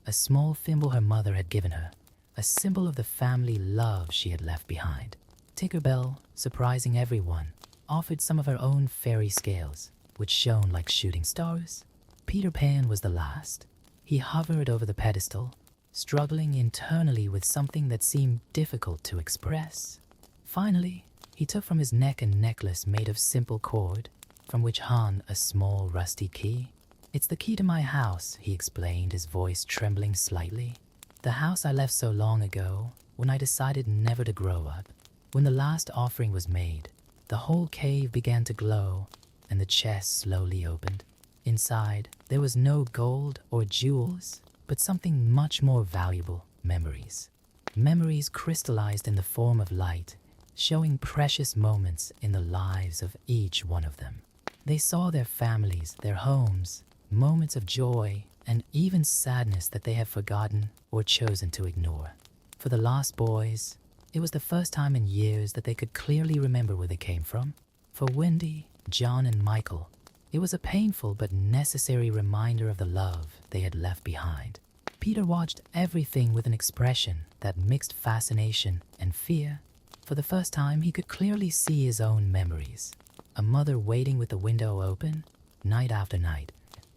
A small thimble her mother had given her, a symbol of the family love she had left behind. Tinker Bell, surprising everyone, offered some of her own fairy scales, which shone like shooting stars. Peter Pan was the last. He hovered over the pedestal, struggling internally with something that seemed difficult to express. Finally, he took from his neck a necklace made of simple cord, from which hung a small rusty key. "It's the key to my house," he explained, his voice trembling slightly. "The house I left so long ago, when I decided never to grow up." When the last offering was made, the whole cave began to glow, and the chest slowly opened. Inside, there was no gold or jewels, but something much more valuable: memories. Memories crystallized in the form of light, showing precious moments in the lives of each one of them. They saw their families, their homes, moments of joy, and even sadness that they had forgotten or chosen to ignore. For the lost boys, it was the first time in years that they could clearly remember where they came from. For Wendy, John, and Michael, it was a painful but necessary reminder of the love they had left behind. Peter watched everything with an expression that mixed fascination and fear. For the first time, he could clearly see his own memories. A mother waiting with the window open, night after night,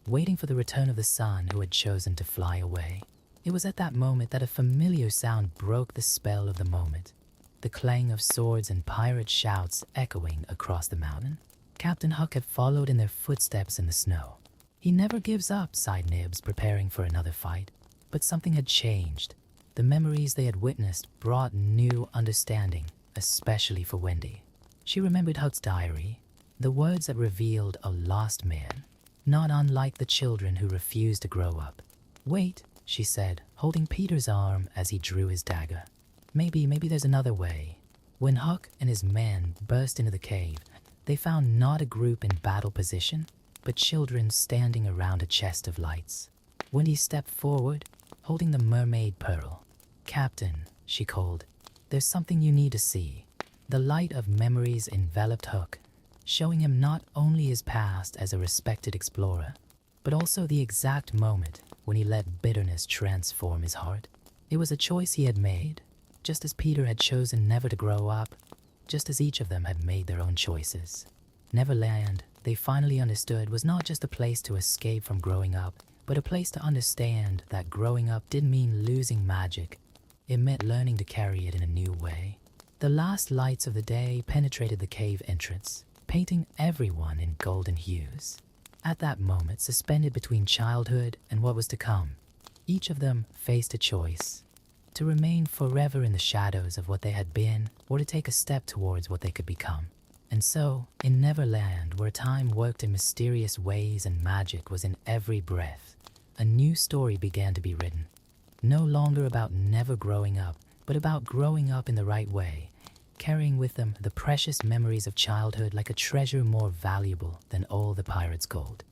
waiting for the return of the son who had chosen to fly away. It was at that moment that a familiar sound broke the spell of the moment, the clang of swords and pirate shouts echoing across the mountain. Captain Hook had followed in their footsteps in the snow. "He never gives up," sighed Nibs, preparing for another fight. But something had changed. The memories they had witnessed brought new understanding, especially for Wendy. She remembered Hook's diary, the words that revealed a lost man, not unlike the children who refused to grow up. "Wait," she said, holding Peter's arm as he drew his dagger. Maybe there's another way." When Hook and his men burst into the cave, they found not a group in battle position, but children standing around a chest of lights. Wendy stepped forward, holding the mermaid pearl. "Captain," she called, "there's something you need to see." The light of memories enveloped Hook, showing him not only his past as a respected explorer, but also the exact moment when he let bitterness transform his heart. It was a choice he had made, just as Peter had chosen never to grow up, just as each of them had made their own choices. Neverland, they finally understood, was not just a place to escape from growing up, but a place to understand that growing up didn't mean losing magic. It meant learning to carry it in a new way. The last lights of the day penetrated the cave entrance, painting everyone in golden hues. At that moment, suspended between childhood and what was to come, each of them faced a choice: to remain forever in the shadows of what they had been, or to take a step towards what they could become. And so, in Neverland, where time worked in mysterious ways and magic was in every breath, a new story began to be written. No longer about never growing up, but about growing up in the right way, carrying with them the precious memories of childhood like a treasure more valuable than all the pirate's gold.